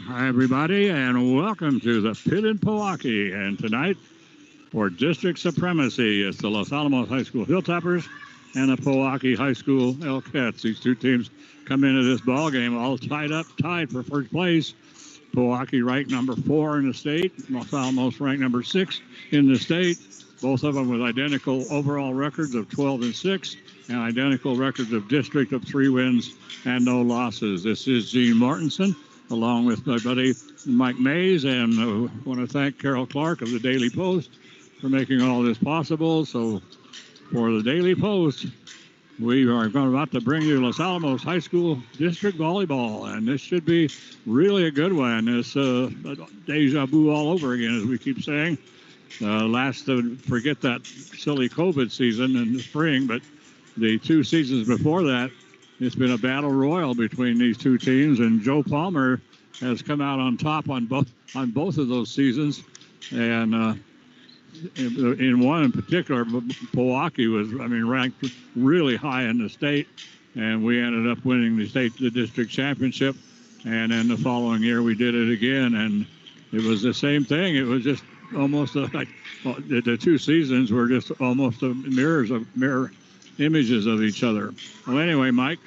Hi, everybody, and welcome to the Pit in Pojoaque. And tonight, for district supremacy, it's the Los Alamos High School Hilltoppers and the Pojoaque High School Elkettes. These two teams come into this ball game all tied for first place. Pojoaque ranked number 4 in the state. Los Alamos ranked number 6 in the state. Both of them with identical overall records of 12-6 and identical records of district of 3 wins and no losses. This is Gene Mortensen, along with my buddy Mike Mays, and I want to thank Carol Clark of the Daily Post for making all this possible. So for the Daily Post, we are about to bring you Los Alamos High School District Volleyball, and this should be really a good one. It's deja vu all over again, as we keep saying. Forget that silly COVID season in the spring, but the 2 seasons before that, it's been a battle royal between these two teams, and Joe Palmer has come out on top on both of those seasons. And in one in particular, Pojoaque was, ranked really high in the state, and we ended up winning the district championship. And then the following year, we did it again, and it was the same thing. It was just almost the 2 seasons were just almost mirror images of each other. Well, anyway, Mike,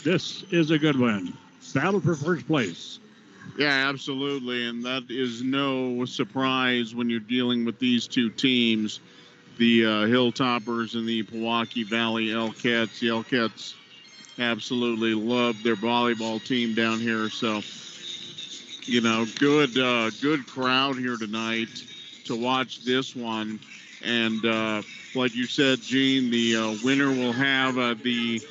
this is a good one. Battle for first place. Yeah, absolutely, and that is no surprise when you're dealing with these two teams, the Hilltoppers and the Pojoaque Valley Elkettes. The Elkettes absolutely love their volleyball team down here, so good crowd here tonight to watch this one. And like you said, Gene, the winner will have the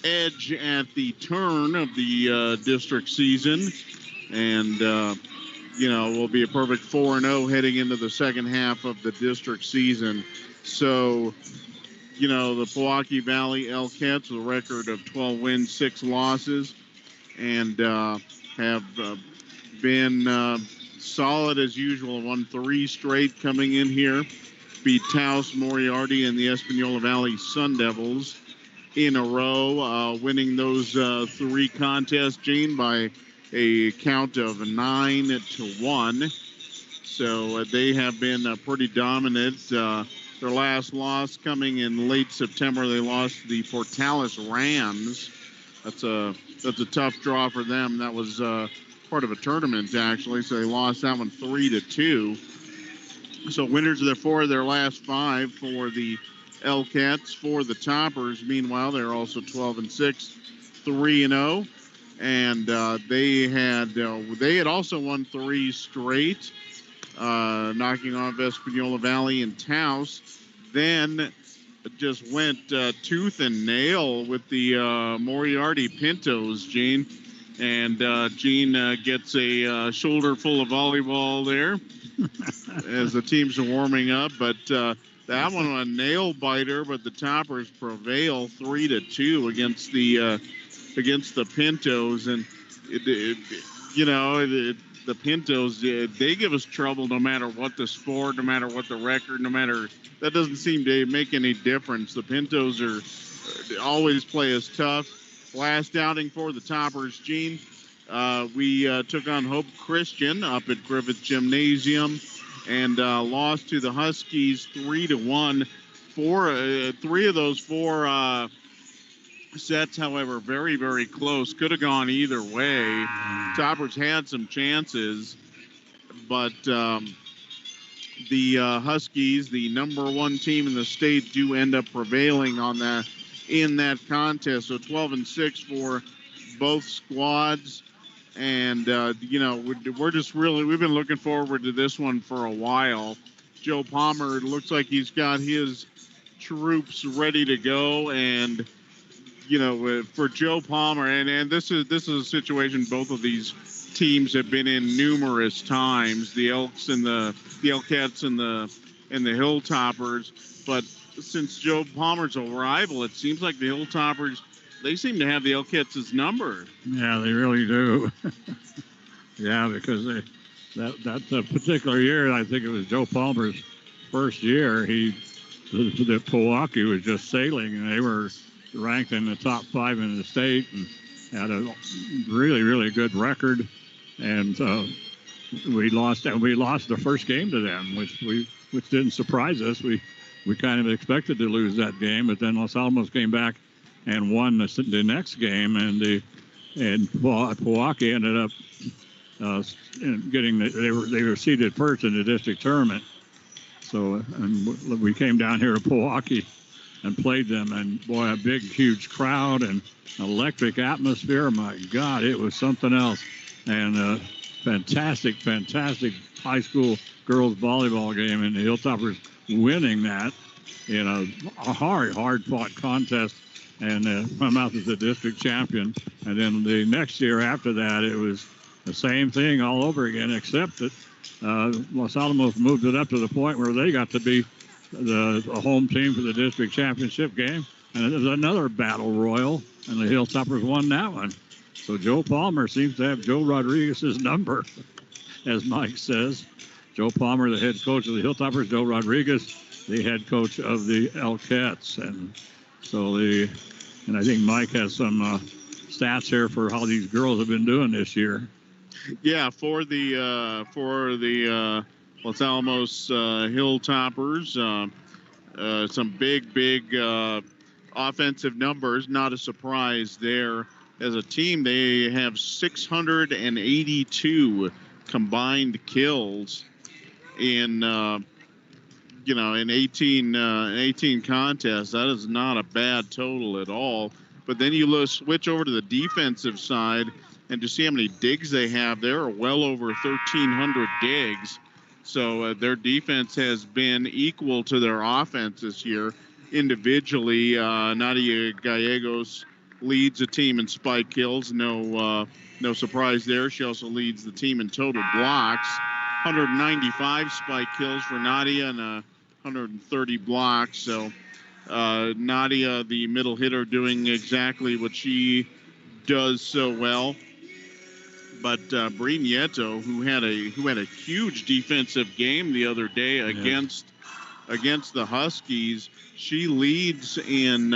edge at the turn of the district season, and will be a perfect 4-0 heading into the second half of the district season. So, the Pojoaque Valley Elkettes with a record of 12 wins, 6 losses, and have been solid as usual. Won 3 straight coming in here. Beat Taos, Moriarty, and the Espanola Valley Sun Devils in a row, winning those 3 contests, Gene, by a count of 9-1. So they have been pretty dominant. Their last loss coming in late September, they lost to the Portales Rams. That's a tough draw for them. That was part of a tournament, actually, so they lost that one 3-2. So winners of their last 5 for the Elkettes. For the Toppers, meanwhile, they're also 12-6, 3-0, and they had also won 3 straight, knocking off Espanola Valley and Taos. Then just went tooth and nail with the Moriarty Pintos, Gene. And Gene gets a shoulder full of volleyball there as the teams are warming up. But that one was a nail biter, but the Toppers prevail 3-2 against the Pintos. And the Pintos, they give us trouble no matter what the sport, no matter what the record, that doesn't seem to make any difference. The Pintos always play us tough. Last outing for the Toppers, Gene, we took on Hope Christian up at Griffith Gymnasium and lost to the Huskies 3-1. 3 of those 4 sets, however, very, very close. Could have gone either way. Toppers had some chances, but the Huskies, the number 1 team in the state, do end up prevailing in that contest. So 12-6 for both squads. And, we've been looking forward to this one for a while. Joe Palmer, it looks like he's got his troops ready to go. And, for Joe Palmer, and this is a situation both of these teams have been in numerous times, the Elks and the Elkettes and the Hilltoppers. But since Joe Palmer's arrival, it seems like the Hilltoppers, they seem to have the Elkettes' number. Yeah, they really do. Yeah, because that particular year, I think it was Joe Palmer's first year, the Pojoaque was just sailing, and they were ranked in the top 5 in the state. And had a really, really good record, and we lost the first game to them, which didn't surprise us. We kind of expected to lose that game, but then Los Alamos came back and won the next game, and Pojoaque ended up getting they were seeded first in the district tournament. So and we came down here to Pojoaque and played them, and boy, a big, huge crowd and electric atmosphere. My God, it was something else. And fantastic high school girls volleyball game, and the Hilltoppers winning that in a hard fought contest, and come out as the district champion. And then the next year after that, it was the same thing all over again, except that Los Alamos moved it up to the point where they got to be the home team for the district championship game. And it was another battle royal, and the Hilltoppers won that one. So Joe Palmer seems to have Joe Rodriguez's number, as Mike says. Joe Palmer, the head coach of the Hilltoppers, Joe Rodriguez, the head coach of the Elkettes. And so and I think Mike has some stats here for how these girls have been doing this year. Yeah, for the Los Alamos Hilltoppers, some big offensive numbers. Not a surprise there. As a team, they have 682 combined kills in in 18 contests. That is not a bad total at all. But then you switch over to the defensive side, and to see how many digs they have, there are well over 1,300 digs. So their defense has been equal to their offense this year. Individually, Nadia Gallegos leads the team in spike kills. No surprise there. She also leads the team in total blocks. 195 spike kills for Nadia and 130 blocks. So Nadia, the middle hitter, doing exactly what she does so well. But Bree Nieto, who had a huge defensive game the other day against the Huskies, she leads in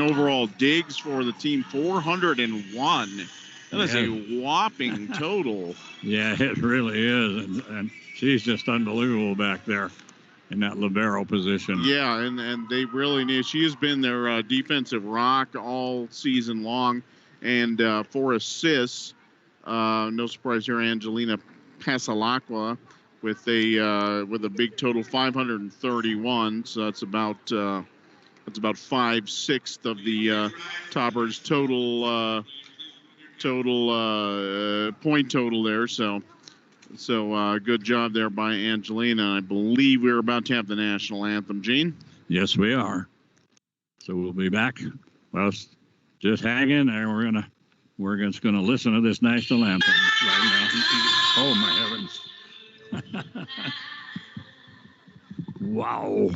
overall digs for the team, 401. That is a whopping total. Yeah, it really is, and she's just unbelievable back there in that libero position. Yeah, and they really need. She has been their defensive rock all season long. And for assists, no surprise here, Angelina Pasalacqua with a big total, 531. So that's about 5/6 of the Toppers' total point total there. So good job there by Angelina. I believe we're about to have the national anthem, Gene. Yes, we are. So we'll be back. Well, just hang in there. We're just gonna listen to this national anthem right now. Oh my heavens! Wow.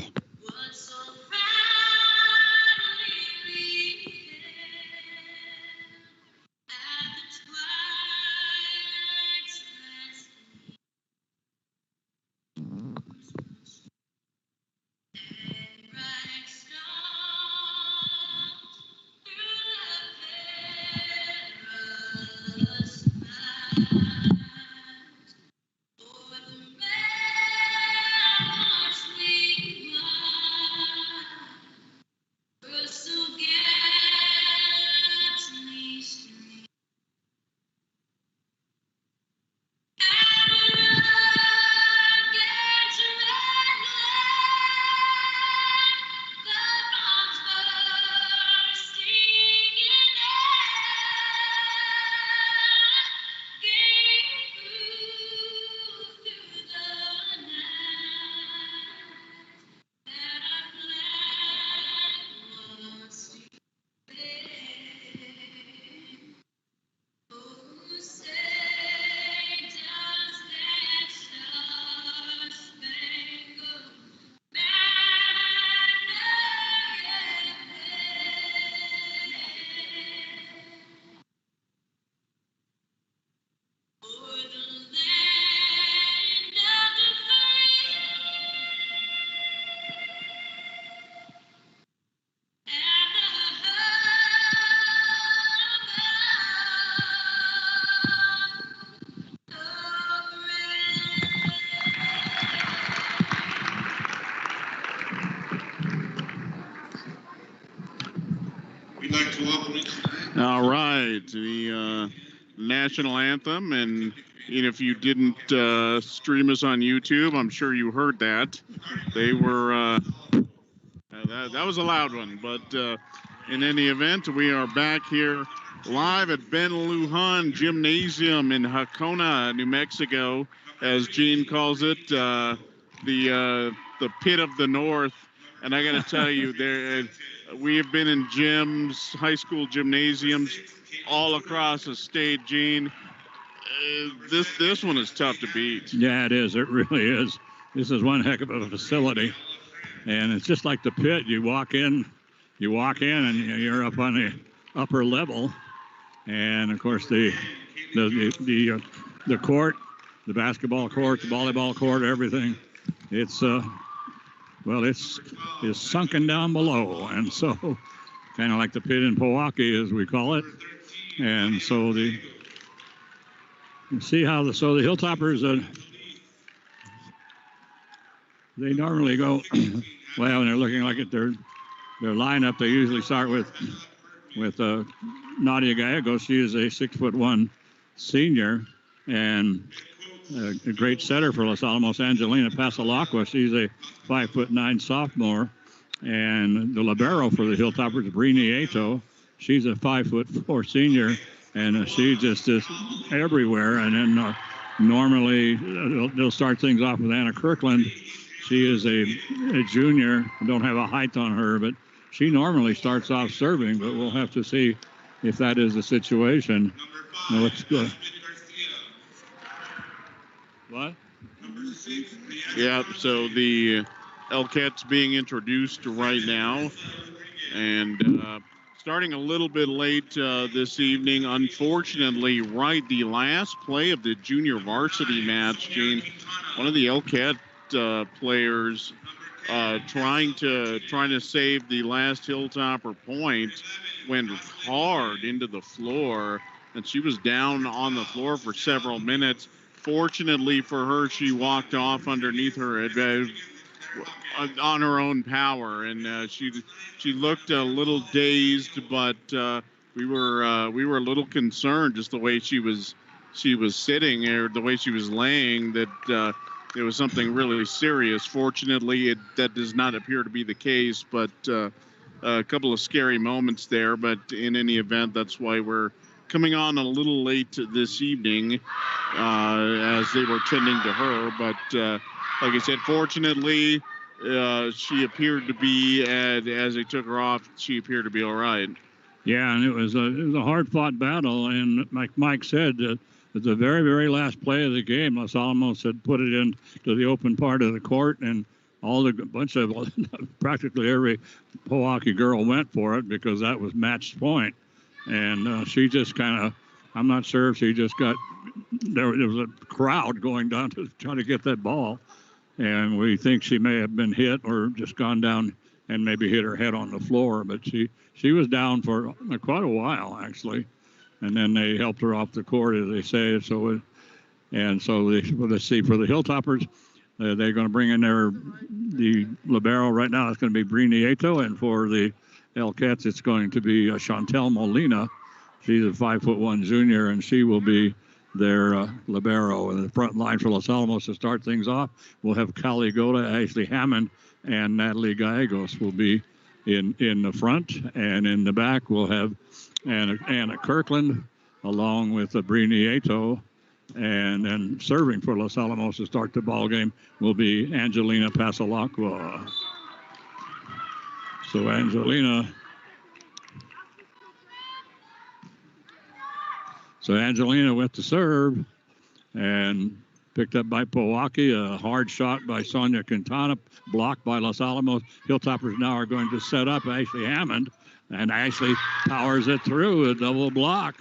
We'd like to welcome you tonight. All right, the national anthem, and if you didn't stream us on YouTube, I'm sure you heard that. They were that was a loud one, but in any event, we are back here live at Ben Lujan Gymnasium in Jacona, New Mexico, as Gene calls it, the pit of the north. And I got to tell you, we have been in gyms, high school gymnasiums, all across the state. Gene, this one is tough to beat. Yeah, it is. It really is. This is one heck of a facility, and it's just like the pit. You walk in, and you're up on the upper level, and of course the court, the basketball court, the volleyball court, everything. It's it's sunken down below, and so kind of like the pit in Pojoaque, as we call it. And so you see how the Hilltoppers they normally go well, when they're looking like at their lineup. They usually start with Nadia Gallegos. She is a 6'1" senior and a great setter for Los Alamos. Angelina Pasalacqua, she's a 5'9" sophomore, and the libero for the Hilltoppers, Brini Ato, she's a 5'4" senior, and she just is everywhere. And then normally they'll start things off with Anna Kirkland. She is a junior. Don't have a height on her, but she normally starts off serving. But we'll have to see if that is the situation. Now let's go. What? Yeah, so the Elkets being introduced right now, and starting a little bit late this evening. Unfortunately, right, the last play of the junior varsity match, Gene, one of the Elket players trying to save the last Hilltopper point went hard into the floor, and she was down on the floor for several minutes. Fortunately for her, she walked off underneath her on her own power, and she looked a little dazed, but we were a little concerned just the way she was sitting, or the way she was laying, that it was something really serious. Fortunately, that does not appear to be the case, but a couple of scary moments there. But in any event, that's why we're coming on a little late this evening as they were tending to her. But like I said, fortunately, she appeared to be, as they took her off, she appeared to be all right. Yeah, and it was a hard-fought battle. And like Mike said, at the very, very last play of the game, Los Alamos had put it into the open part of the court, and practically every Pojoaque girl went for it because that was match point. And she just kind of, I'm not sure if she just got, there was a crowd going down to try to get that ball. And we think she may have been hit or just gone down and maybe hit her head on the floor. But she was down for quite a while, actually. And then they helped her off the court, as they say. So let's see, for the Hilltoppers, they're going to bring in the libero right now. It's going to be Brini Ato, and for the Elkets, it's going to be Chantel Molina. She's a 5'1" junior, and she will be their libero. And the front line for Los Alamos to start things off, we'll have Callie Goda, Ashley Hammond, and Natalie Gallegos will be in the front. And in the back, we'll have Anna Kirkland along with Brini Ato. And then serving for Los Alamos to start the ball game will be Angelina Pasalacqua. So Angelina went to serve and picked up by Pojoaque. A hard shot by Sonia Quintana, blocked by Los Alamos. Hilltoppers now are going to set up Ashley Hammond, and Ashley powers it through a double block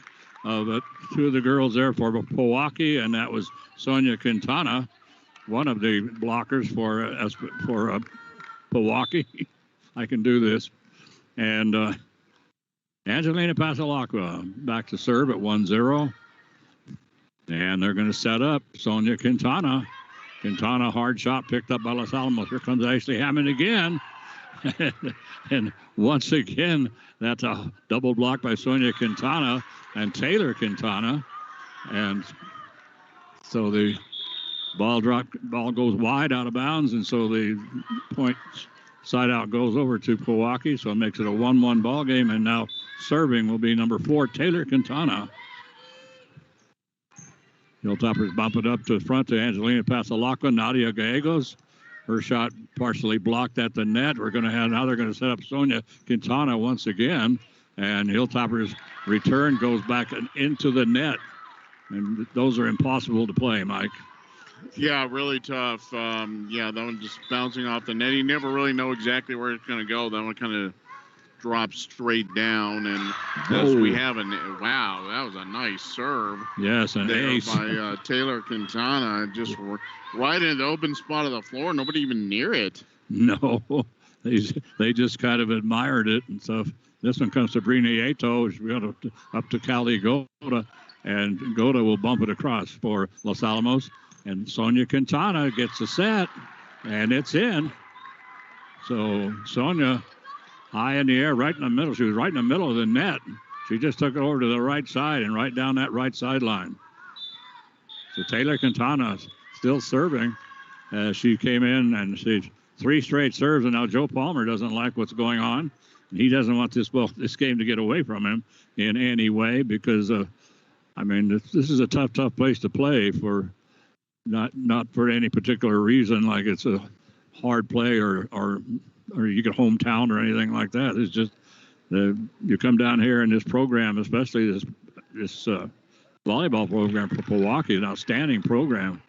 of two of the girls there for Pojoaque, and that was Sonia Quintana, one of the blockers for Pojoaque. I can do this. And Angelina Pasalacqua back to serve at 1-0. And they're going to set up Sonia Quintana. Quintana, hard shot picked up by Los Alamos. Here comes Ashley Hammond again. And once again, that's a double block by Sonia Quintana and Taylor Quintana. And so the ball goes wide out of bounds, and so the point side out goes over to Pojoaque, so it makes it a 1-1 ball game. And now serving will be number 4, Taylor Quintana. Hilltoppers bump it up to the front to Angelina Pasalacqua, Nadia Gallegos. Her shot partially blocked at the net. Now they're going to set up Sonia Quintana once again. And Hilltoppers return goes back into the net. And those are impossible to play, Mike. Yeah, really tough. That one just bouncing off the net. You never really know exactly where it's going to go. That one kind of drops straight down. And as we have wow, that was a nice serve. Yes, an ace. By Taylor Quintana, just right in the open spot of the floor. Nobody even near it. No, they just kind of admired it. And so this one comes to Brina Ato. She's going up to Cali Goda. And Goda will bump it across for Los Alamos. And Sonia Quintana gets a set, and it's in. So Sonia, high in the air, right in the middle. She was right in the middle of the net. She just took it over to the right side and right down that right sideline. So Taylor Quintana still serving. She came in, and she's 3 straight serves, and now Joe Palmer doesn't like what's going on. He doesn't want this game to get away from him in any way because, this is a tough place to play for. Not for any particular reason, like it's a hard play or you get hometown or anything like that. It's just you come down here in this program, especially this volleyball program for Pojoaque, an outstanding program,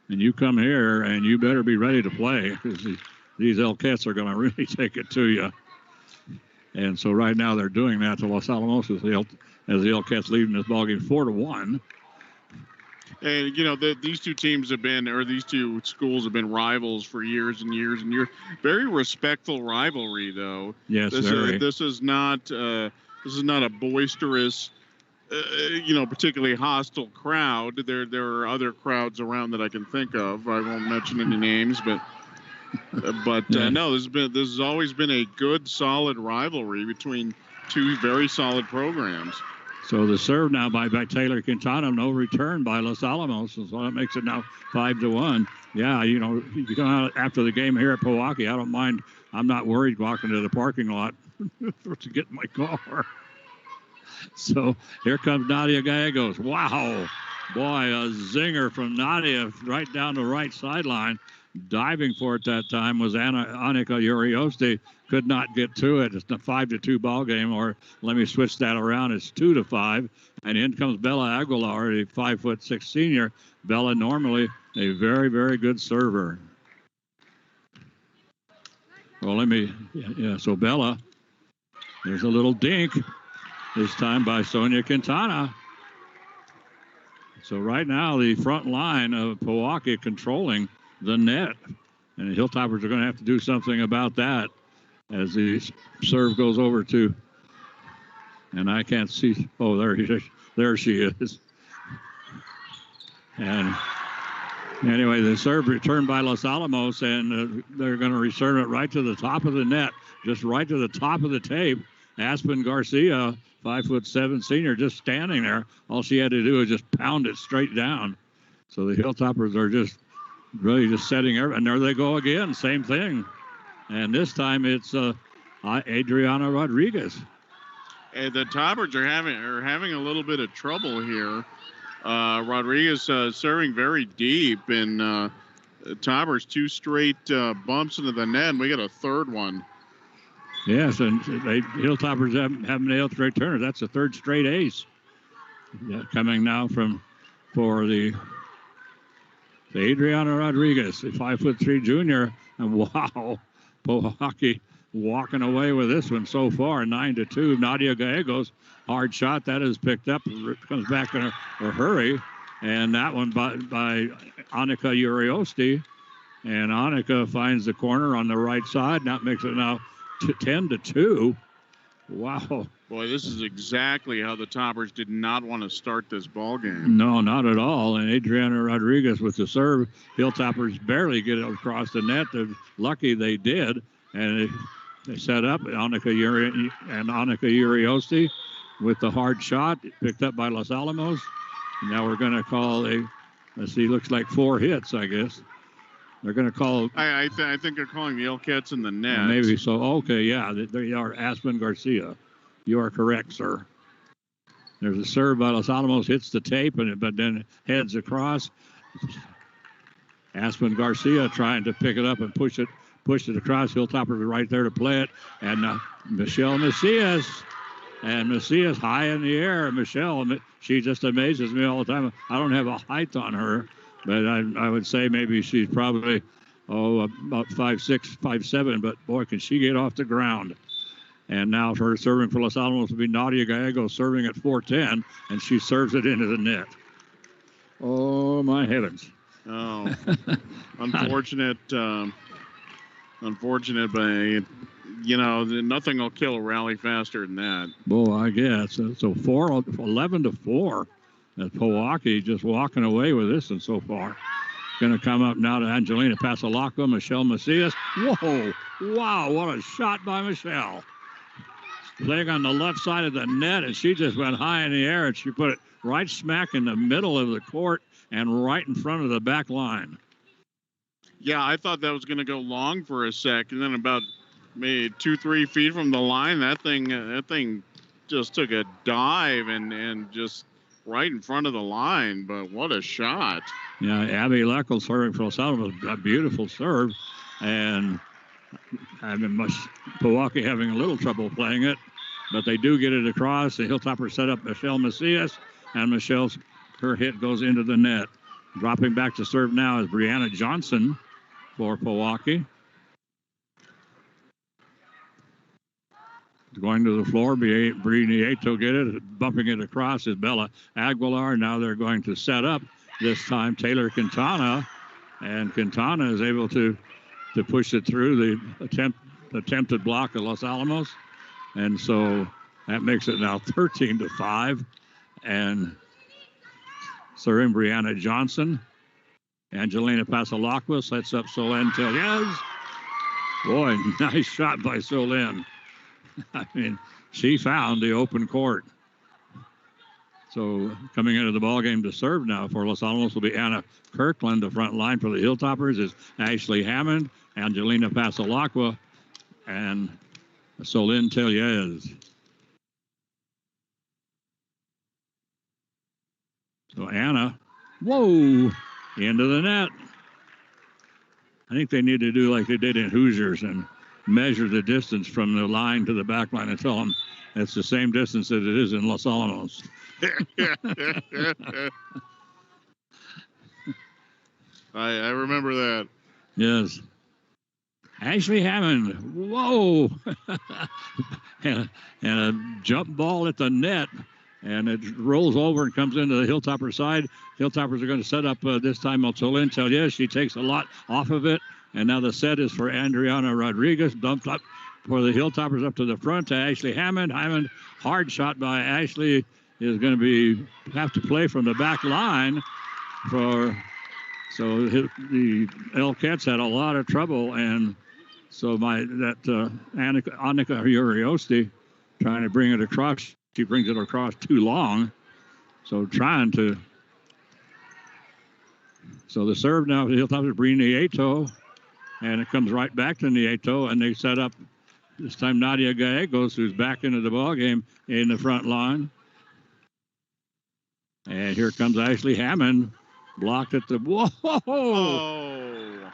and you come here and you better be ready to play because these Elkettes are going to really take it to you. And so right now they're doing that to Los Alamos as the Elkettes leading this ballgame 4-1. And, these two teams these two schools have been rivals for years and years and years. Very respectful rivalry, though. Yes, this is not a boisterous, particularly hostile crowd. There are other crowds around that I can think of. I won't mention any names, but no, this has always been a good, solid rivalry between two very solid programs. So the serve now by Taylor Quintana, no return by Los Alamos, so that makes it now 5-1. Yeah, you come out after the game here at Pojoaque, I don't mind. I'm not worried walking to the parking lot to get in my car. So here comes Nadia Gallegos. Wow, boy, a zinger from Nadia right down the right sideline. Diving for it that time was Annika Urioste. Could not get to it. It's a 5-2 ball game, or let me switch that around. It's 2-5. And in comes Bella Aguilar, a 5'6" senior. Bella normally a very, very good server. Well, so Bella, there's a little dink, this time by Sonia Quintana. So right now the front line of Pojoaque controlling the net. And the Hilltoppers are going to have to do something about that as the serve goes over to, and I can't see, there she is. And anyway, the serve returned by Los Alamos, and they're going to reserve it right to the top of the net, just right to the top of the tape. Aspen Garcia, 5'7" senior, just standing there. All she had to do was just pound it straight down. So the Hilltoppers are just really just setting everything. And there they go again, same thing. And this time it's Adriana Rodriguez. And the Toppers are having a little bit of trouble here. Rodriguez serving very deep, and Toppers 2 straight bumps into the net, and we got a third one. Yes, and Hilltoppers haven't been able to return it. That's the 3rd straight ace. Yeah, coming now for the Adriana Rodriguez, a 5'3" junior, and wow, Pojoaque walking away with this one so far, 9-2. Nadia Gallegos, hard shot that is picked up, comes back in a hurry, and that one by Annika Urioste, and Annika finds the corner on the right side. That makes it now 10-2. Wow. Boy, this is exactly how the Toppers did not want to start this ball game. No, not at all. And Adriana Rodriguez with the serve. Hilltoppers barely get it across the net. They're lucky they did. And They set up Annika Uriosti with the hard shot picked up by Los Alamos. And now we're going to call let's see, looks like 4 hits, I guess. They're going to call. I think they're calling the Elkettes in the net. Maybe so. Okay, yeah, they are Aspen Garcia. You are correct, sir. There's a serve by Los Alamos, hits the tape, but then heads across. Aspen Garcia trying to pick it up and push it across. Hilltopper right there to play it. And Michelle Macias. And Macias high in the air. Michelle, she just amazes me all the time. I don't have a height on her, but I would say maybe she's probably, about 5'6", 5'7", but boy, can she get off the ground. And now her serving for Los Alamos will be Nadia Gallego serving at 4'10", and she serves it into the net. Oh, my heavens. Oh, unfortunate, but, nothing will kill a rally faster than that. Boy, I guess. So 11-4. Pojoaque just walking away with this one so far. Going to come up now to Angelina Pasalacqua, Michelle Macias. Whoa, wow, what a shot by Michelle. Playing on the left side of the net, and she just went high in the air, and she put it right smack in the middle of the court and right in front of the back line. Yeah, I thought that was going to go long for a sec, and then about maybe 2-3 feet from the line, that thing just took a dive and just right in front of the line. But what a shot! Yeah, Abby Leckel serving for Los Alamos, a beautiful serve, and Pojoaque having a little trouble playing it, but they do get it across. The Hilltopper set up Michelle Macias, and her hit goes into the net. Dropping back to serve now is Brianna Johnson for Pojoaque. Going to the floor, Nieto get it, bumping it across is Bella Aguilar. Now they're going to set up, this time Taylor Quintana, and Quintana is able to push it through the attempted block of Los Alamos. And so that makes it now 13-5. And serving Brianna Johnson. Angelina Pasalacqua sets up Solène Tellez. Boy, nice shot by Solène. I mean, she found the open court. So coming into the ballgame to serve now for Los Alamos will be Anna Kirkland. The front line for the Hilltoppers is Ashley Hammond, Angelina Pasalacqua, and Solène Tellez. So Anna, whoa, into the net. I think they need to do like they did in Hoosiers and measure the distance from the line to the back line and tell them it's the same distance that it is in Los Alamos. I remember that. Yes. Ashley Hammond, whoa. and a jump ball at the net. And it rolls over and comes into the Hilltopper side. Hilltoppers are going to set up this time Solène Tellez. She takes a lot off of it. And now the set is for Adriana Rodriguez. Dumped up for the Hilltoppers up to the front to Ashley Hammond. Hammond, hard shot by Ashley, is going to have to play from the back line. So the Elkettes had a lot of trouble. And so Annika Uriosti trying to bring it across. She brings it across too long. So the serve now, the Hilltoppers bring Nieto, and it comes right back to Nieto, and they set up this time Nadia Gallegos, who's back into the ballgame in the front line. And here comes Ashley Hammond, blocked at the, whoa! Oh.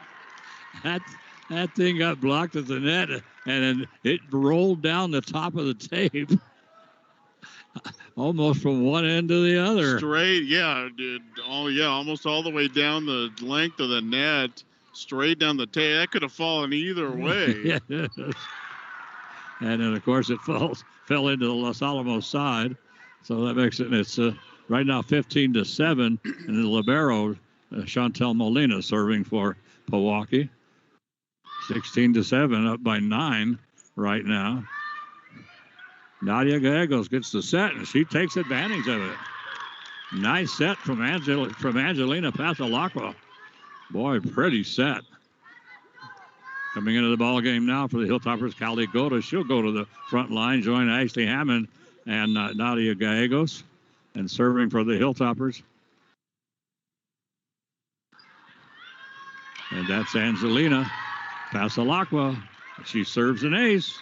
That thing got blocked at the net, and then it rolled down the top of the tape. Almost from one end to the other. Straight, yeah, dude. Oh, yeah, almost all the way down the length of the net, straight down the tape. That could have fallen either way. Yes. And then, of course, it fell into the Los Alamos side. So that makes it's right now 15-7. And the libero, Chantel Molina, serving for Pojoaque. 16-7, up by 9 right now. Nadia Gallegos gets the set, and she takes advantage of it. Nice set from Angelina Pasalacqua. Boy, pretty set. Coming into the ball game now for the Hilltoppers, Callie Goda. She'll go to the front line, join Ashley Hammond and Nadia Gallegos. And serving for the Hilltoppers. And that's Angelina Pasalacqua. She serves an ace.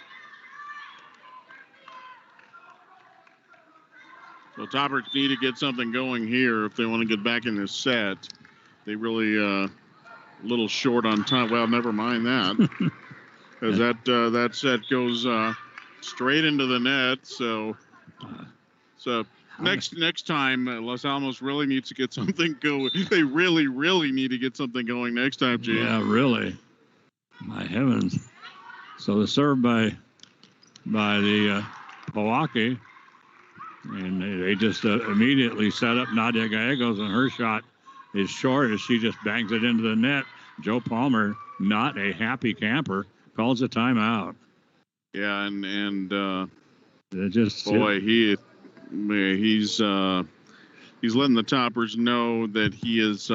So Toppers need to get something going here if they want to get back in this set. They really a little short on time. Well, never mind that. Because that set goes straight into the net. So next time, Los Alamos really needs to get something going. They really, really need to get something going next time, Gene. Yeah, really. My heavens. So the serve by the Pojoaque. And they just immediately set up Nadia Gallegos, and her shot is short as she just bangs it into the net. Joe Palmer, not a happy camper, calls a timeout. Yeah, and just boy, he's letting the Toppers know that he is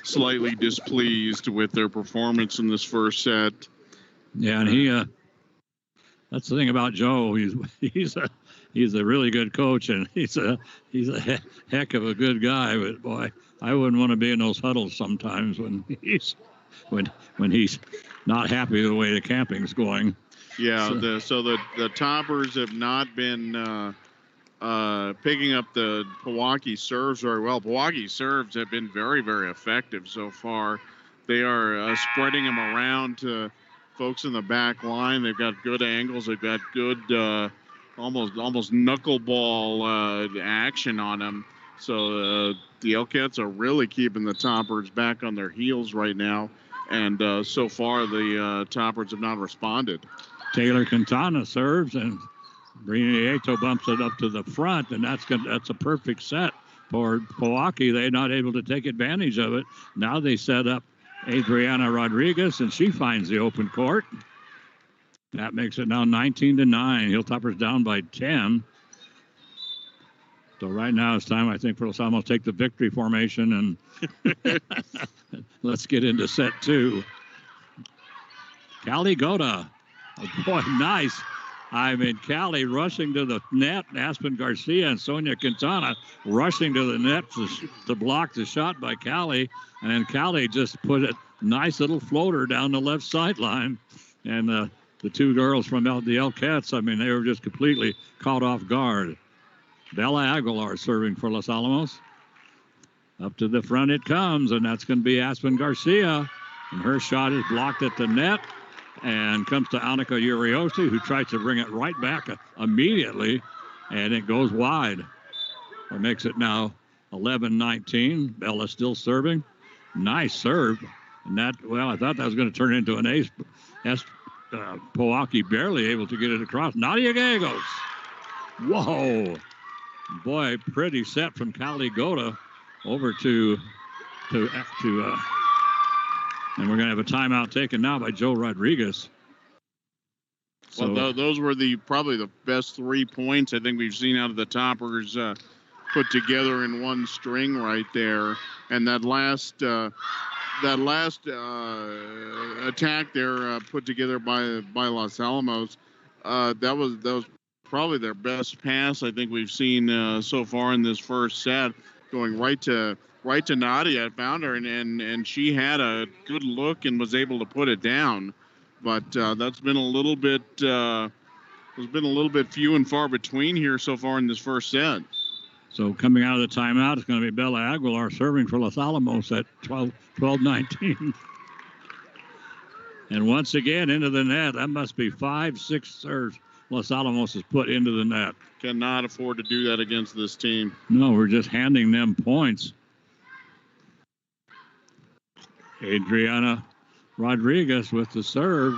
slightly displeased with their performance in this first set. Yeah, and that's the thing about Joe. He's a really good coach, and he's a heck of a good guy. But boy, I wouldn't want to be in those huddles sometimes when he's not happy with the way the camping's going. Yeah, so the Toppers have not been picking up the Pojoaque serves very well. Pojoaque serves have been very, very effective so far. They are spreading them around to folks in the back line. They've got good angles. They've got good almost knuckleball action on them. So the Elkettes are really keeping the Toppers back on their heels right now. And so far, the Toppers have not responded. Taylor Quintana serves, and Brieto bumps it up to the front, and that's a perfect set for Pojoaque. They're not able to take advantage of it. Now they set up Adriana Rodriguez, and she finds the open court. That makes it now 19-9. Hilltoppers down by 10. So right now it's time, I think, for Los Alamos to take the victory formation and let's get into set two. Callie Goda. Oh, boy, nice. I mean, Callie rushing to the net. Aspen Garcia and Sonia Quintana rushing to the net to block the shot by Callie. And then Callie just put a nice little floater down the left sideline. And the two girls from the Elkettes, I mean, they were just completely caught off guard. Bella Aguilar serving for Los Alamos. Up to the front it comes, and that's going to be Aspen Garcia. And her shot is blocked at the net and comes to Annika Uriosi, who tries to bring it right back immediately, and it goes wide. It makes it now 11-19. Bella still serving. Nice serve. And I thought that was going to turn into an ace. Pojoaque barely able to get it across. Nadia Gallegos. Whoa. Boy, pretty set from Callie Goda over to and we're going to have a timeout taken now by Joe Rodriguez. So, well, those were probably the best 3 points I think we've seen out of the Toppers put together in one string right there. And that last attack there put together by Los Alamos, that was probably their best pass I think we've seen so far in this first set, going right to Nadia. I found her and she had a good look and was able to put it down, but that's been a little bit few and far between here so far in this first set. So coming out of the timeout, it's going to be Bella Aguilar serving for Los Alamos at 12-19. And once again into the net. That must be 5-6 serves Los Alamos has put into the net. Cannot afford to do that against this team. No, we're just handing them points. Adriana Rodriguez with the serve.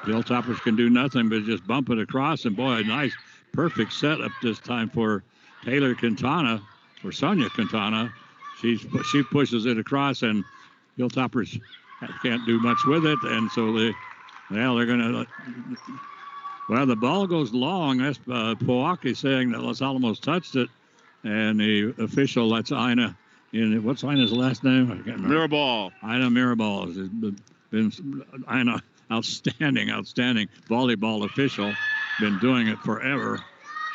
The Hilltoppers can do nothing but just bump it across. And boy, a nice, perfect setup this time for Taylor Quintana, or Sonia Quintana. She pushes it across, and Hilltoppers can't do much with it. And so they're going to. Well, the ball goes long. That's Pojoaque saying that Los Alamos touched it, and the official lets Ina in. What's Ina's last name? I can't remember. Mirabal. Ina Mirabal has been. outstanding volleyball official. Been doing it forever.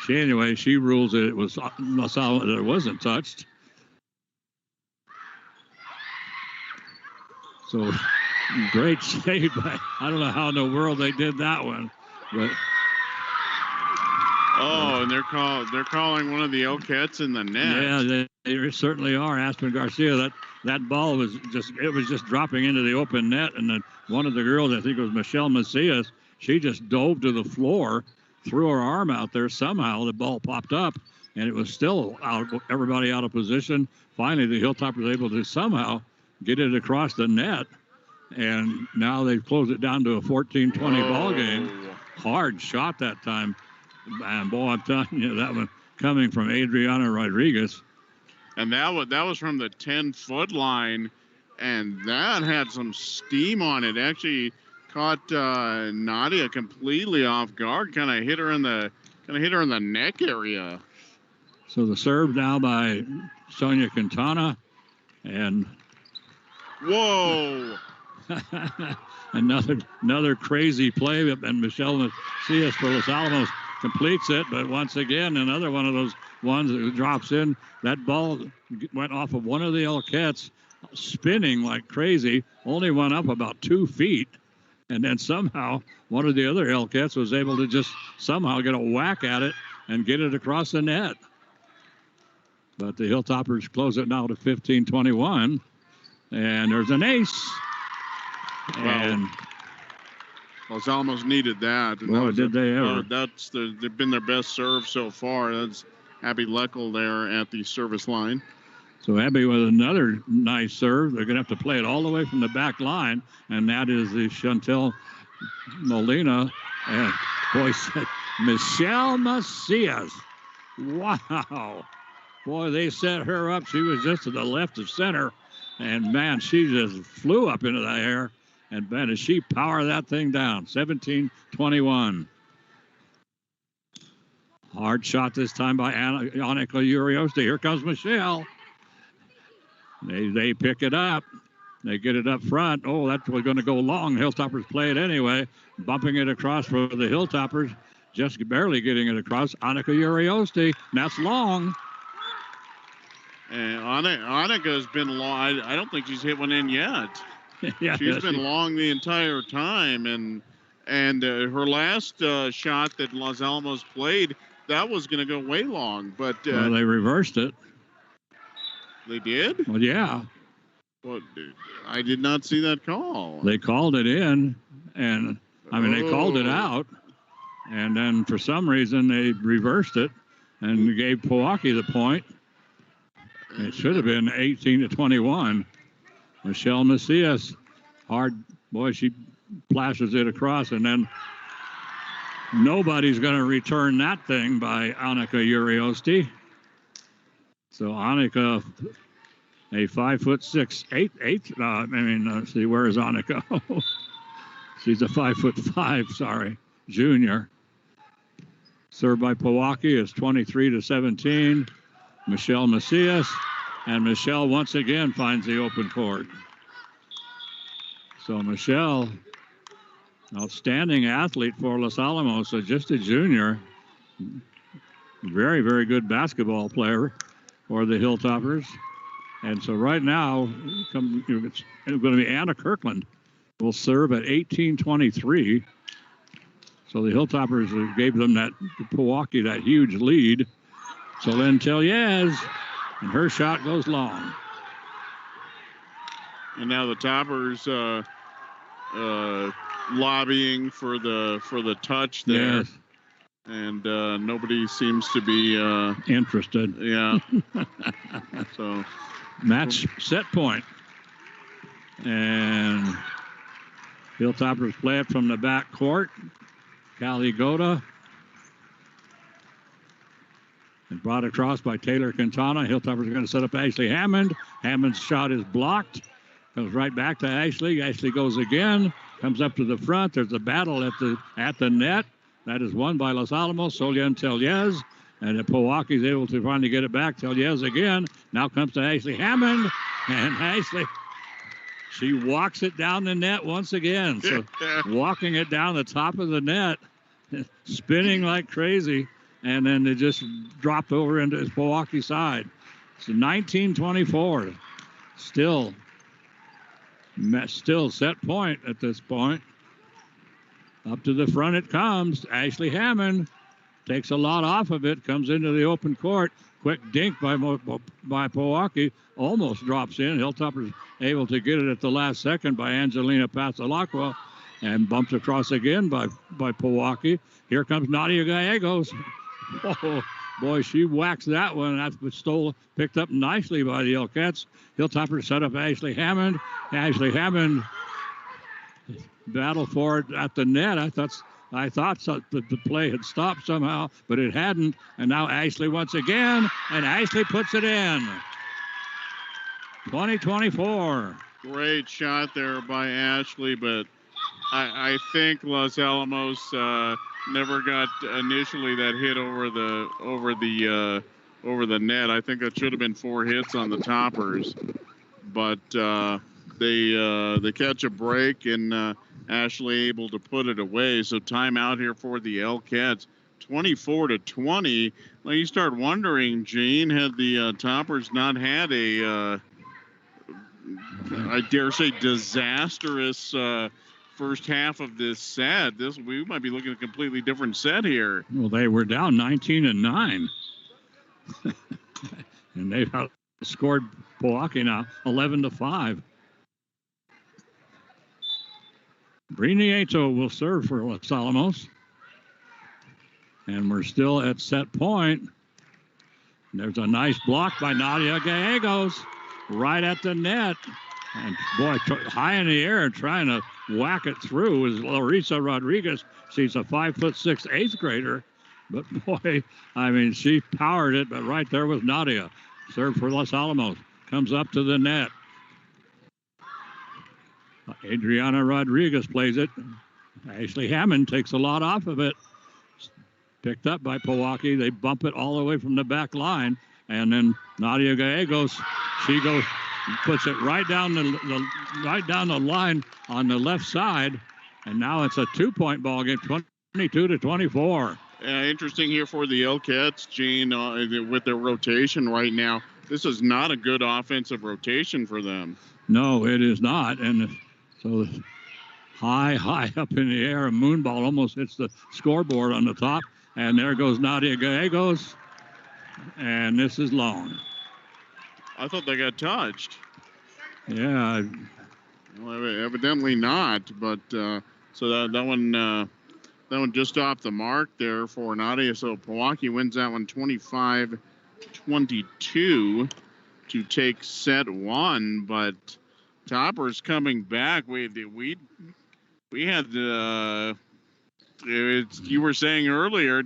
She rules it. It was LaSalle that it wasn't touched. So great save by, I don't know how in the world they did that one, but. Oh, and they're calling one of the Elkettes in the net. Yeah, they certainly are. Aspen Garcia, that ball was just dropping into the open net, and then one of the girls, I think it was Michelle Macias, she just dove to the floor, threw her arm out there. Somehow the ball popped up, and it was still everybody out of position. Finally, the Hilltoppers were able to somehow get it across the net, and now they've closed it down to a 14-20 ball game. Hard shot that time. And boy, I'm telling you, that one coming from Adriana Rodriguez. And that was from the 10-foot line, and that had some steam on it. Actually caught Nadia completely off guard. Kind of hit her in the neck area. So the serve now by Sonia Quintana, and whoa. another crazy play, and Michelle Macias for Los Alamos completes it, but once again, another one of those ones that drops in. That ball went off of one of the Elkettes, spinning like crazy, only went up about 2 feet, and then somehow one of the other Elkettes was able to just somehow get a whack at it and get it across the net. But the Hilltoppers close it now to 15-21, and there's an ace. And Los Alamos needed that. And well, did they ever? They've been their best serve so far. That's Abby Leckel there at the service line. So Abby with another nice serve. They're going to have to play it all the way from the back line, and that is the Chantel Molina. And boy, Michelle Macias. Wow. Boy, they set her up. She was just to the left of center, and man, she just flew up into the air. And man, does she power that thing down. 17-21. Hard shot this time by Annika Urioste. Here comes Michelle. They pick it up. They get it up front. Oh, that's going to go long. Hilltoppers play it anyway. Bumping it across for the Hilltoppers. Just barely getting it across. Annika Urioste. That's long. And Annika's been long. I don't think she's hit one in yet. Yeah, she's been long the entire time, and her last shot that Los Alamos played, that was going to go way long, but well, they reversed it. They did? Well, yeah. Well, I did not see that call. They called it in, and they called it out, and then for some reason they reversed it and gave Pojoaque the point. It should have been 18-21. Michelle Macias, hard, boy, she flashes it across, and then nobody's going to return that thing by Annika Urioste. So Annika, a 5'6", let's see, where is Annika? She's a 5'5", junior. Served by Pojoaque is 23-17. Michelle Macias. And Michelle once again finds the open court. So Michelle, outstanding athlete for Los Alamos, so just a junior. Very, very good basketball player for the Hilltoppers. And so right now, it's going to be Anna Kirkland will serve at 18-23. So the Hilltoppers gave them Pojoaque that huge lead. So Lynn Tellez, and her shot goes long. And now the Toppers lobbying for the touch there. Yes. And nobody seems to be interested. Yeah. So match set point. And Hilltoppers play it from the back court. Callie Goda. And brought across by Taylor Quintana. Hilltoppers are going to set up Ashley Hammond. Hammond's shot is blocked. Comes right back to Ashley. Ashley goes again. Comes up to the front. There's a battle at the net. That is won by Los Alamos. Solian Tellez. And Pojoaque is able to finally get it back. Tellez again. Now comes to Ashley Hammond. And Ashley She walks it down the net once again. So walking it down the top of the net, spinning like crazy, and then it just dropped over into his Pojoaque side. So 19-24. Still set point at this point. Up to the front it comes. Ashley Hammond takes a lot off of it, comes into the open court. Quick dink by Pojoaque. Almost drops in. Hilltoppers able to get it at the last second by Angelina Pasalacqua, and bumps across again by Pojoaque. Here comes Nadia Gallegos. Oh, boy, she whacks that one. That's picked up nicely by the Elkettes. Hilltoppers set up Ashley Hammond. Ashley Hammond battled for it at the net. I thought the play had stopped somehow, but it hadn't. And now Ashley once again, and Ashley puts it in. 20-24. Great shot there by Ashley, but I think Los Alamos never got initially that hit over the net. I think that should have been 4 hits on the Toppers, but they catch a break, and Ashley able to put it away. So timeout here for the Elkettes. 24-20. Well, you start wondering, Gene, had the Toppers not had a I dare say disastrous first half of this set, we might be looking at a completely different set here. Well, they were down 19-9. And they've outscored Pojoaque now 11-5. Briniato will serve for Los Alamos. And we're still at set point. There's a nice block by Nadia Gallegos right at the net. And boy, high in the air trying to whack it through is Larissa Rodriguez. She's a 5'6" 8th grader. But boy, I mean, she powered it, but right there was Nadia. Serve for Los Alamos. Comes up to the net. Adriana Rodriguez plays it. Ashley Hammond takes a lot off of it. Picked up by Pojoaque. They bump it all the way from the back line. And then Nadia Gallegos, she goes, puts it right down the line on the left side. And now it's a 2-point ball game, 22-24. Interesting here for the Elkettes, Gene, with their rotation right now. This is not a good offensive rotation for them. No, it is not. And so high up in the air, a moonball almost hits the scoreboard on the top. And there goes Nadia Gallegos. And this is long. I thought they got touched. Yeah. Well, evidently not. But so that one just off the mark there for Nadia. So Pojoaque wins that one 25-22 to take set 1. But Toppers coming back. We had you were saying earlier,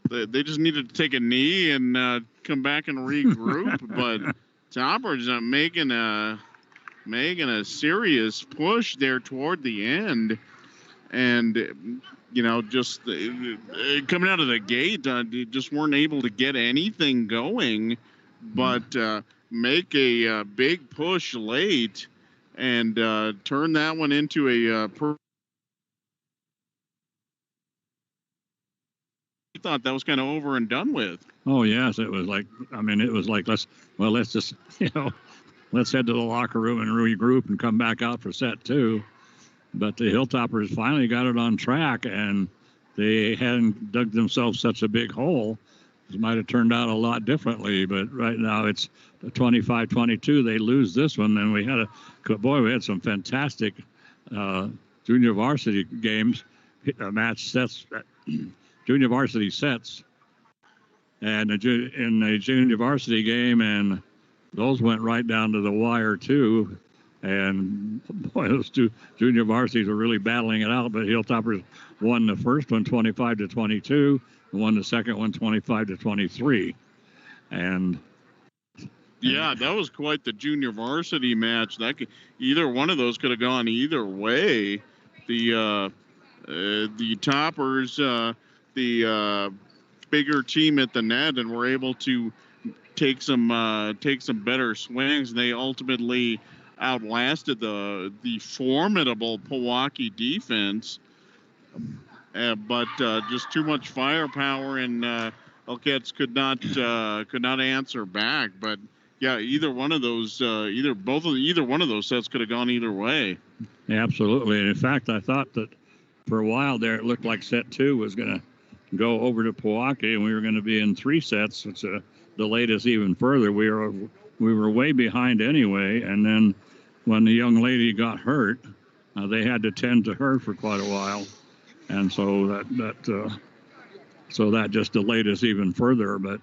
they just needed to take a knee and come back and regroup. But Toppers making a serious push there toward the end, and just coming out of the gate, just weren't able to get anything going, but make a big push late and turn that one into a thought that was kind of over and done with. Oh yes, it was like let's just let's head to the locker room and regroup and come back out for set 2. But the Hilltoppers finally got it on track, and they hadn't dug themselves such a big hole. It might have turned out a lot differently, but right now it's 25-22. They lose this one, and we had some fantastic junior varsity games, match sets. Junior varsity sets, and in the junior varsity game, and those went right down to the wire too. And boy, those two junior varsities were really battling it out. But Hilltoppers won the first one 25-22, and won the second one 25-23. And yeah, that was quite the junior varsity match. Either one of those could have gone either way. The Toppers. The bigger team at the net, and were able to take some better swings. They ultimately outlasted the formidable Pojoaque defense, but just too much firepower, and Elkets could not answer back. But yeah, either one of those sets could have gone either way. Yeah, absolutely. And in fact, I thought that for a while there, it looked like set 2 was going to go over to Pojoaque, and we were going to be in 3 sets, which delayed us even further. We were way behind anyway, and then when the young lady got hurt, they had to tend to her for quite a while, and so that just delayed us even further. But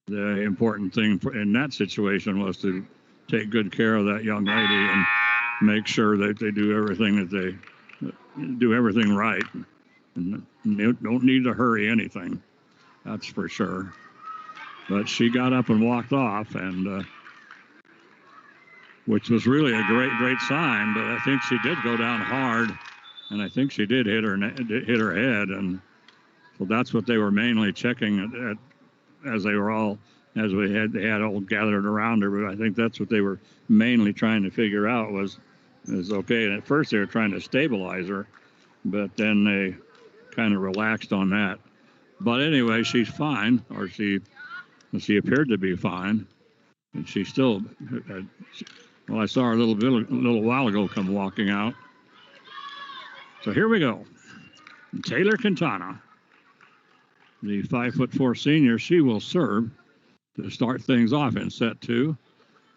the important thing in that situation was to take good care of that young lady and make sure that they do everything right, and don't need to hurry anything. That's for sure. But she got up and walked off, and which was really a great sign. But I think she did go down hard, and I think she did hit her head, and so that's what they were mainly checking at as they had all gathered around her. But I think that's what they were mainly trying to figure out was okay. And at first they were trying to stabilize her, but then they kind of relaxed on that. But anyway, she's fine, or she appeared to be fine, and she still. Well, I saw her a little while ago come walking out. So here we go. Taylor Quintana, the 5'4" senior, she will serve to start things off in set 2,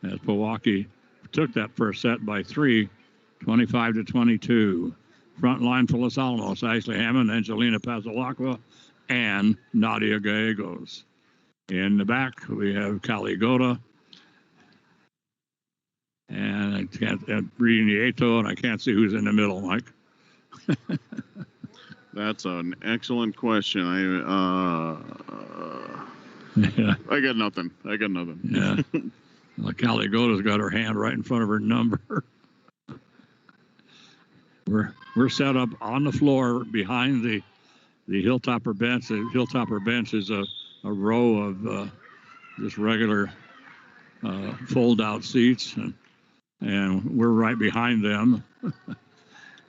as Pojoaque took that first set by 3, 25-22. Front line for Los Alamos, Ashley Hammond, Angelina Pazalacqua, and Nadia Gallegos. In the back, we have Cali Gota, and I can't read Nieto, and I can't see who's in the middle, Mike. That's an excellent question. Yeah. I got nothing. Yeah. Well, Cali Gota's got her hand right in front of her number. We're set up on the floor behind the Hilltopper bench. The Hilltopper bench is a row of just regular fold-out seats, and we're right behind them.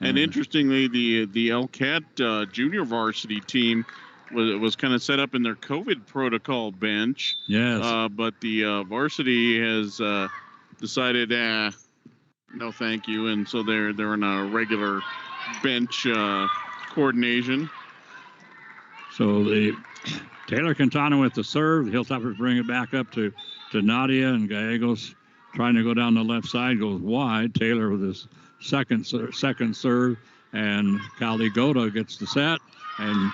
And interestingly, the Elkett junior varsity team was kind of set up in their COVID protocol bench. Yes. But the varsity has decided, no, thank you, and so they're in a regular bench coordination. So the Taylor Quintana with the serve. The Hilltoppers bring it back up to Nadia, and Gallegos trying to go down the left side, goes wide. Taylor with his second serve, and Cali Gota gets the set and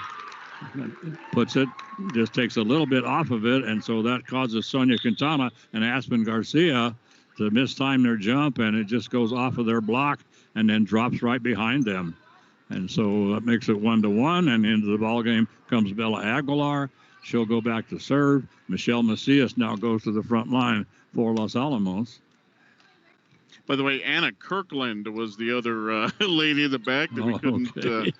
puts it, just takes a little bit off of it, and so that causes Sonia Quintana and Aspen Garcia to mistime their jump, and it just goes off of their block and then drops right behind them. And so that makes it 1-1, and into the ball game comes Bella Aguilar. She'll go back to serve. Michelle Macias now goes to the front line for Los Alamos. By the way, Anna Kirkland was the other lady in the back that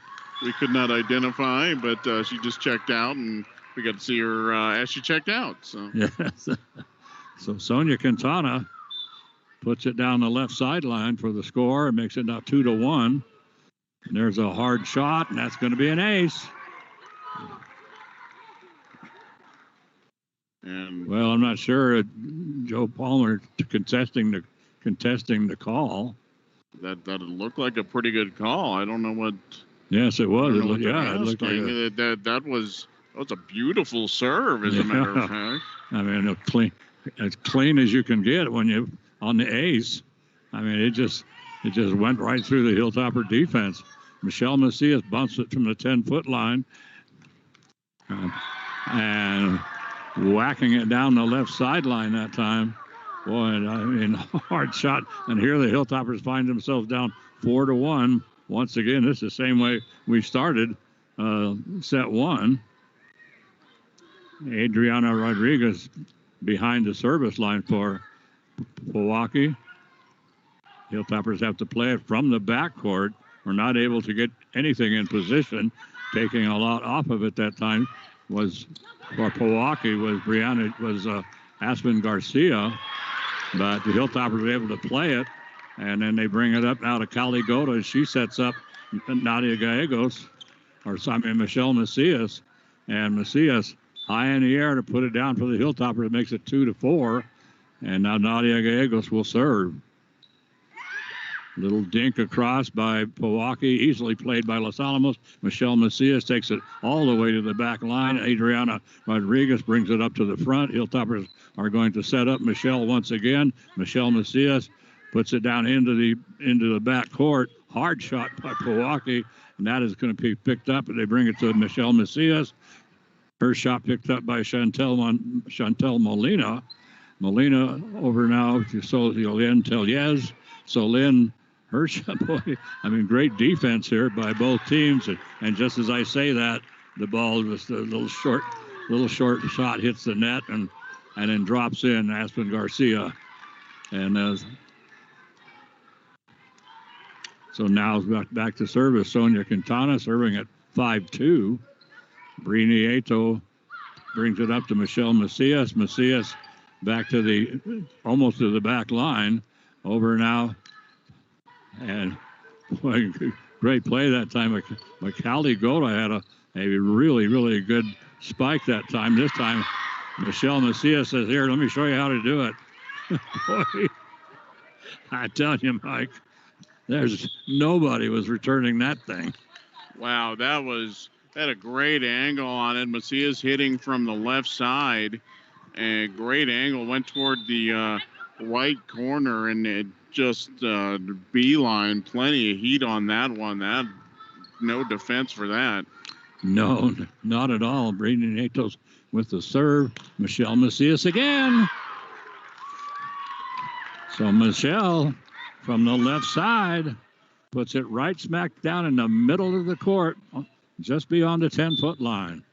we could not identify, but she just checked out, and we got to see her as she checked out. So yes. So Sonia Quintana puts it down the left sideline for the score and makes it now 2-1. And there's a hard shot, and that's going to be an ace. And well, I'm not sure. Joe Palmer contesting the call. That looked like a pretty good call. I don't know what. Yes, it was. It looked like that was a beautiful serve, as a matter of fact. I mean, as clean as you can get when you on the ace. I mean, it just went right through the Hilltopper defense. Michelle Macias bumps it from the 10-foot line, and whacking it down the left sideline that time. Boy, I mean, hard shot. And here the Hilltoppers find themselves down 4-1. Once again, this is the same way we started set 1. Adriana Rodriguez behind the service line for Pojoaque. Hilltoppers have to play it from the backcourt. We're not able to get anything in position. Taking a lot off of it that time was for Pojoaque was Aspen Garcia, but the Hilltoppers were able to play it And then they bring it up now to Caligota, and she sets up Nadia Gallegos, Michelle Macias. And Macias high in the air to put it down for the Hilltopper. It makes it 2-4. And now Nadia Gallegos will serve. Little dink across by Pojoaque, easily played by Los Alamos. Michelle Macias takes it all the way to the back line. Adriana Rodriguez brings it up to the front. Hilltoppers are going to set up Michelle once again. Michelle Macias puts it down into the back court. Hard shot by Pojoaque, and that is going to be picked up. And they bring it to Michelle Macias. Her shot picked up by Chantel Molina. Molina over now to Solén Tellez. Solén, her shot, boy, great defense here by both teams. And just as I say that, the ball was a little short shot hits the net and then drops in. Aspen Garcia. And so now back to service. Sonia Quintana serving at 5-2. Brini Eto brings it up to Michelle Macias. Macias back to almost to the back line. Over now. And boy, great play that time. Caligota had a really, really good spike that time. This time, Michelle Macias says, "Here, let me show you how to do it." Boy, I tell you, Mike, there's nobody was returning that thing. Wow, that had a great angle on it. Macias hitting from the left side. A great angle, went toward the right corner, and it just beeline. Plenty of heat on that one. No defense for that. No, not at all. Brady Natos with the serve. Michelle Macias again. So Michelle from the left side puts it right smack down in the middle of the court, just beyond the 10-foot line.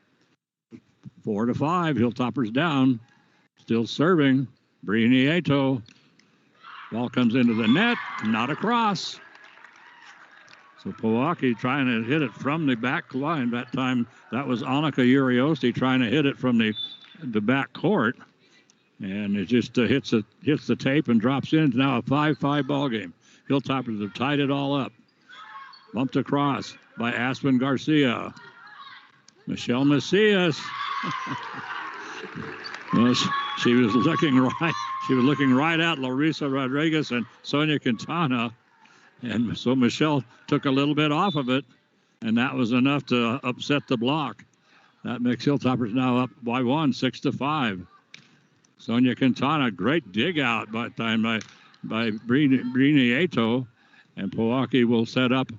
4-5. Hilltoppers down. Still serving. Brini Eto. Ball comes into the net. Not across. So Pojoaque trying to hit it from the back line. That time, that was Annika Uriosti trying to hit it from the back court. And it just hits the tape and drops in. It's now a 5-5 ball game. Hilltoppers have tied it all up. Bumped across by Aspen Garcia. Michelle Macias. Well, she was looking right at Larissa Rodriguez and Sonia Quintana. And so Michelle took a little bit off of it, and that was enough to upset the block. That makes Hilltoppers now up by 6-5. Sonia Quintana, great dig out by Brini Eto, and Pojoaque will set up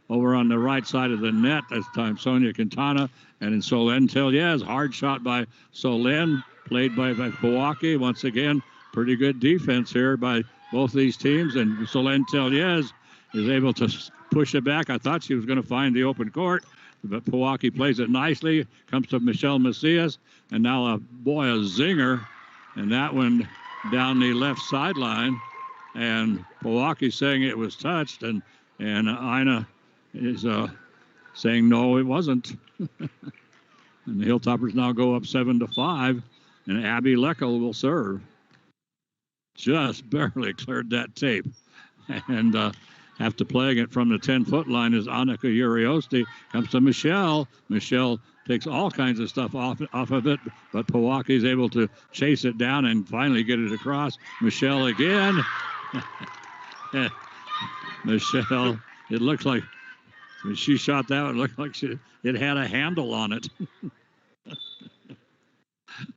over on the right side of the net this time. Sonia Quintana, and then Solén Tellez, hard shot by Solén, played by Pojoaque. Once again, pretty good defense here by both these teams, and Solén Tellez is able to push it back. I thought she was going to find the open court, but Pojoaque plays it nicely, comes to Michelle Macias, and now a zinger, and that one down the left sideline, and Pojoaque saying it was touched, and Ina is saying no, it wasn't. And the Hilltoppers now go up 7-5, and Abby Leckel will serve. Just barely cleared that tape. And after playing it from the 10-foot line is Annika Uriosti. Comes to Michelle. Michelle takes all kinds of stuff off of it, but Pojoaque is able to chase it down and finally get it across. Michelle again. Michelle, it looks like when she shot that, it looked like it had a handle on it.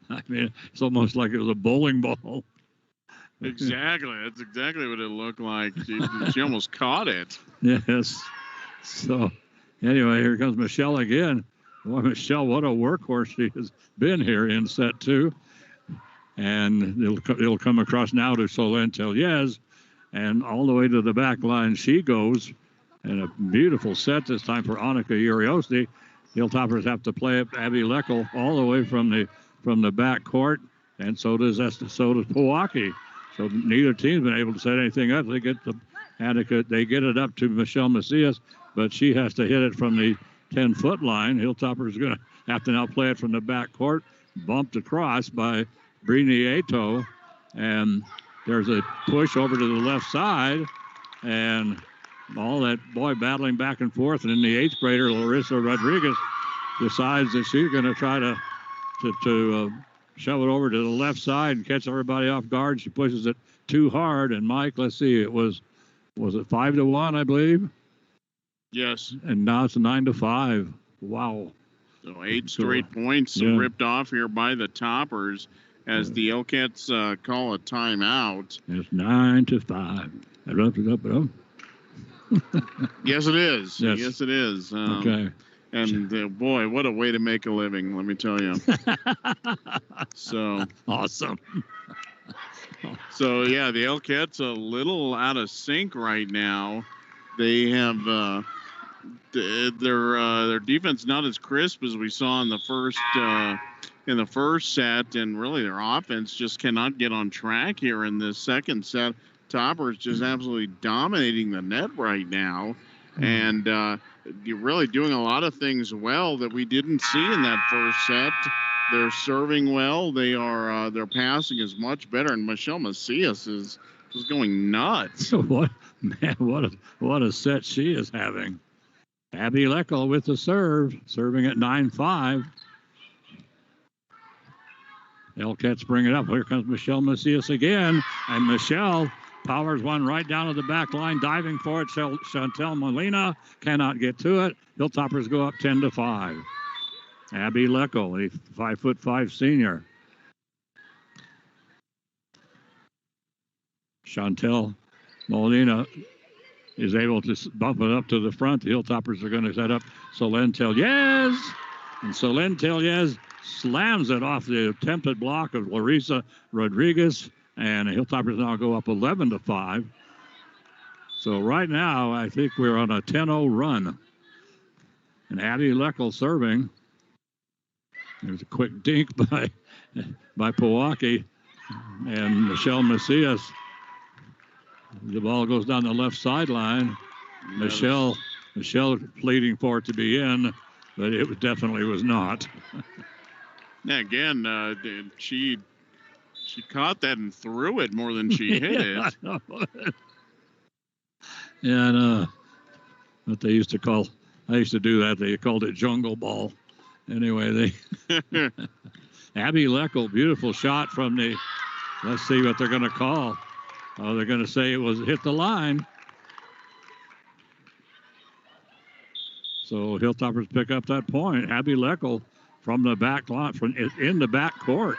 I mean, it's almost like it was a bowling ball. Exactly. That's exactly what it looked like. She almost caught it. Yes. So, anyway, here comes Michelle again. Boy, Michelle, what a workhorse she has been here in set 2. And it'll come across now to Solén Tellez. And all the way to the back line she goes. And a beautiful set this time for Annika Uriosti. Hilltoppers have to play up Abby Leckel all the way from the back court. And so does Pojoaque. So neither team's been able to set anything up. They get it up to Michelle Macias, but she has to hit it from the 10-foot line. Hilltoppers are going to have to now play it from the back court, bumped across by Brini Eto, and there's a push over to the left side, and all that boy battling back and forth. And then the 8th grader, Larissa Rodriguez, decides that she's going to try to shove it over to the left side and catch everybody off guard. She pushes it too hard. And Mike, let's see, was it 5-1, I believe? Yes. And now it's 9-5. Wow. So 8 straight points ripped off here by the Toppers as the Elkettes call a timeout. It's 9-5. Yes, it is. Yes, yes it is. Okay. And boy, what a way to make a living, let me tell you. So awesome. So yeah, the Elkettes a little out of sync right now. They have their defense not as crisp as we saw in the first set, and really their offense just cannot get on track here in this second set. Toppers just absolutely dominating the net right now, and you're really doing a lot of things well that we didn't see in that first set. They're serving well. They are their passing is much better, and Michelle Macias is going nuts. What a set she is having. Abby Leckel with the serve, serving at 9-5. Elkettes bring it up. Here comes Michelle Macias again, and Michelle powers one right down to the back line, diving for it. Chantel Molina cannot get to it. Hilltoppers go up 10-5. Abby Leckel, a 5'5" senior. Chantel Molina is able to bump it up to the front. The Hilltoppers are going to set up Solène Telliez. And Solène Telliez slams it off the attempted block of Larissa Rodriguez. And the Hilltoppers now go up 11-5. So right now, I think we're on a 10-0 run. And Abby Leckel serving. There's a quick dink by Pojoaque and Michelle Macias. The ball goes down the left sideline. Yes. Michelle pleading for it to be in, but it definitely was not. Yeah, again, she caught that and threw it more than she hit it. Yeah, what they used to call, I used to do that. They called it jungle ball. Anyway, Abby Leckel, beautiful shot from the, let's see what they're going to call. Oh, they're going to say it was hit the line. So Hilltoppers pick up that point. Abby Leckel from the back line, in the back court.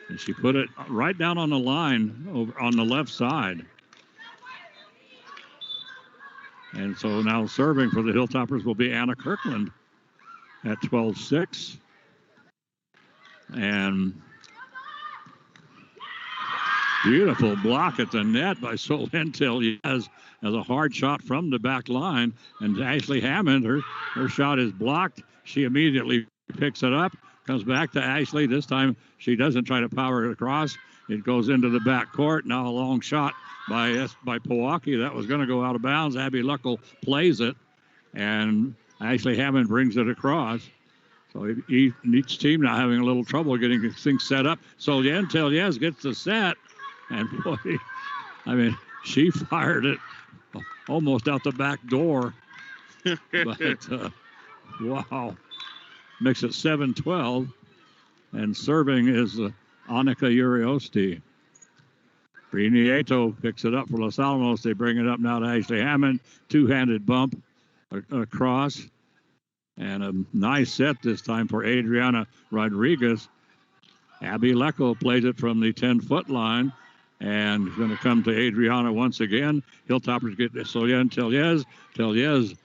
And she put it right down on the line over on the left side. And so now serving for the Hilltoppers will be Anna Kirkland at 12-6. And beautiful block at the net by Solène Telliez as a hard shot from the back line. And Ashley Hammond, her shot is blocked. She immediately picks it up, comes back to Ashley. This time she doesn't try to power it across. It goes into the back court. Now a long shot by Pojoaque. That was going to go out of bounds. Abby Leckel plays it, and Ashley Hammond brings it across. So each team now having a little trouble getting things set up. Solène Telliez gets the set, and boy, I mean, she fired it almost out the back door. But, wow. Makes it 7-12. And serving is Annika Uriosti. Nieto picks it up for Los Alamos. They bring it up now to Ashley Hammond. Two-handed bump across. And a nice set this time for Adriana Rodriguez. Abby Leckel plays it from the 10-foot line. And going to come to Adriana once again. Hilltoppers get Solène Telliez. Telliez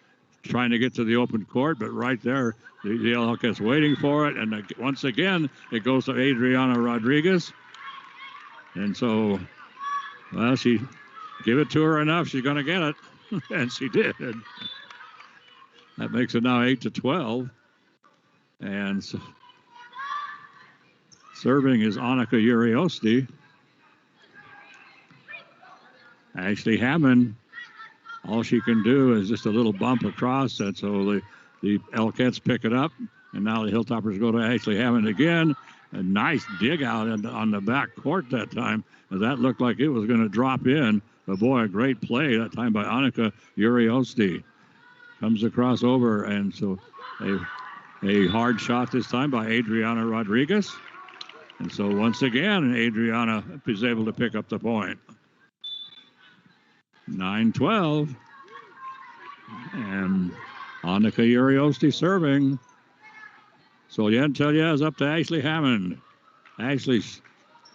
trying to get to the open court, but right there, the Elkettes waiting for it. And once again, it goes to Adriana Rodriguez. And so, well, she give it to her enough, she's going to get it. And she did. That makes it now 8-12. And so, serving is Annika Uriosti. Ashley Hammond, all she can do is just a little bump across that. So the Elkettes pick it up. And now the Hilltoppers go to Ashley Hammond again. a nice dig out on the back court that time. That looked like it was going to drop in. But boy, a great play that time by Annika Uriosti. Comes across over, and so a hard shot this time by Adriana Rodriguez. And so once again, Adriana is able to pick up the point. 9-12. And Annika Uriosti serving. So Yentelia is up to Ashley Hammond. Ashley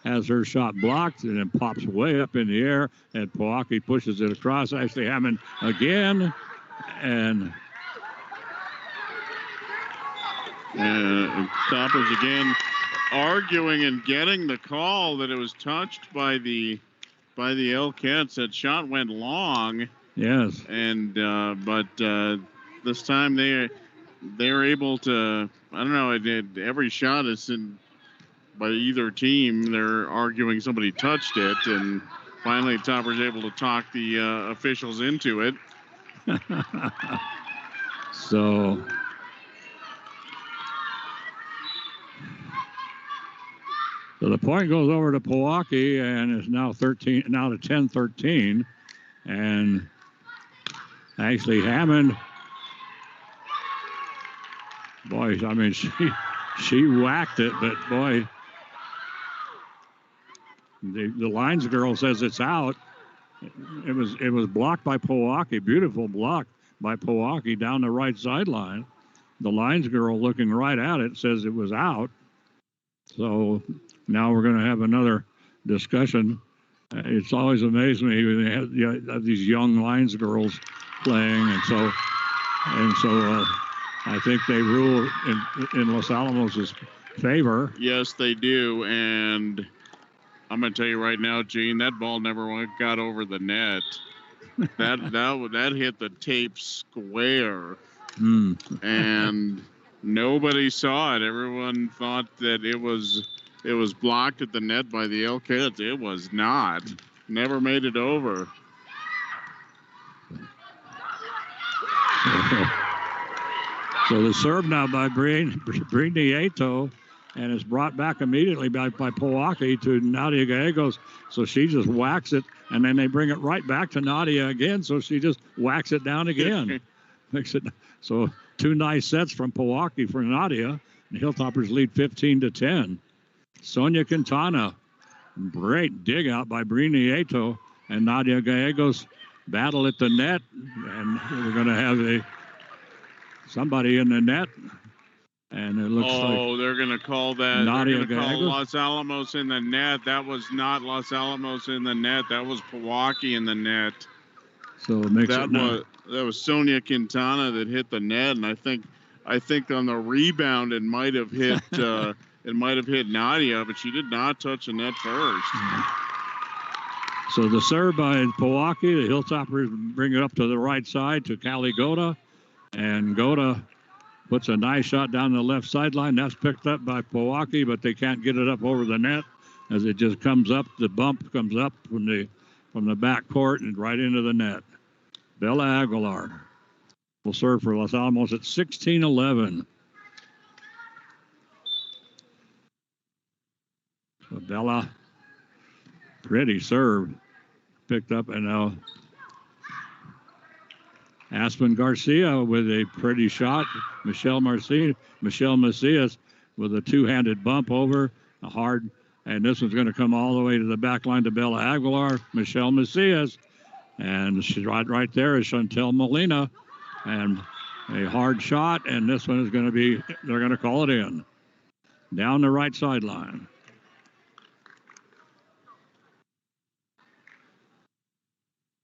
has her shot blocked, and it pops way up in the air, and Pojoaque pushes it across. Ashley Hammond again, and Stoppers again arguing and getting the call that it was touched by the Elkettes. That shot went long. Yes. And but this time they're able to. I don't know. Every shot is in by either team. They're arguing somebody touched it, and finally Topper's able to talk the officials into it. So the point goes over to Pojoaque, and it's now to 10-13. And Ashley Hammond, boy, I mean, she whacked it, but boy, the lines girl says it's out. It was blocked by Pojoaque, beautiful block by Pojoaque down the right sideline. The lines girl looking right at it says it was out. So now we're going to have another discussion. It's always amazed me when they have these young lines girls playing, and so I think they rule in Los Alamos' favor. Yes, they do, and I'm going to tell you right now, Gene, that ball never got over the net. That hit the tape square, and nobody saw it. Everyone thought that it was blocked at the net by the Elkettes. It was not. Never made it over. So the serve now by Brittany Ato, and it's brought back immediately by Pojoaque to Nadia Gallegos. So she just whacks it, and then they bring it right back to Nadia again. So she just whacks it down again. Makes it so 2 nice sets from Pojoaque for Nadia, and Hilltoppers lead 15-10. Sonia Quintana, great dig out by Brittany Ato, and Nadia Gallegos battle at the net, and we're going to have somebody in the net. And it looks like... Oh, they're going to call that. Nadia they're going to call Gallegos? Los Alamos in the net. That was not Los Alamos in the net. That was Pojoaque in the net. So it makes that was Sonia Quintana that hit the net, and I think on the rebound it might have hit Nadia, but she did not touch the net first. So the serve by Pojoaque, the Hilltoppers bring it up to the right side to Callie Goda, and Goda puts a nice shot down the left sideline. That's picked up by Pojoaque, but they can't get it up over the net as it just comes up. The bump comes up from the back court and right into the net. Bella Aguilar will serve for Los Alamos at 16-11. So Bella, pretty serve, picked up, and now Aspen Garcia with a pretty shot. Michelle Macias with a 2-handed bump over, a hard, and this one's going to come all the way to the back line to Bella Aguilar. Michelle Macias, and she's right there is Chantel Molina, and a hard shot, and this one is going to be, they're going to call it in. Down the right sideline.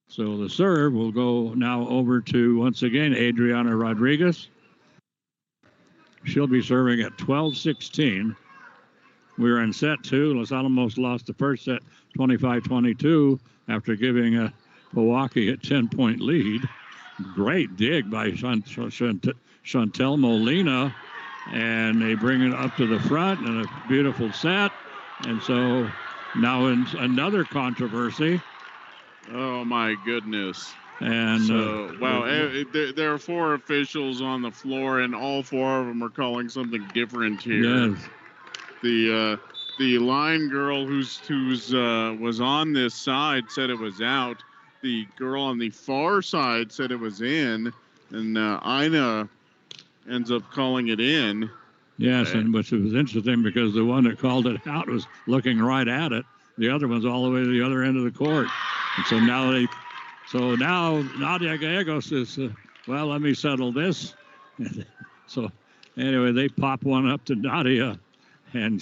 So the serve will go now over to, once again, Adriana Rodriguez. She'll be serving at 12-16. We're in set 2. Los Alamos lost the first set 25-22 after giving Pojoaque a 10-point lead. Great dig by Chantel Molina, and they bring it up to the front, and a beautiful set. And so now in another controversy. Oh, my goodness. And so, wow, there are 4 officials on the floor, and all 4 of them are calling something different here. Yes. The line girl who's was on this side said it was out. The girl on the far side said it was in, and Ina ends up calling it in. Yes, and which was interesting because the one that called it out was looking right at it. The other one's all the way to the other end of the court. And so now Nadia Gallegos says, well, let me settle this. So anyway, they pop one up to Nadia, and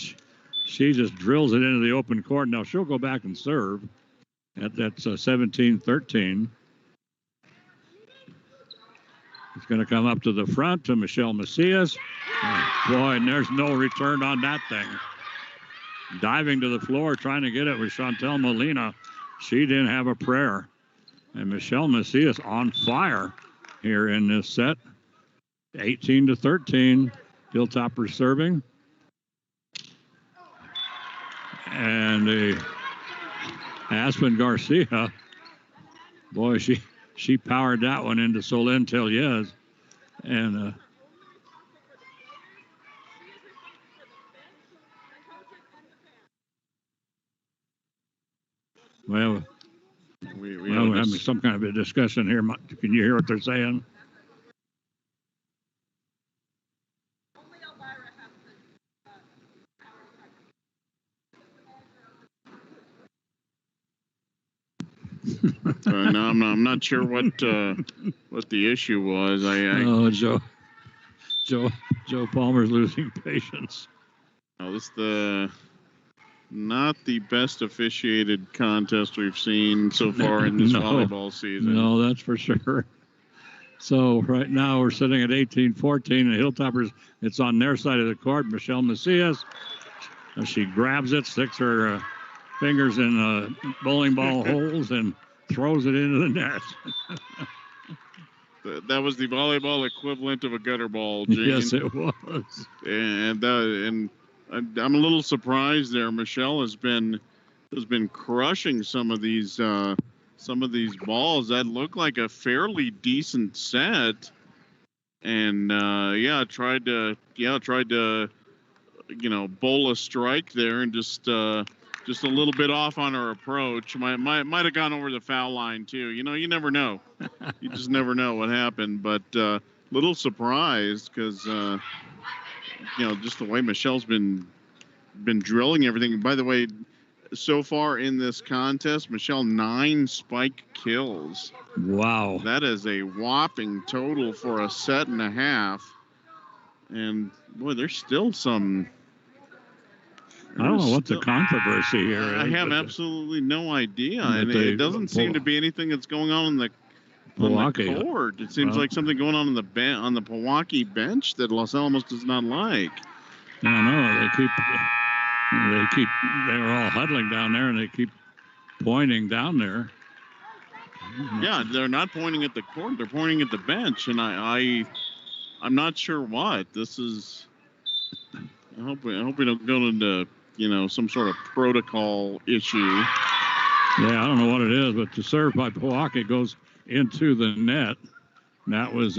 she just drills it into the open court. Now she'll go back and serve. That's 17-13. It's going to come up to the front to Michelle Macias. Oh, boy, and there's no return on that thing. Diving to the floor, trying to get it with Chantel Molina. She didn't have a prayer. And Michelle Macias on fire here in this set. 18-13. Hilltoppers serving. And Aspen Garcia, boy, she powered that one into Solène Telliez. And we're having some kind of a discussion here. Can you hear what they're saying? No, I'm not sure what the issue was. Joe Palmer's losing patience. No, this is not the best officiated contest we've seen so far in this volleyball season. No, that's for sure. So right now we're sitting at 18-14, and Hilltoppers, it's on their side of the court. Michelle Macias, she grabs it, sticks her fingers in bowling ball holes, and throws it into the net. That was the volleyball equivalent of a gutter ball, Gene. Yes, it was. And I'm a little surprised there. Michelle has been crushing some of these balls that look like a fairly decent set. And tried to bowl a strike there, and just a little bit off on her approach. Might have gone over the foul line too. You never know. You just never know what happened. But little surprised because just the way Michelle's been drilling everything. By the way, so far in this contest, Michelle 9 spike kills. Wow. That is a whopping total for a set and a half. And boy, there's still some. I don't know what the controversy here is. I have absolutely no idea. And it doesn't seem to be anything that's going on the court. It seems like something going on the Pojoaque bench that Los Alamos does not like. No, they're all huddling down there, and they keep pointing down there. Yeah, they're not pointing at the court. They're pointing at the bench, and I'm not sure what this is. I hope we don't go into some sort of protocol issue. Yeah, I don't know what it is, but the serve by Pojoaque goes into the net. That was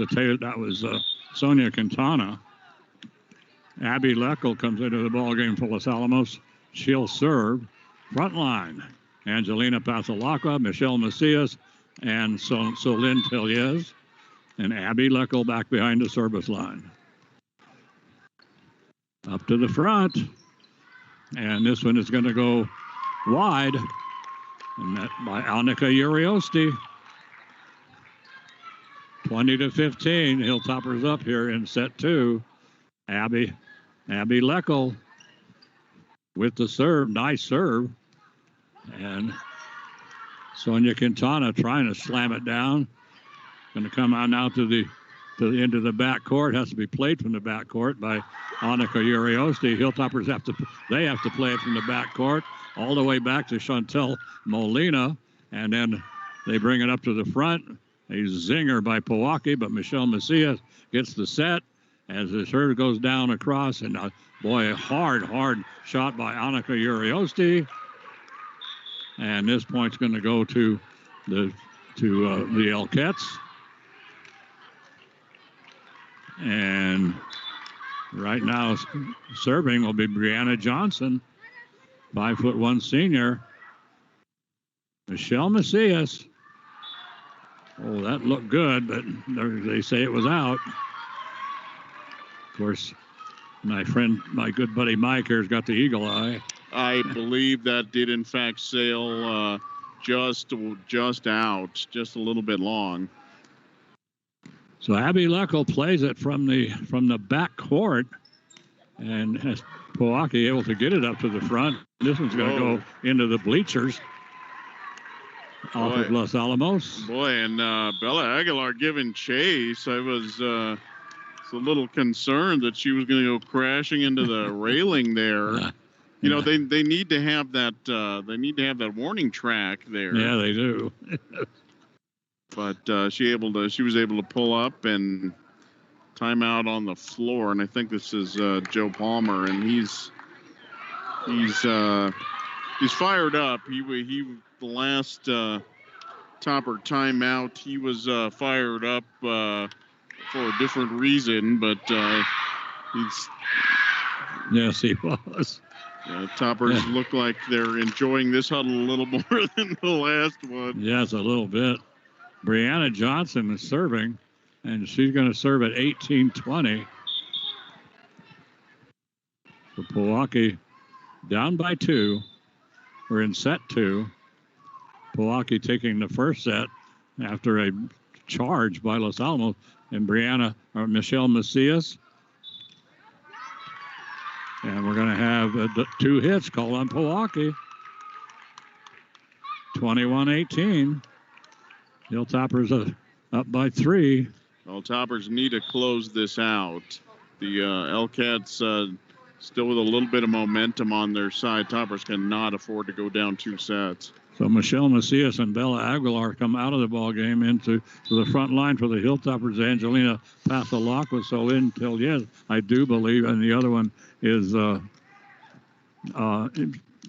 Sonia Quintana. Abby Leckel comes into the ball game for Los Alamos. She'll serve. Front line, Angelina Pasalacqua, Michelle Macias, and Solène Telliez. And Abby Leckel back behind the service line. Up to the front. And this one is going to go wide. And that by Annika Uriosti. 20-15. Hilltoppers up here in set 2. Abby Leckel with the serve. Nice serve. And Sonia Quintana trying to slam it down. Going to come out now to the into the back court. Has to be played from the back court by Annika Uriosti. Hilltoppers have to play it from the back court all the way back to Chantel Molina, and then they bring it up to the front. A zinger by Pojoaque, but Michelle Macias gets the set as the serve goes down across, and boy, a hard shot by Annika Uriosti. And this point's going to go to the Elkettes. And Right now, serving will be Brianna Johnson, 5'1" senior. Michelle Macias. Oh, that looked good, but they say it was out. Of course, my good buddy Mike here's got the eagle eye. I believe that did in fact sail just out, just a little bit long. So Abby Leckel plays it from the back court, and has Pojoaque able to get it up to the front. This one's going to go into the bleachers off of Los Alamos. Boy, and Bella Aguilar giving chase. I was a little concerned that she was going to go crashing into the railing there. You know, they need to have that. They need to have that warning track there. Yeah, they do. But she was able to pull up and timeout on the floor, and I think this is Joe Palmer, and he's fired up. He the last Topper timeout, he was fired up for a different reason, but yes, he was. Toppers look like they're enjoying this huddle a little more than the last one. Yes, a little bit. Brianna Johnson is serving, and she's going to serve at 18-20. So Pojoaque down by 2. We're in set 2. Pojoaque taking the first set after a charge by Los Alamos, and Michelle Macias. And we're going to have 2 hits called on Pojoaque. 21-18. Hilltoppers up by 3. Well, Toppers need to close this out. The Elcats still with a little bit of momentum on their side. Toppers cannot afford to go down 2 sets. So Michelle Macias and Bella Aguilar come out of the ball game into the front line for the Hilltoppers. Angelina Pasalacqua, so until yes, I do believe, and the other one is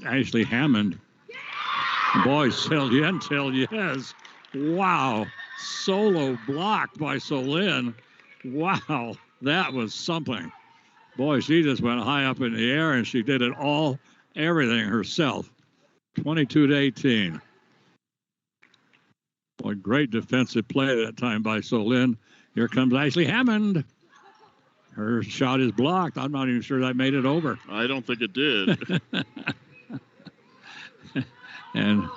Ashley Hammond. Boy, till yes. Wow. Solo blocked by Solin. Wow. That was something. Boy, she just went high up in the air, and she did it everything herself. 22-18. Boy, great defensive play that time by Solin. Here comes Ashley Hammond. Her shot is blocked. I'm not even sure that made it over. I don't think it did. And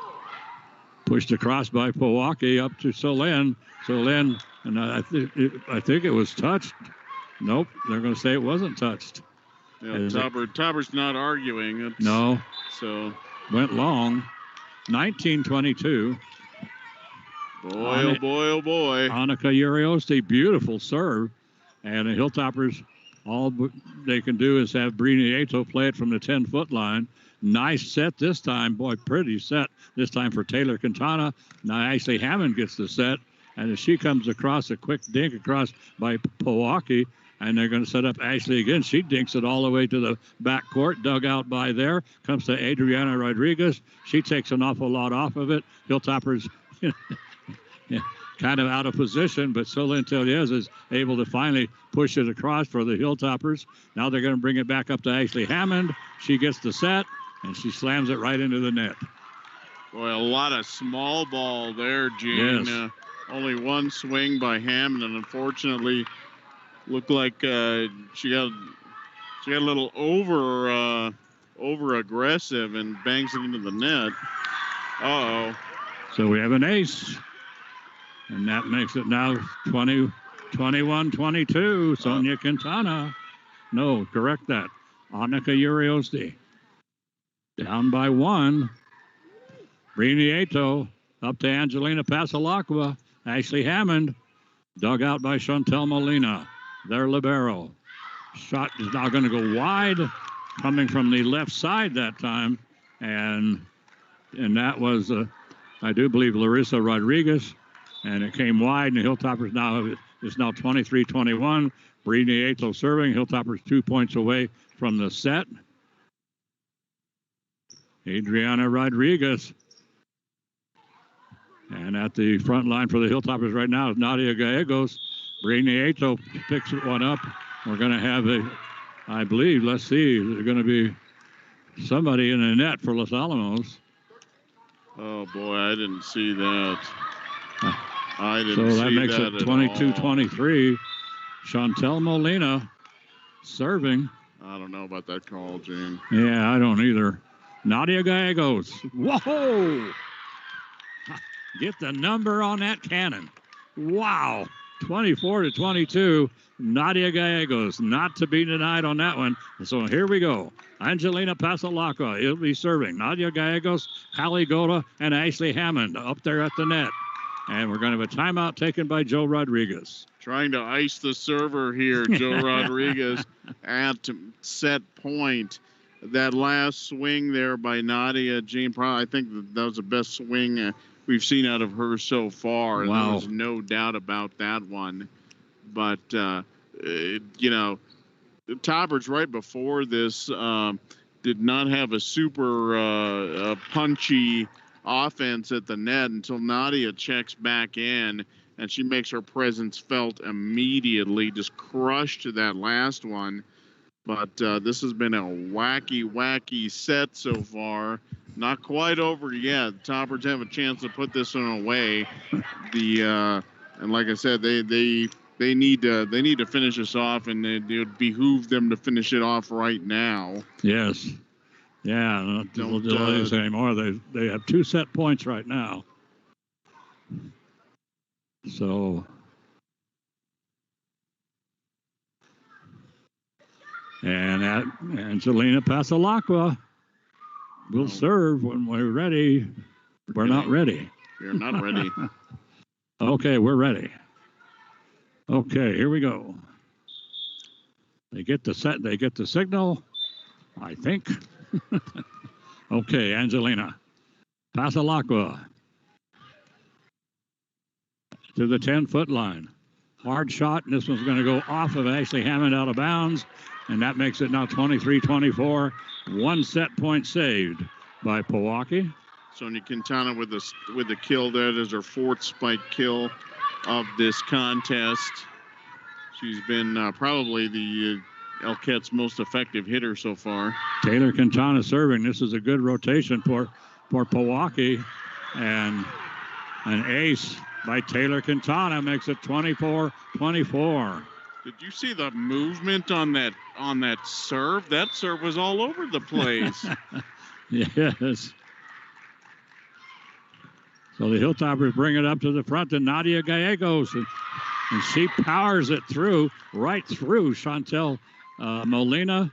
pushed across by Pojoaque up to Solin. Solin, and I think it was touched. Nope, they're going to say it wasn't touched. Yeah, Topper's not arguing. No. So went long. 19-22. Boy, oh boy, oh boy. Annika Uriosti, beautiful serve. And the Hilltoppers, all they can do is have Brini Ato play it from the 10-foot line. Nice set this time. Boy, pretty set this time for Taylor Quintana. Now Ashley Hammond gets the set. And as she comes across, a quick dink across by Pojoaque, and they're going to set up Ashley again. She dinks it all the way to the back court, dug out by there. Comes to Adriana Rodriguez. She takes an awful lot off of it. Hilltoppers kind of out of position, but Solin Tellez is able to finally push it across for the Hilltoppers. Now they're going to bring it back up to Ashley Hammond. She gets the set, and she slams it right into the net. Boy, a lot of small ball there, Gene. Yes. Only one swing by Hammond, and unfortunately, looked like she got a little over aggressive and bangs it into the net. Uh-oh. So we have an ace, and that makes it now 21-22. Sonia Quintana. No, correct that. Annika Uriosti. Down by 1. Brini Ato up to Angelina Pasalacqua. Ashley Hammond, dug out by Chantel Molina, their libero. Shot is now going to go wide, coming from the left side that time. And that was, I do believe, Larissa Rodriguez. And it came wide, and the Hilltoppers is now 23-21. Brini Ato serving. Hilltoppers 2 points away from the set. Adriana Rodriguez. And at the front line for the Hilltoppers right now is Nadia Gallegos. Brini Ato picks one up. We're going to have I believe, let's see, there's going to be somebody in the net for Los Alamos. Oh, boy, I didn't see that. I didn't so see that makes that it 22-23. Chantel Molina serving. I don't know about that call, Gene. Yeah, I don't either. Nadia Gallegos. Whoa! Get the number on that cannon. Wow. 24-22. Nadia Gallegos, not to be denied on that one. So here we go. Angelina Pasalacqua, it'll be serving. Nadia Gallegos, Callie Goda, and Ashley Hammond up there at the net. And we're going to have a timeout taken by Joe Rodriguez. Trying to ice the server here, Joe Rodriguez at set point. That last swing there by Nadia Jean, I think that was the best swing we've seen out of her so far. Wow. There's no doubt about that one. But, you know, the toppers right before this did not have a super punchy offense at the net until Nadia checks back in, and she makes her presence felt immediately, just crushed that last one. But this has been a wacky set so far. Not quite over yet. The Toppers have a chance to put this one away. And like I said, they need to finish this off, and it would behoove them to finish it off right now. Yes. Yeah, don't delay this anymore. They have 2 set points right now. So, and Angelina Pasalacqua will serve when we're ready. We're not ready. We're not ready. Okay, we're ready. Okay, here we go. They get the set. They get the signal, I think. Okay, Angelina Pasalacqua to the 10-foot line. Hard shot, and this one's going to go off of Ashley Hammond out of bounds, and that makes it now 23-24. 1 set point saved by Pojoaque. Sonia Quintana with the kill there. There's her 4th spike kill of this contest. She's been probably the Elket's most effective hitter so far. Taylor Quintana serving. This is a good rotation for Pojoaque, and an ace by Taylor Quintana makes it 24-24. Did you see the movement on that serve? That serve was all over the place. Yes. So the Hilltoppers bring it up to the front to Nadia Gallegos, and she powers it right through Chantel Molina,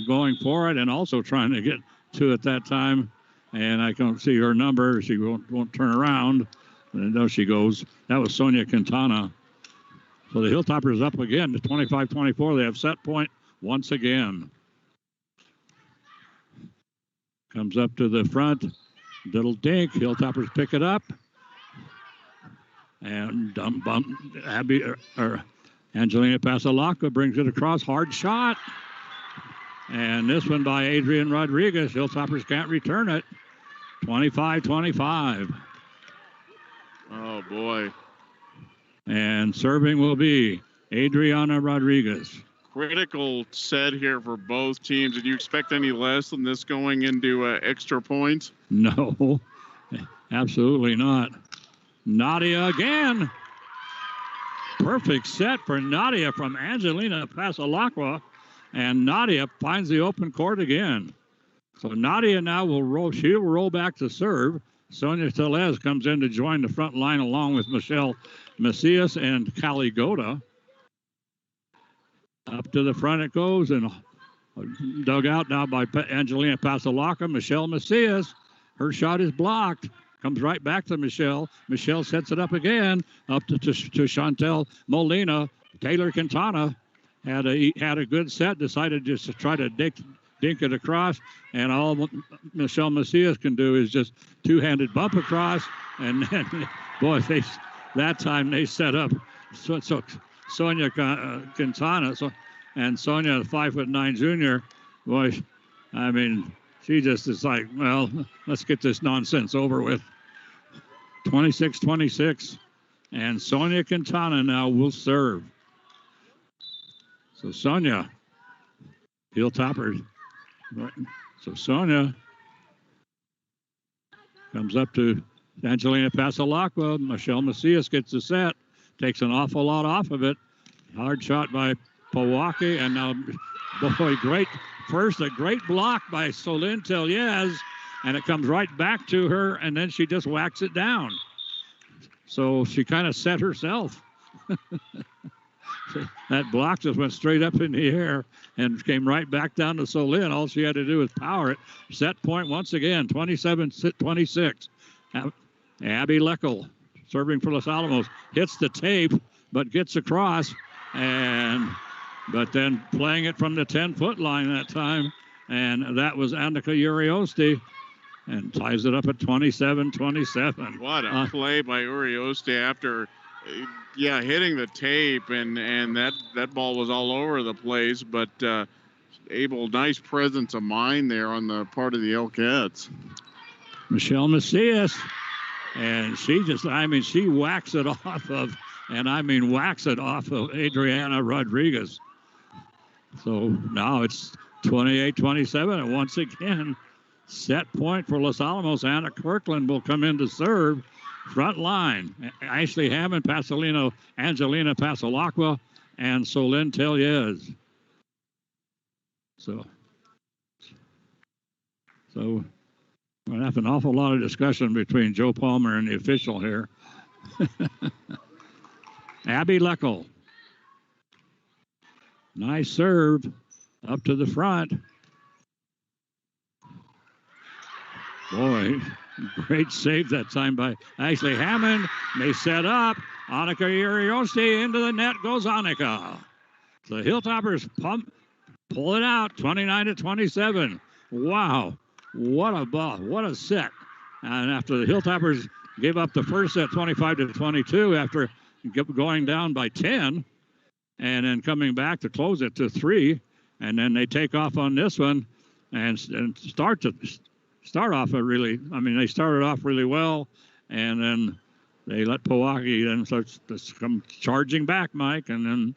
going for it and also trying to get to it that time. And I can't see her number. She won't turn around. And there she goes. That was Sonia Quintana. So the Hilltoppers up again to 25-24. They have set point once again. Comes up to the front. Little dink. Hilltoppers pick it up. And Angelina Pasalacqua brings it across. Hard shot. And this one by Adrian Rodriguez. Hilltoppers can't return it. 25-25. Oh, boy. And serving will be Adriana Rodriguez. Critical set here for both teams. Did you expect any less than this going into extra points? No, absolutely not. Nadia again. Perfect set for Nadia from Angelina Pasalacqua. And Nadia finds the open court again. So Nadia now will roll. She'll roll back to serve. Sonia Telez comes in to join the front line along with Michelle Macias and Callie Goda. Up to the front it goes, and dug out now by Angelina Pasalacqua. Michelle Macias, her shot is blocked. Comes right back to Michelle. Michelle sets it up again, up to Chantel Molina. Taylor Quintana had a good set, decided just to try to dink it across, and all Michelle Macias can do is just two-handed bump across, and then, boy, that time they set up Sonia Quintana, and Sonia, the 5'9" junior, boy, I mean, she just is like, well, let's get this nonsense over with. 26-26, and Sonia Quintana now will serve. So Sonia Hilltoppers. So Sonia comes up to Angelina Pasalacqua. Michelle Macias gets the set. Takes an awful lot off of it. Hard shot by Pojoaque. And now, boy, a great block by Solin Tellez. And it comes right back to her. And then she just whacks it down. So she kind of set herself. That block just went straight up in the air and came right back down to Solin. All she had to do was power it. Set point once again, 27-26. Abby Leckel serving for Los Alamos. Hits the tape, but gets across. But then playing it from the 10-foot line that time. And that was Annika Urioste. And ties it up at 27-27. What a play by Urioste after, hitting the tape, and that ball was all over the place, but nice presence of mind there on the part of the Elkettes. Michelle Macias, and she whacks it off of, Adriana Rodriguez. So now it's 28-27, and once again, set point for Los Alamos. Anna Kirkland will come in to serve. Front line, Ashley Hammond, Angelina Pasalacqua, and Solin Tellez. So we'll have an awful lot of discussion between Joe Palmer and the official here. Abby Leckel. Nice serve up to the front. Boy, great save that time by Ashley Hammond. They set up. Annika Urioste into the net goes Annika. The Hilltoppers pull it out, 29-27. Wow, what a ball, what a set. And after the Hilltoppers gave up the first set, 25-22, after going down by 10, and then coming back to close it to 3, and then they take off on this one and they started off really well, and then they let Pojoaque then start to come charging back, Mike, and then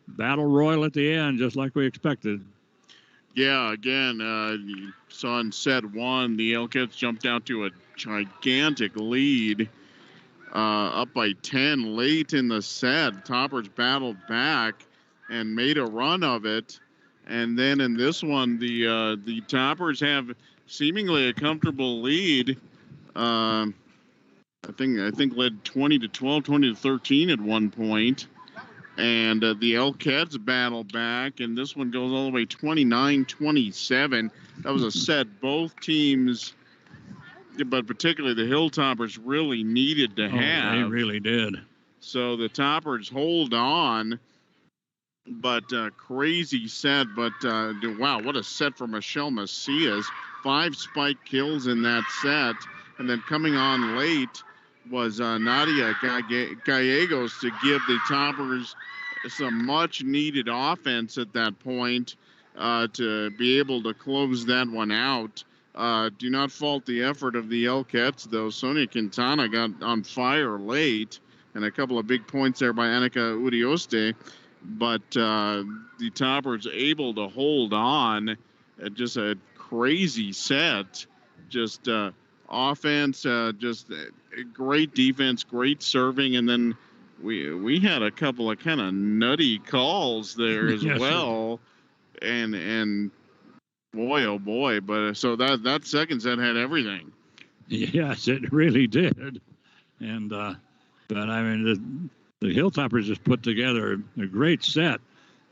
battle royal at the end, just like we expected. Yeah, again, you saw in set 1, the Elkettes jumped out to a gigantic lead, up by 10 late in the set. Toppers battled back and made a run of it, and then in this one, the Toppers have seemingly a comfortable lead. I think led 20-12, 20-13 at one point. And the Elkettes battle back, and this one goes all the way 29-27. That was a set both teams, but particularly the Hilltoppers, really needed to have. They really did. So the Toppers hold on, but crazy set. But wow, what a set for Michelle Macias. 5 spike kills in that set. And then coming on late was Nadia Gallegos to give the Toppers some much-needed offense at that point to be able to close that one out. Do not fault the effort of the Elkettes, though. Sonia Quintana got on fire late, and a couple of big points there by Annika Urioste. But the Toppers able to hold on. Just a crazy set. Just offense, just great defense, great serving, and then we had a couple of kind of nutty calls there as yes, well. And boy, oh boy, but so that second set had everything. Yes, it really did. And but I mean the Hilltoppers just put together a great set.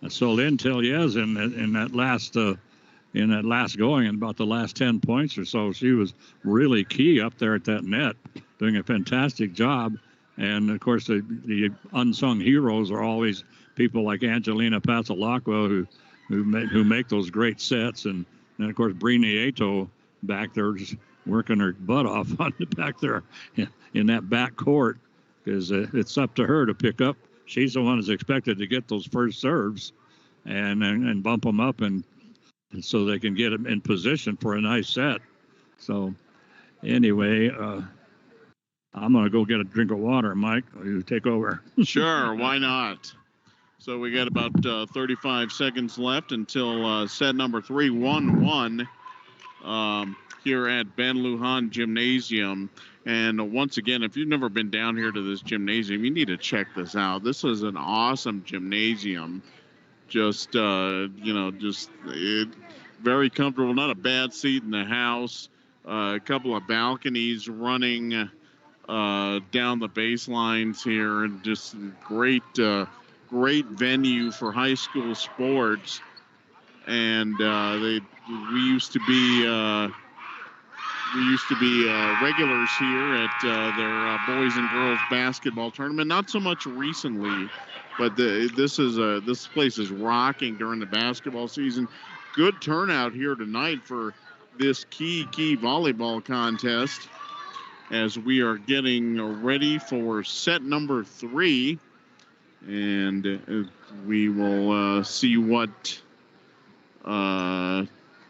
Solin Tellez in that last going, in about the last 10 points or so, she was really key up there at that net, doing a fantastic job. And of course, the unsung heroes are always people like Angelina Pasalacqua who make those great sets, and of course Bree Nieto back there just working her butt off on the back there in that back court, because it's up to her to pick up. She's the one that's expected to get those first serves and bump them up and so they can get them in position for a nice set. So anyway, I'm going to go get a drink of water. Mike, will you take over? Sure, why not? So we got about 35 seconds left until set number 3, 1-1 here at Ben Lujan Gymnasium. And once again, if you've never been down here to this gymnasium, you need to check this out. This is an awesome gymnasium. Just, very comfortable. Not a bad seat in the house. A couple of balconies running down the baselines here. And just great venue for high school sports. And we used to be regulars here at their boys and girls basketball tournament. Not so much recently, but this place is rocking during the basketball season. Good turnout here tonight for this key volleyball contest as we are getting ready for set number 3. And we will see what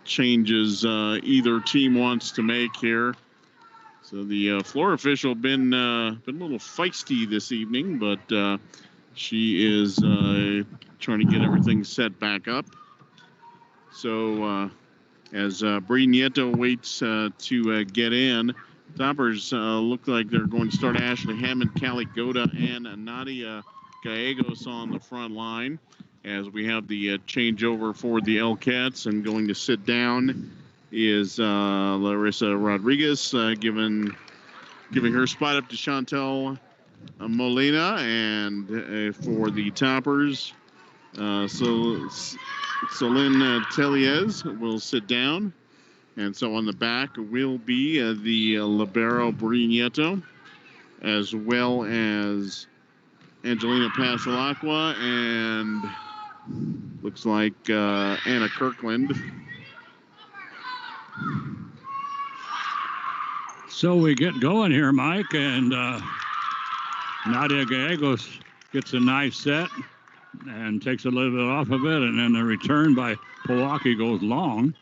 changes either team wants to make here. So the floor official been a little feisty this evening, but she is trying to get everything set back up. So as Bree Nieto waits to get in, Toppers look like they're going to start Ashley Hammond, Callie Goda, and Nadia Gallegos on the front line. As we have the changeover for the L-Cats, and going to sit down is Larissa Rodriguez, giving her spot up to Chantel Molina, and for the Toppers, Celine Teliez will sit down, and so on the back will be the libero Bri Nieto, as well as Angelina Pasalacqua and looks like Anna Kirkland. So we get going here, Mike, and Nadia Gallegos gets a nice set and takes a little bit off of it, and then the return by Pojoaque goes long.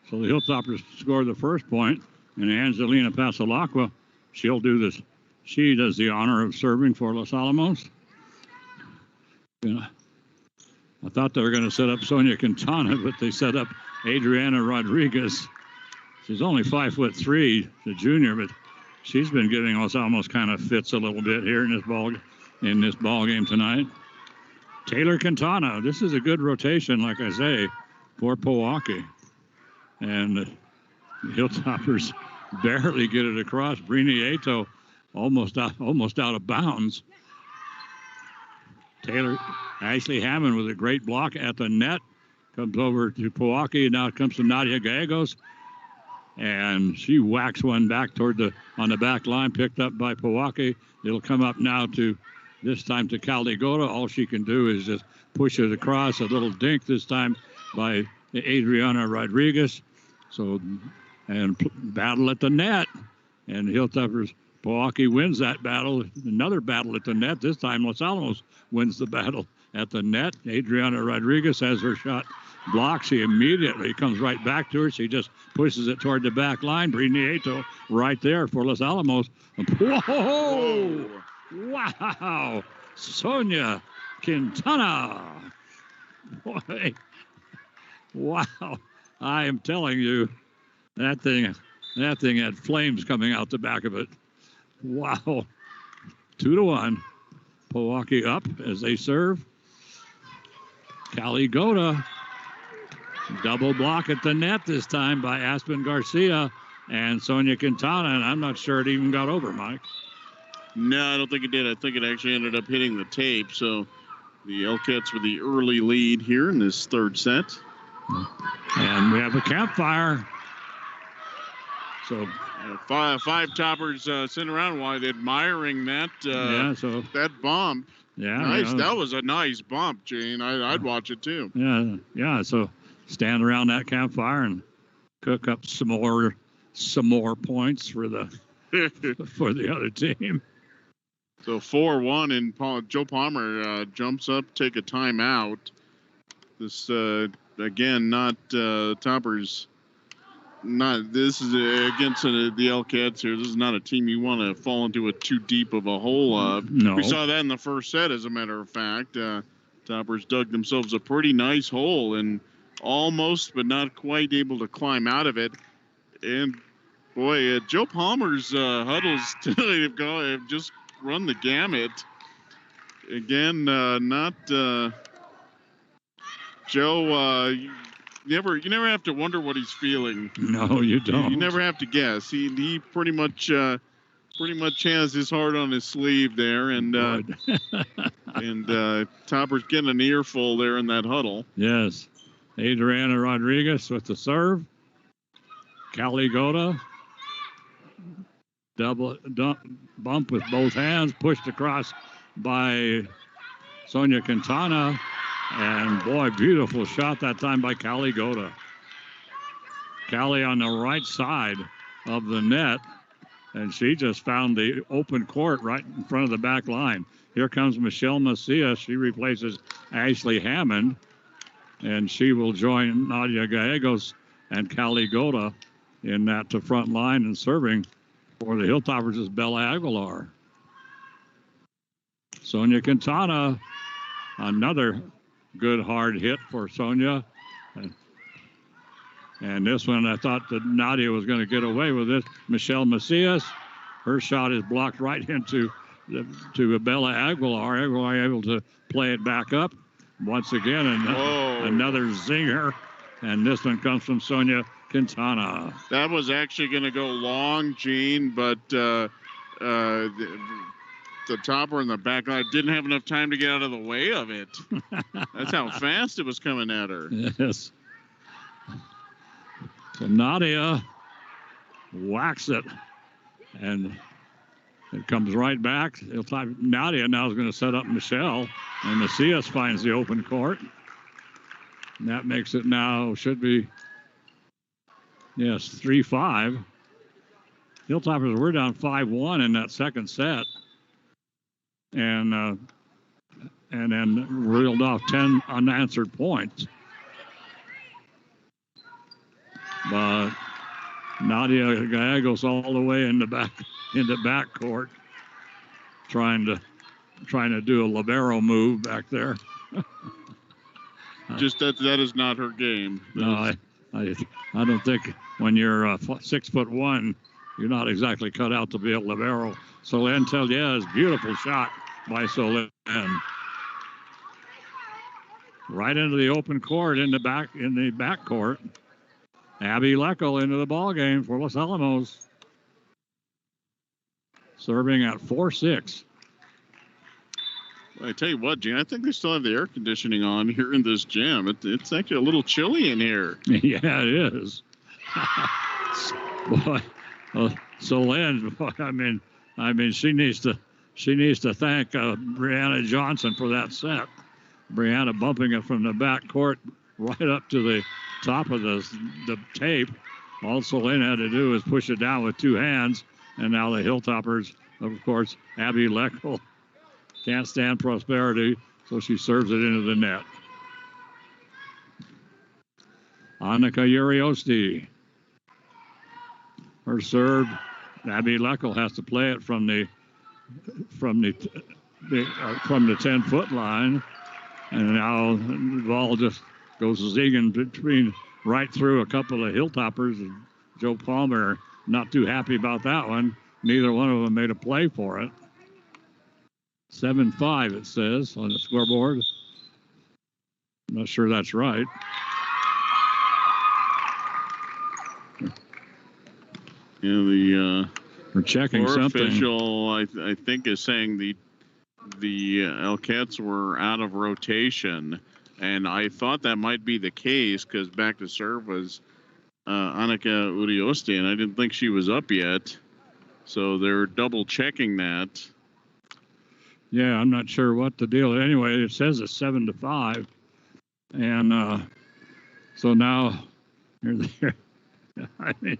So the Hilltoppers score the first point, and Angelina Pasalacqua, she'll do this. She does the honor of serving for Los Alamos. You know, I thought they were going to set up Sonia Quintana, but they set up Adriana Rodriguez. She's only 5'3", the junior, but she's been giving us almost kind of fits a little bit here in this ball game tonight. Taylor Quintana, this is a good rotation, like I say, for Pojoaque. And the Hilltoppers barely get it across. Brini Ato almost out of bounds. Ashley Hammond with a great block at the net. Comes over to Pojoaque, and now it comes to Nadia Gallegos. And she whacks one back on the back line, picked up by Pojoaque. It'll come up now this time to Callie Goda. All she can do is just push it across. A little dink this time by Adriana Rodriguez. So, and battle at the net. And Hilltoppers, Pojoaque wins that battle. Another battle at the net. This time Los Alamos wins the battle at the net. Adriana Rodriguez has her shot blocked. She immediately comes right back to her. She just pushes it toward the back line. Bri Nieto right there for Los Alamos. Whoa! Wow! Sonia Quintana. Boy. Wow. I am telling you, that thing had flames coming out the back of it. Wow. 2-1. Pojoaque up as they serve. Callie Goda. Double block at the net this time by Aspen Garcia and Sonia Quintana, and I'm not sure it even got over, Mike. No, I don't think it did. I think it actually ended up hitting the tape. So the L-Cats with the early lead here in this third set. And we have a campfire. So five Toppers sitting around while admiring that that bump. Yeah, nice. That was a nice bump, Gene. I'd watch it too. Yeah. So stand around that campfire and cook up some more points for the for the other team. So 4-1, and Joe Palmer jumps up, take a timeout. This again, not Toppers. This is against the L-Cats here. This is not a team you want to fall into too deep of a hole of. No. We saw that in the first set, as a matter of fact. Toppers dug themselves a pretty nice hole and almost but not quite able to climb out of it. And boy, Joe Palmer's huddles tonight have just run the gamut. Again, not Joe. You never have to wonder what he's feeling. No, you don't. You never have to guess. He pretty much has his heart on his sleeve there, and Topper's getting an earful there in that huddle. Yes, Adriana Rodriguez with the serve. Callie Goda, bump with both hands, pushed across by Sonia Quintana. And boy, beautiful shot that time by Callie Goda. Callie on the right side of the net, and she just found the open court right in front of the back line. Here comes Michelle Macias. She replaces Ashley Hammond, and she will join Nadia Gallegos and Callie Goda in that to front line, and serving for the Hilltoppers is Bella Aguilar. Sonia Quintana, another good hard hit for Sonia. And this one, I thought that Nadia was going to get away with it. Michelle Macias, her shot is blocked right into to Bella Aguilar. Aguilar able to play it back up once again, and another zinger. And this one comes from Sonia Quintana. That was actually going to go long, Gene, but the Topper in the back line didn't have enough time to get out of the way of it. That's how fast it was coming at her. Yes. So Nadia whacks it, and it comes right back. Nadia now is going to set up Michelle, and Macias finds the open court. And that makes it now, should be, yes, 3-5. Hilltoppers were down 5-1 in that second set. And then reeled off 10 unanswered points. But Nadia Gallegos all the way in the back court, trying to do a libero move back there. Just that is not her game. No, I don't think when you're 6'1", you're not exactly cut out to be a libero. Solène Telliez, beautiful shot by Solène. Right into the open court in the back court. Abby Leckel into the ball game for Los Alamos. Serving at 4-6. I tell you what, Gene, I think they still have the air conditioning on here in this gym. It's actually a little chilly in here. Yeah, it is. Boy, Solène, boy, I mean, she needs to thank Brianna Johnson for that set. Brianna bumping it from the back court right up to the top of the tape. All Solène had to do was push it down with two hands, and now the Hilltoppers, of course, Abby Leckel can't stand prosperity, so she serves it into the net. Annika Uriosti. Her serve, Abby Leckel has to play it from the 10-foot line, and now the ball just goes zigging right through a couple of Hilltoppers. And Joe Palmer not too happy about that one. Neither one of them made a play for it. 7-5 it says on the scoreboard. I'm not sure that's right. Yeah, we're checking something. Official, I think, is saying the Elkettes were out of rotation, and I thought that might be the case because back to serve was Annika Uriosti, and I didn't think she was up yet. So they're double checking that. Yeah, I'm not sure what the deal is. Anyway, it says it's 7-5, and so now you're there. I mean,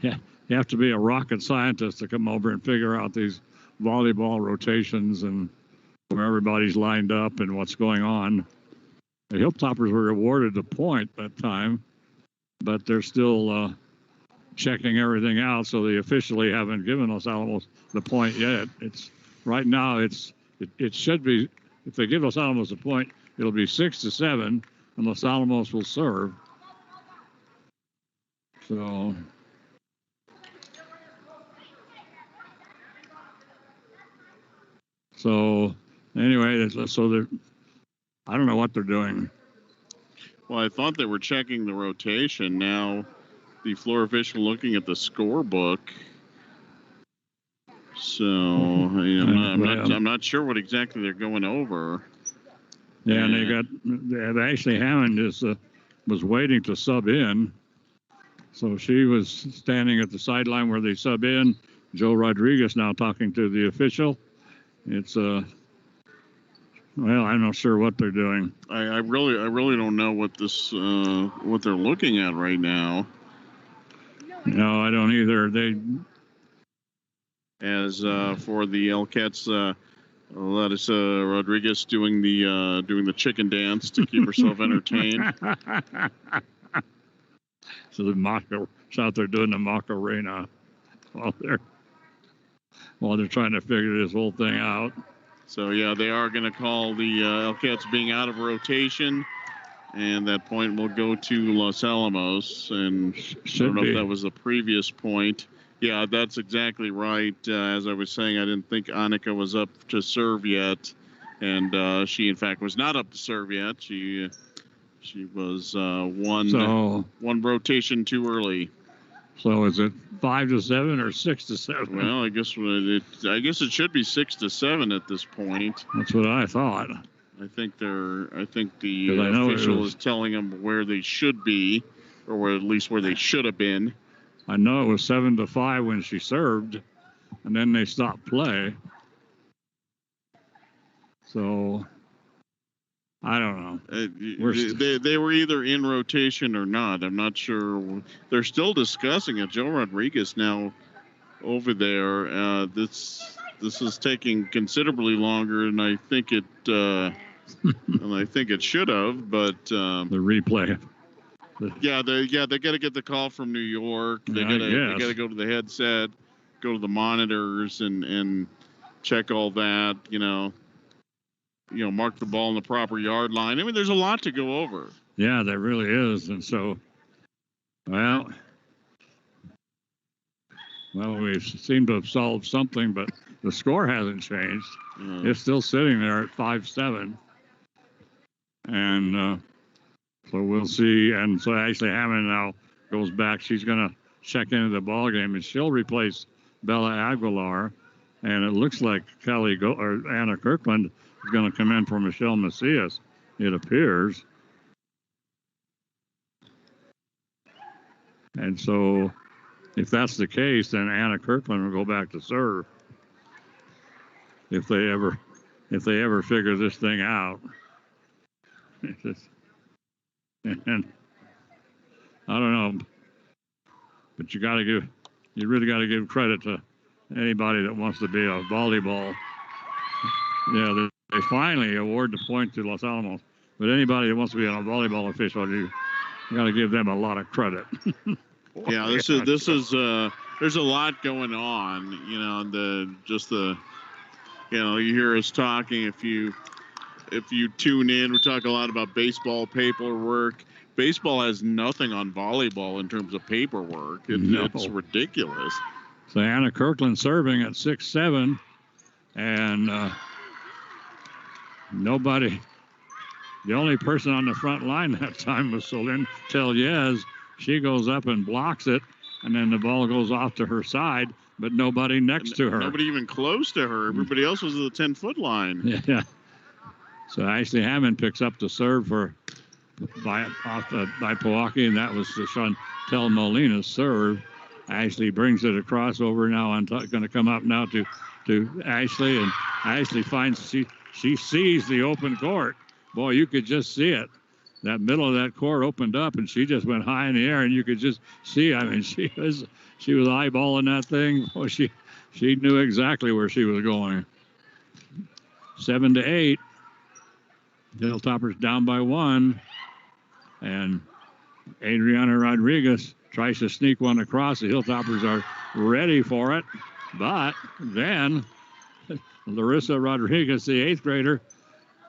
yeah, you have to be a rocket scientist to come over and figure out these volleyball rotations and where everybody's lined up and what's going on. The Hilltoppers were awarded the point that time, but they're still checking everything out, so they officially haven't given Los Alamos the point yet. It's right now. It should be if they give Los Alamos a point, it'll be 6-7, and Los Alamos will serve. So anyway, so I don't know what they're doing. Well, I thought they were checking the rotation. Now the floor official looking at the scorebook. So I'm not sure what exactly they're going over. Yeah, and Ashley Hammond was waiting to sub in. So she was standing at the sideline where they sub in. Joe Rodriguez now talking to the official. It's well, I'm not sure what they're doing. I really don't know what they're looking at right now. No, I don't either. As for the Elkettes, Rodriguez doing the chicken dance to keep herself entertained. So she's out there doing the Macarena while they're trying to figure this whole thing out. So yeah, they are going to call the Elkettes being out of rotation, and that point will go to Los Alamos. And I don't know if that was the previous point. Yeah, that's exactly right. As I was saying, I didn't think Annika was up to serve yet, and she in fact was not up to serve yet. She was one rotation too early. So is it 5-7 or 6-7? Well, I guess it should be 6-7 at this point. That's what I thought. I think the official is telling them where they should be, or at least where they should have been. I know it was 7-5 when she served, and then they stopped play. So I don't know. They were either in rotation or not. I'm not sure. They're still discussing it. Joe Rodriguez now over there. This is taking considerably longer than I think it should have. But the replay. Yeah, they got to get the call from New York. They got to go to the headset, go to the monitors, and check all that. Mark the ball in the proper yard line. I mean, there's a lot to go over. Yeah, there really is. And so, well, we seem to have solved something, but the score hasn't changed. It's still sitting there at 5-7. And so we'll see. And so Ashley Hammond now goes back. She's going to check into the ball game, and she'll replace Bella Aguilar. And it looks like Anna Kirkland is going to come in for Michelle Macias, it appears. And so if that's the case, then Anna Kirkland will go back to serve if they ever figure this thing out. And I don't know, but you really got to give credit to anybody that wants to be a volleyball. Yeah, they finally award the point to Los Alamos, but anybody that wants to be a volleyball official, you got to give them a lot of credit. Yeah, this is there's a lot going on. You hear us talking. If you tune in, we talk a lot about baseball paperwork. Baseball has nothing on volleyball in terms of paperwork. It's ridiculous. So Anna Kirkland serving at 6-7, and nobody. The only person on the front line that time was Solin Tellez. She goes up and blocks it, and then the ball goes off to her side, but nobody next to her. Nobody even close to her. Everybody else was at the 10-foot line. Yeah. So Ashley Hammond picks up the serve by Pojoaque, and that was Chantel Molina's serve. Ashley brings it across over now. I'm going to come up now to Ashley, and Ashley finds she sees the open court. Boy, you could just see it. That middle of that court opened up, and she just went high in the air, and you could just see. I mean, she was eyeballing that thing. Boy, she knew exactly where she was going. 7-8. Hilltoppers down by 1, and Adriana Rodriguez tries to sneak one across. The Hilltoppers are ready for it, but then Larissa Rodriguez, the 8th grader,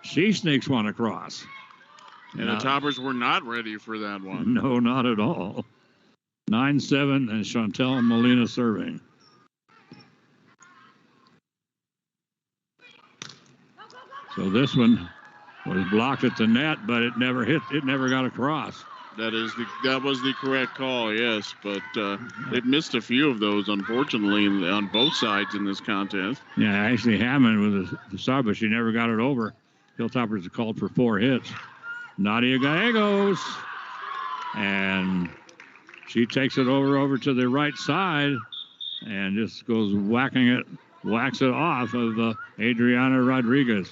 She sneaks one across. And the Toppers were not ready for that one. No, not at all. 9-7 and Chantel Molina serving. So this one was blocked at the net, but it never hit. It never got across. That was the correct call, yes. But they've missed a few of those, unfortunately, on both sides in this contest. Yeah, Ashley Hammond with the sub, but she never got it over. Hilltoppers called for 4 hits. Nadia Gallegos, and she takes it over to the right side, and just goes whacks it off of Adriana Rodriguez.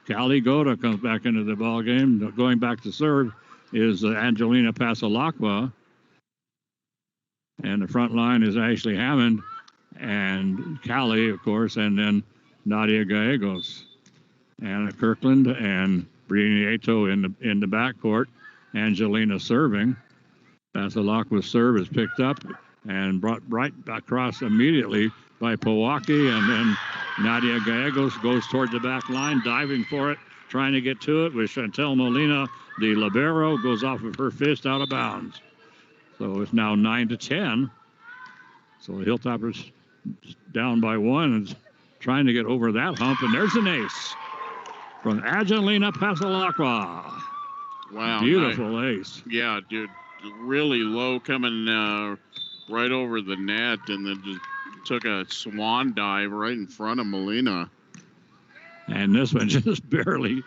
Callie Goda comes back into the ball game. Going back to serve is Angelina Pasalacqua. And the front line is Ashley Hammond and Callie, of course, and then Nadia Gallegos. Anna Kirkland and Brienne Ato in the backcourt. Angelina serving. Pasalacqua's serve is picked up and brought right across immediately by Pojoaque, and then Nadia Gallegos goes toward the back line, diving for it, trying to get to it with Chantel Molina. The libero goes off of her fist out of bounds. So it's now 9-10. So the Hilltoppers down by 1 and trying to get over that hump, and there's an ace from Angelina Pasalacqua. Wow. Beautiful ace. Yeah, dude. Really low coming right over the net, and then just took a swan dive right in front of Molina. And this one just barely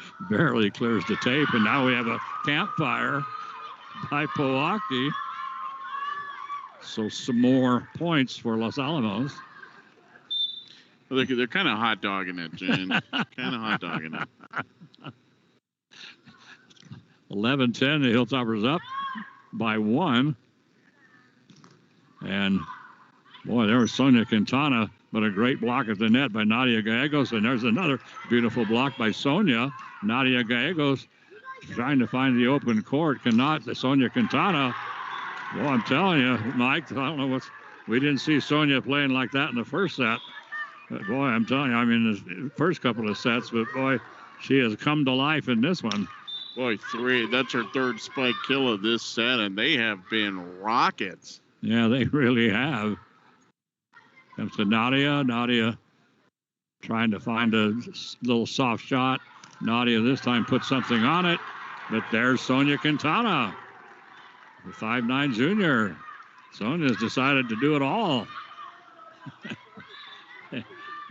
clears the tape. And now we have a campfire by Pojoaque. So some more points for Los Alamos. Well, they're kind of hot dogging it, Jane. Kind of hot dogging it. 11-10, the Hilltoppers up by 1. And boy, there was Sonia Quintana, but a great block at the net by Nadia Gallegos. And there's another beautiful block by Sonia. Nadia Gallegos trying to find the open court. Cannot. Sonia Quintana. Well, I'm telling you, Mike, I don't know we didn't see Sonia playing like that in the first set. But boy, I'm telling you, I mean, the first couple of sets, but boy, she has come to life in this one. Boy, 3. That's her 3rd spike kill of this set, and they have been rockets. Yeah, they really have. Comes to Nadia. Nadia trying to find a little soft shot. Nadia this time puts something on it. But there's Sonia Quintana, the 5'9" junior. Sonia's decided to do it all.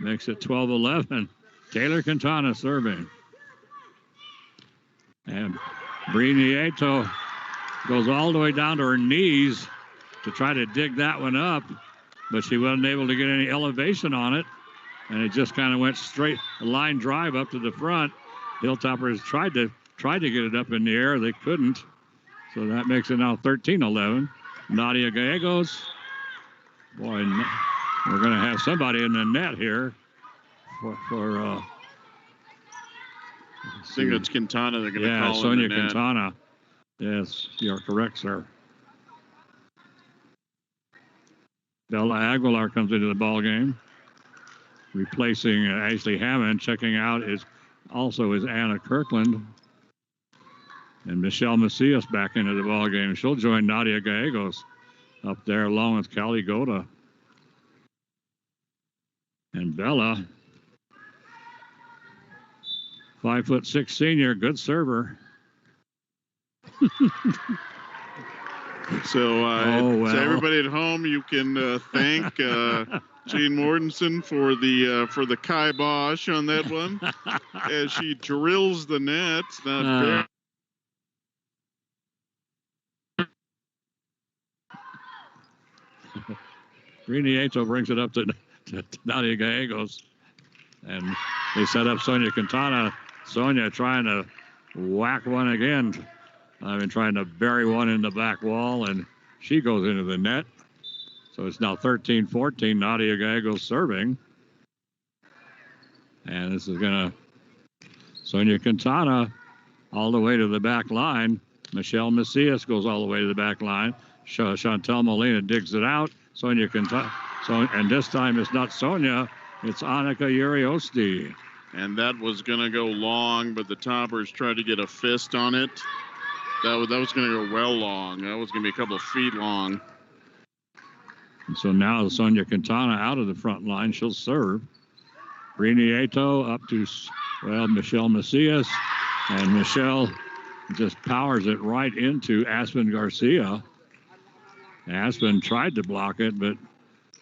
Makes it 12-11. Taylor Quintana serving. And Brienne Ato goes all the way down to her knees to try to dig that one up, but she wasn't able to get any elevation on it, and it just kind of went straight, a line drive up to the front. Hilltoppers tried to get it up in the air. They couldn't, so that makes it now 13-11. Nadia Gallegos. Boy, we're going to have somebody in the net here for I think it's Quintana they're going to call Sonia in the net. Quintana. Yes, you're correct, sir. Bella Aguilar comes into the ball game, replacing Ashley Hammond. Checking out is Anna Kirkland. And Michelle Macias back into the ball game. She'll join Nadia Gallegos up there along with Callie Goda. And Bella, 5'6" senior, good server. So everybody at home, you can thank Jean Mortensen for the kibosh on that one as she drills the net. Rini Ato brings it up to Nadia Gallegos, and they set up Sonia Quintana. Sonia trying to whack one again. Trying to bury one in the back wall, and she goes into the net. So it's now 13-14. Nadia Gallegos serving. And this is going to Sonia Quintana all the way to the back line. Michelle Macias goes all the way to the back line. Chantel Molina digs it out. Sonia Quintana. And this time it's not Sonia, it's Annika Uriosti. And that was going to go long, but the toppers tried to get a fist on it. That was going to go well long. That was going to be a couple of feet long. And so now Sonia Quintana out of the front line. She'll serve. Brini Ito up to, Michelle Macias. And Michelle just powers it right into Aspen Garcia. Aspen tried to block it, but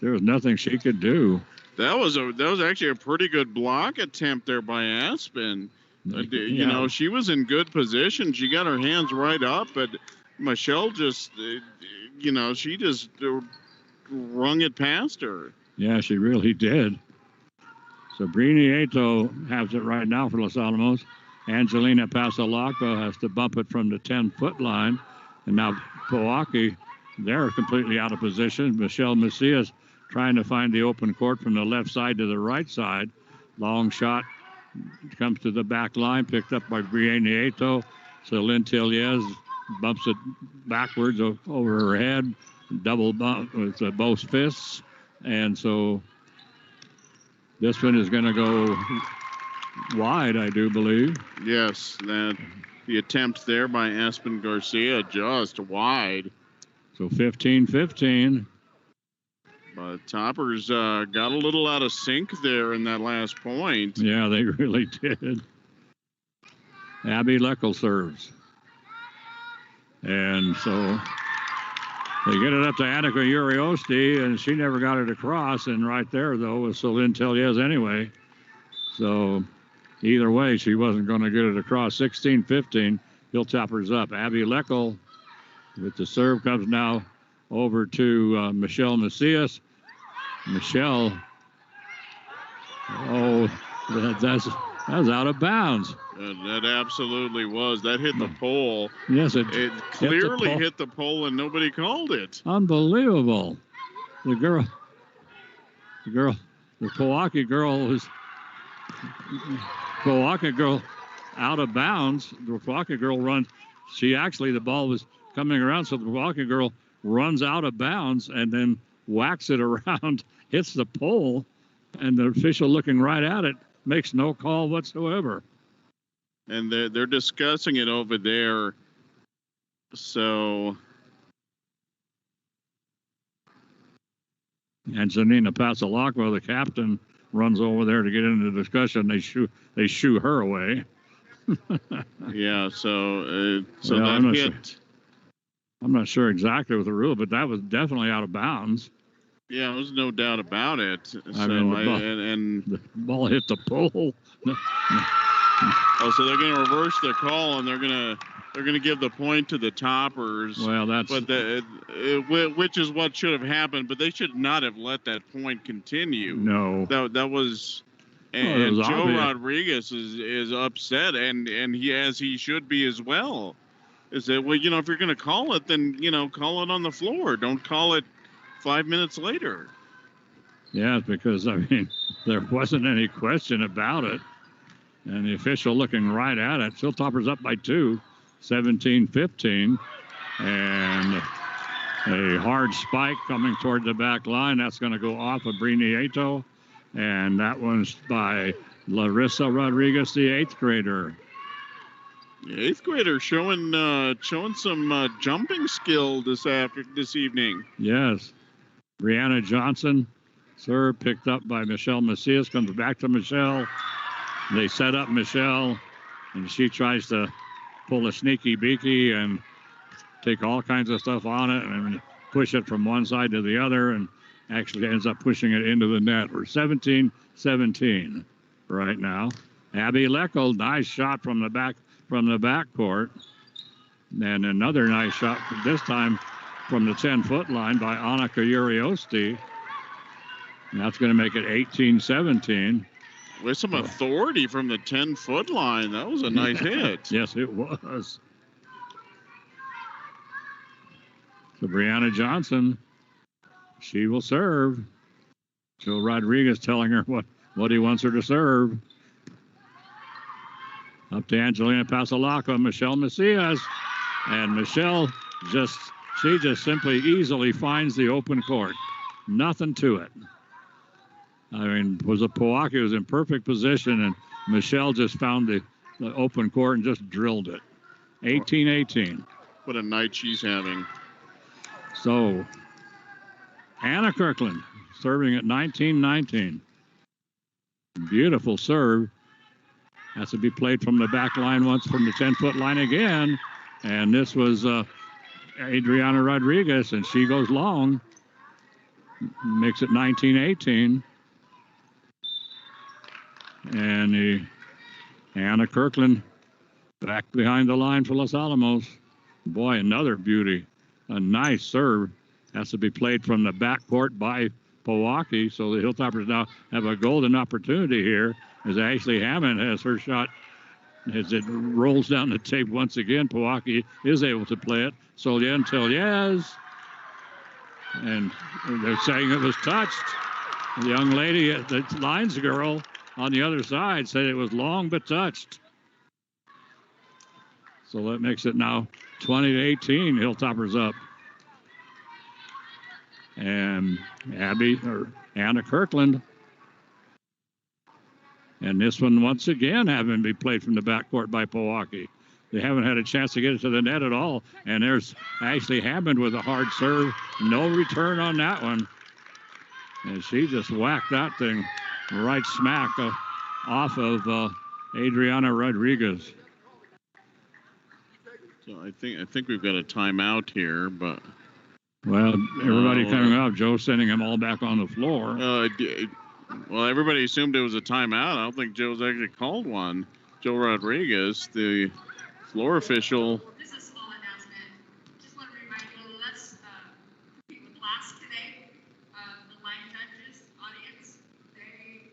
there was nothing she could do. That was actually a pretty good block attempt there by Aspen. You know, she was in good position. She got her hands right up, but Michelle just, she just rung it past her. Yeah, she really did. So Brini Ito has it right now for Los Alamos. Angelina Pasalacqua has to bump it from the 10-foot line. And now Pojoaque, they're completely out of position. Michelle Macias trying to find the open court from the left side to the right side. Long shot comes to the back line, picked up by Brini Ito. So Lynn Tilliez bumps it backwards over her head, double bump with both fists. And so this one is going to go wide, I do believe. Yes, the attempt there by Aspen Garcia just wide. So 15-15. But Toppers got a little out of sync there in that last point. Yeah, they really did. Abby Leckel serves. And so they get it up to Annika Uriosti, and she never got it across. And right there, though, was Celine Telliez anyway. So either way, she wasn't going to get it across. 16-15, Hilltoppers up. Abby Leckel with the serve comes now over to Michelle Macias. Michelle, that's out of bounds. That absolutely was. That hit the pole. Yes, it clearly hit the pole, and nobody called it. Unbelievable. The Pojoaque girl out of bounds. The Pojoaque girl runs. The ball was coming around, so the Pojoaque girl runs out of bounds and then whacks it around, hits the pole, and the official looking right at it makes no call whatsoever. And they're discussing it over there. So Angelina Pasalacqua, the captain, runs over there to get into the discussion. They shoo her away. Yeah, so well, that hit. I'm not sure exactly with the rule, but that was definitely out of bounds. Yeah, there's no doubt about it. The ball hit the pole. Oh, so they're going to reverse the call, and they're going to give the point to the Toppers. Well, which is what should have happened, but they should not have let that point continue. No, that was. And Joe obvious. Rodriguez is upset, and he should be as well. Is that, well, if you're going to call it, then, call it on the floor. Don't call it 5 minutes later. Yeah, because, there wasn't any question about it. And the official looking right at it. Hilltoppers up by 2, 17-15. And a hard spike coming toward the back line. That's going to go off of Brini Ito. And that one's by Larissa Rodriguez, the 8th grader. The 8th grader showing some jumping skill this evening. Yes. Brianna Johnson, serve picked up by Michelle Macias, comes back to Michelle. They set up Michelle, and she tries to pull a sneaky beaky and take all kinds of stuff on it and push it from one side to the other, and actually ends up pushing it into the net. We're 17-17 right now. Abby Leckel, nice shot from the backcourt. And another nice shot, this time from the 10-foot line by Annika Uriosti. And that's going to make it 18-17. With some authority from the 10-foot line. That was a nice hit. Yes, it was. So Brianna Johnson, she will serve. Joe Rodriguez telling her what he wants her to serve. Up to Angelina Pasalacqua, Michelle Macias. And Michelle just simply easily finds the open court. Nothing to it. Pojoaque was in perfect position, Michelle just found the open court and just drilled it. 18-18. What a night she's having. So, Anna Kirkland serving at 19-19. Beautiful serve. Has to be played from the back line once from the 10-foot line again. And this was Adriana Rodriguez, and she goes long. Makes it 19-18. And Anna Kirkland back behind the line for Los Alamos. Boy, another beauty. A nice serve. Has to be played from the backcourt by Pojoaque. So the Hilltoppers now have a golden opportunity here as Ashley Hammond has her shot. As it rolls down the tape once again, Pojoaque is able to play it. Solian Tellez. And they're saying it was touched. The young lady, the lines girl on the other side, said it was long but touched. So that makes it now 20-18. Hilltoppers up. And Anna Kirkland. And this one, once again, having been played from the backcourt by Pojoaque. They haven't had a chance to get it to the net at all. And there's Ashley Hammond with a hard serve. No return on that one. And she just whacked that thing right smack off of Adriana Rodriguez. So I think we've got a timeout here, but... Well, everybody coming up. Joe sending them all back on the floor. Well, everybody assumed it was a timeout. I don't think Joe's actually called one. Joe Rodriguez, the floor official. This is a small announcement. Just want to remind you, let's keep with class today. The line judges, audience, they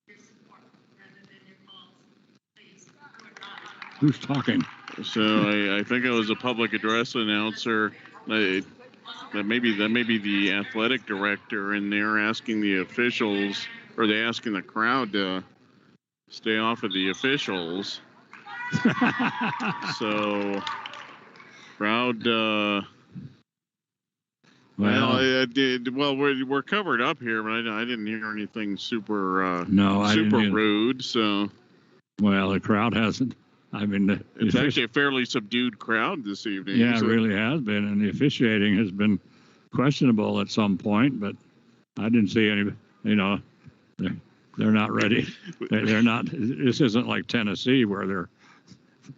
give support rather than your calls. Please. Who's talking? So I think it was a public address announcer. That may be the athletic director in there asking the officials, or they asking the crowd to stay off of the officials. So, crowd. We're covered up here, but I didn't hear anything super rude. So, well, the crowd hasn't. I mean, it's actually a fairly subdued crowd this evening. Yeah, so. It really has been, and the officiating has been questionable at some point. But I didn't see any. They're not ready. They're not. This isn't like Tennessee where they're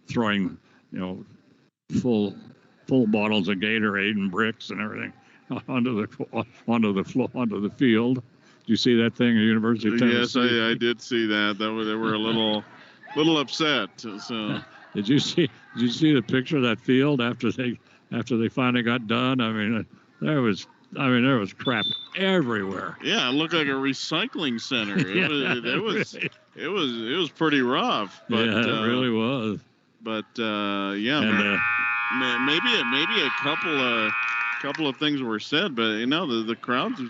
throwing, full bottles of Gatorade and bricks and everything onto the field. Did you see that thing at the University of Tennessee? Yes, I did see that. They were a little upset. So did you see the picture of that field after they finally got done? I mean, there was crap everywhere. Yeah, it looked like a recycling center. It was pretty rough. But, yeah, it really was. But maybe a couple of things were said, but the crowds,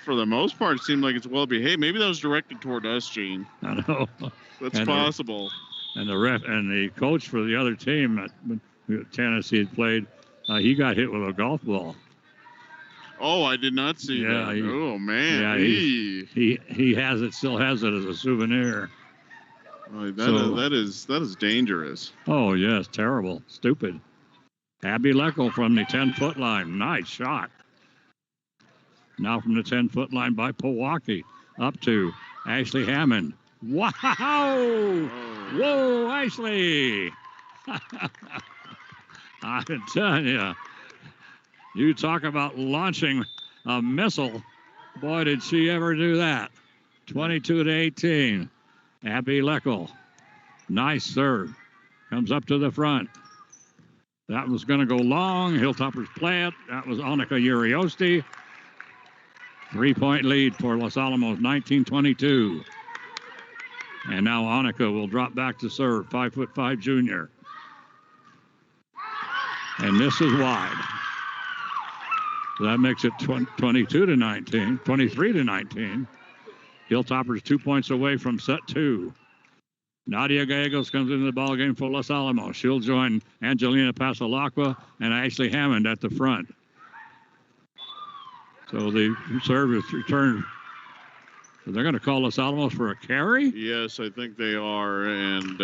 for the most part, seemed like it's well behaved. Maybe that was directed toward us, Gene. I know. That's possible. And the ref and the coach for the other team that Tennessee had played, he got hit with a golf ball. Oh, I did not see that. Oh man. Yeah, he still has it as a souvenir. That is dangerous. Oh yes, terrible, stupid. Abby Leckel from the 10-foot line, nice shot. Now from the 10-foot line by Pojoaque, up to Ashley Hammond. Wow! Oh. Whoa, Ashley! I'm telling you, you talk about launching a missile. Boy, did she ever do that. 22-18. Abby Leckel. Nice serve. Comes up to the front. That was going to go long. Hilltoppers play it. That was Annika Uriosti. 3-point lead for Los Alamos, 19-22. And now Annika will drop back to serve, 5'5" junior. And this is wide. So that makes it 23-19. Hilltoppers 2 points away from set 2. Nadia Gallegos comes into the ballgame for Los Alamos. She'll join Angelina Pasalacqua and Ashley Hammond at the front. So the serve is returned So they're going to call Los Alamos for a carry? Yes, I think they are, and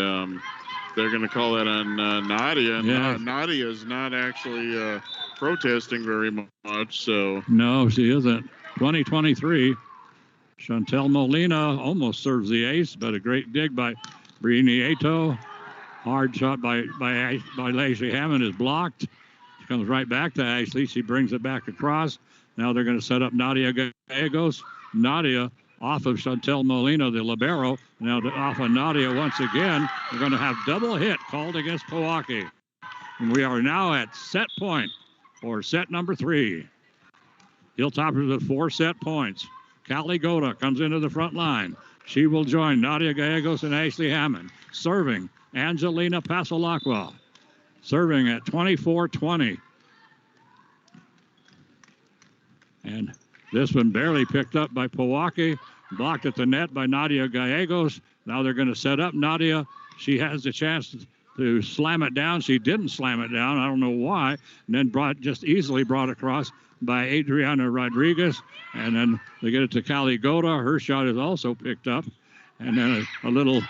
they're going to call that on Nadia. And Yes. Nadia is not actually protesting very much, so. No, she isn't. 2023. Chantel Molina almost serves the ace, but a great dig by Brini Ato. Hard shot by Ashley Hammond is blocked. She comes right back to Ashley. She brings it back across. Now they're going to set up Nadia Gallegos. Nadia off of Chantel Molina, the libero. Now off of Nadia once again. We're going to have double hit called against Pojoaque. And we are now at set point for set number 3. Hilltoppers with 4 set points. Callie Goda comes into the front line. She will join Nadia Gallegos and Ashley Hammond. Serving Angelina Pasolacqua. Serving at 24-20. And this one barely picked up by Pojoaque. Blocked at the net by Nadia Gallegos. Now they're going to set up Nadia. She has the chance to slam it down. She didn't slam it down. I don't know why. And then just easily brought across by Adriana Rodriguez. And then they get it to Callie Goda. Her shot is also picked up. And then a little,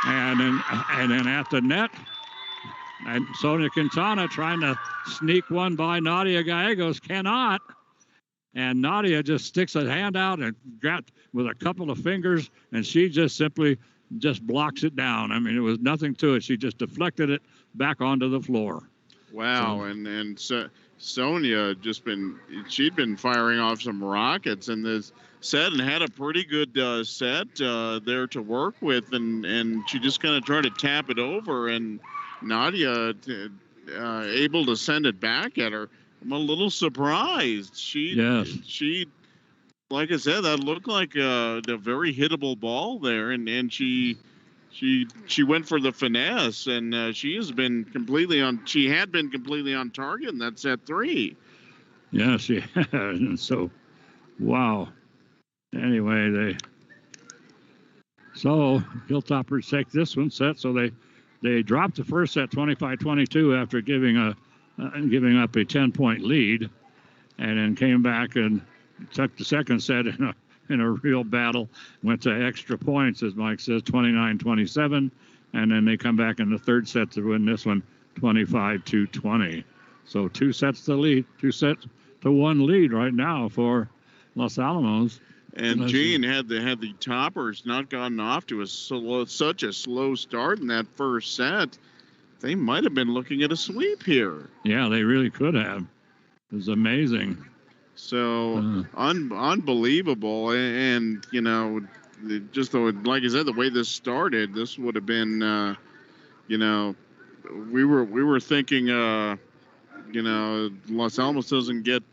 and then at the net. And Sonia Quintana trying to sneak one by Nadia Gallegos. Cannot. And Nadia just sticks a hand out and grabs with a couple of fingers, and she just simply just blocks it down. I mean, it was nothing to it. She just deflected it back onto the floor. Wow, so Sonia she'd been firing off some rockets in this set and had a pretty good set there to work with, and she just kind of tried to tap it over, and Nadia able to send it back at her. I'm a little surprised. She, like I said, that looked like a very hittable ball there, and she went for the finesse, and she had been completely on target in that set 3. Yeah, she had. And so, wow. Anyway, Hilltoppers take this one set, so they dropped the first set 25-22 after giving up a 10-point lead, and then came back and took the second set in a real battle, went to extra points, as Mike says, 29-27, and then they come back in the third set to win this one 25-20. So 2 sets to 1 lead right now for Los Alamos. And Gene had the Toppers not gotten off to such a slow start in that first set. They might have been looking at a sweep here. Yeah, they really could have. It was amazing. So unbelievable, and just like I said, the way this started, this would have been, we were thinking, Los Alamos doesn't get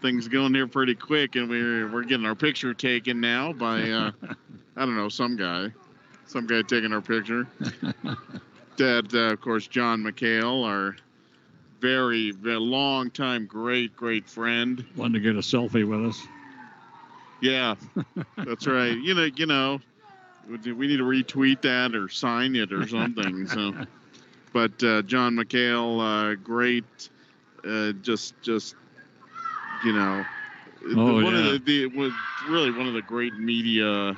things going here pretty quick, and we're getting our picture taken now by I don't know, some guy taking our picture. That of course John McHale, our very, very long time great friend. Wanted to get a selfie with us. Yeah, that's right. We need to retweet that or sign it or something. So, but John McHale, great, just was really one of the great media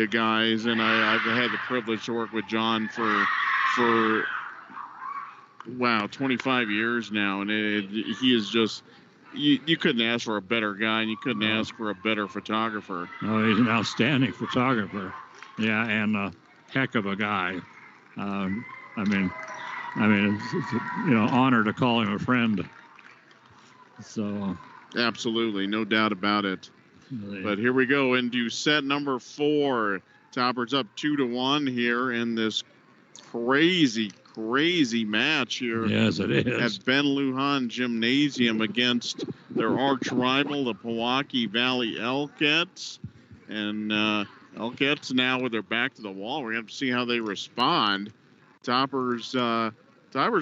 guys, and I've had the privilege to work with John for 25 years now, and he is just, you couldn't ask for a better guy, and you couldn't ask for a better photographer. Oh, he's an outstanding photographer. Yeah, and a heck of a guy. I mean, it's honor to call him a friend. So. Absolutely, no doubt about it. Really. But here we go into set number 4. Toppers up 2-1 here in this crazy match here. Yes, it is. At Ben Lujan Gymnasium against their arch rival, the Pojoaque Valley Elkettes. And Elkettes now with their back to the wall. We're going to have to see how they respond. Toppers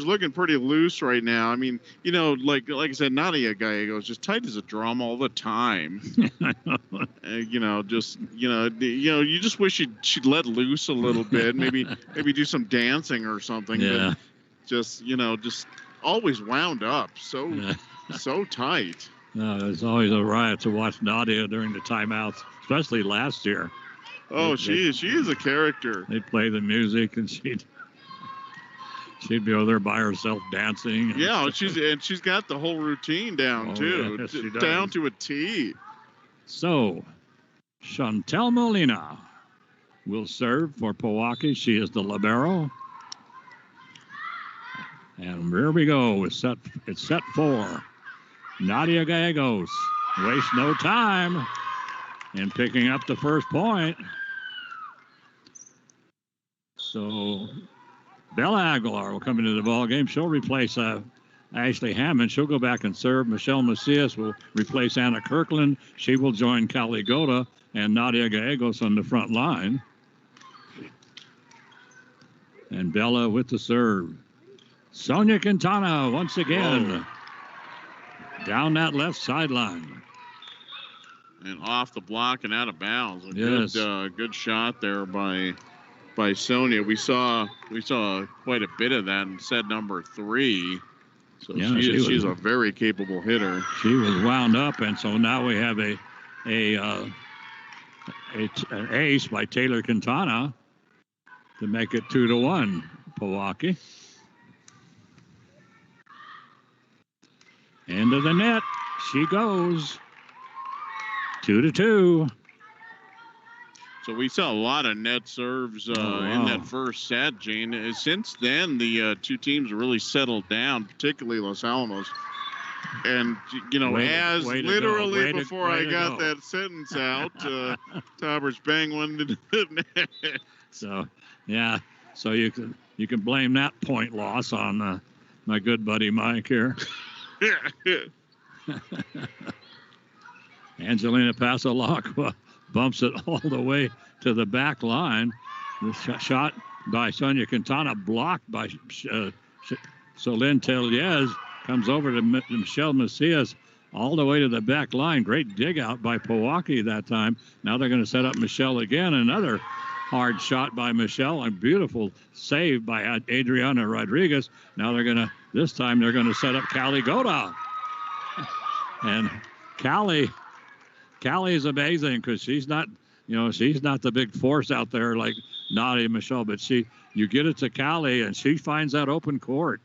looking pretty loose right now. I mean, like I said, Nadia Gallegos just tight as a drum all the time. You just wish she'd let loose a little bit. Maybe do some dancing or something. Yeah. But just always wound up so tight. It's always a riot to watch Nadia during the timeouts, especially last year. Oh, she is a character. They'd play the music, and she'd be over there by herself dancing. Yeah, she's got the whole routine down too, yes, she does. down to a T. So, Chantel Molina will serve for Pojoaque. She is the libero. And here we go. It's set 4. Nadia Gallegos wastes no time in picking up the first point. So Bella Aguilar will come into the ball game. She'll replace Ashley Hammond. She'll go back and serve. Michelle Macias will replace Anna Kirkland. She will join Callie Goda and Nadia Gallegos on the front line. And Bella with the serve. Sonia Quintana once again down that left sideline. And off the block and out of bounds. Yes. Good shot there by Sonia. We saw quite a bit of that in set number 3. So yeah, she's a very capable hitter. She was wound up, and so now we have an ace by Taylor Quintana to make it 2-1, Pojoaque. Into the net she goes. 2-2. So we saw a lot of net serves in that first set, Gene. Since then, the two teams have really settled down, particularly Los Alamos. And, as literally before I got that sentence out, Tauber's bang one to the net. So, yeah. So you can blame that point loss on my good buddy Mike here. Angelina Pasolacqua bumps it all the way to the back line. The shot by Sonia Quintana blocked by Solin Tellez. Comes over to Michelle Macias all the way to the back line. Great dig out by Pojoaque that time. Now they're going to set up Michelle again. Another hard shot by Michelle. A beautiful save by Adriana Rodriguez. Now this time they're going to set up Callie Goda. And Callie is amazing because she's not the big force out there like Nadia Michelle, but you get it to Callie and she finds that open court.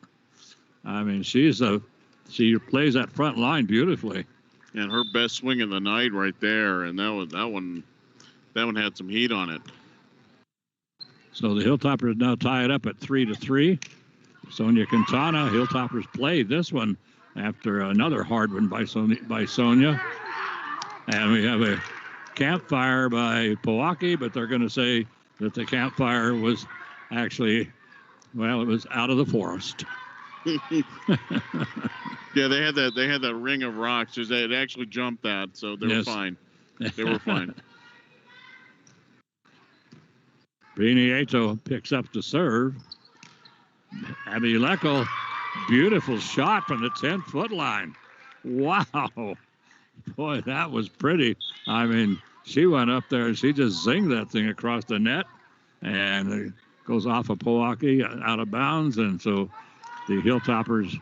I mean, she plays that front line beautifully. And her best swing of the night right there, and that one had some heat on it. So the Hilltoppers now tie it up at 3-3. Sonia Quintana, Hilltoppers played this one after another hard one by Sonia. And we have a campfire by Pojoaque, but they're going to say that the campfire was actually, it was out of the forest. Yeah, they had that ring of rocks. It actually jumped that, so they were fine. They were fine. Briniato picks up the serve. Abby Leckel, beautiful shot from the 10-foot line. Wow. Boy, that was pretty. I mean, she went up there and she just zinged that thing across the net. And it goes off of Pojoaque out of bounds. And so the Hilltoppers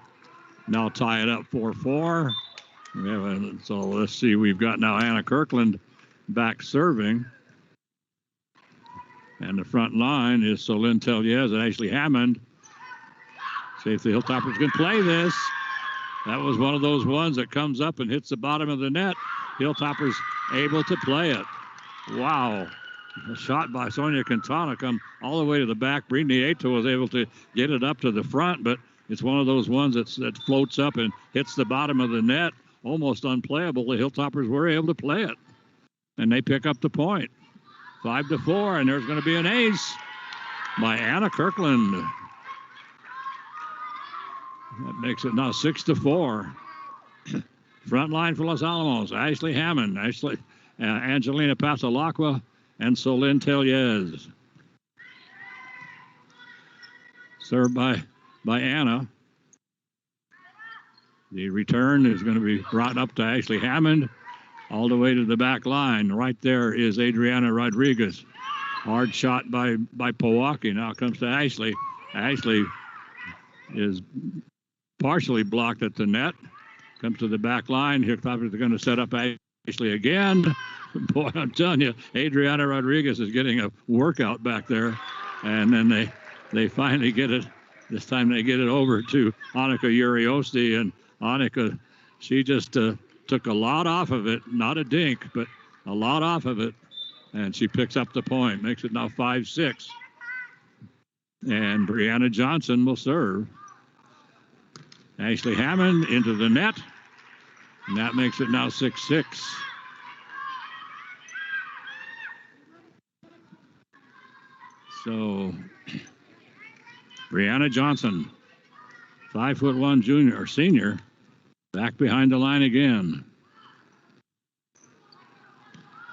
now tie it up 4-4. So let's see. We've got now Anna Kirkland back serving. And the front line is Solin Tellez and Ashley Hammond. See if the Hilltoppers can play this. That was one of those ones that comes up and hits the bottom of the net. Hilltoppers able to play it. Wow. A shot by Sonia Quintana come all the way to the back. Briniato was able to get it up to the front, but it's one of those ones that floats up and hits the bottom of the net. Almost unplayable. The Hilltoppers were able to play it. And they pick up the point. 5-4, and there's going to be an ace by Anna Kirkland. That makes it now 6-4. Front line for Los Alamos. Ashley Hammond, Angelina Pasolacqua, and Solin Tellez. Served by Anna. The return is going to be brought up to Ashley Hammond. All the way to the back line. Right there is Adriana Rodriguez. Hard shot by Pojoaque. Now comes to Ashley. Ashley is partially blocked at the net. Comes to the back line. Here, they're going to set up Ashley again. Boy, I'm telling you, Adriana Rodriguez is getting a workout back there. And then they finally get it. This time they get it over to Annika Uriosti. And Annika, she just took a lot off of it. Not a dink, but a lot off of it. And she picks up the point. Makes it now 5-6. And Brianna Johnson will serve. Ashley Hammond into the net. And that makes it now 6-6. So, Brianna Johnson, 5'1" junior or senior, back behind the line again.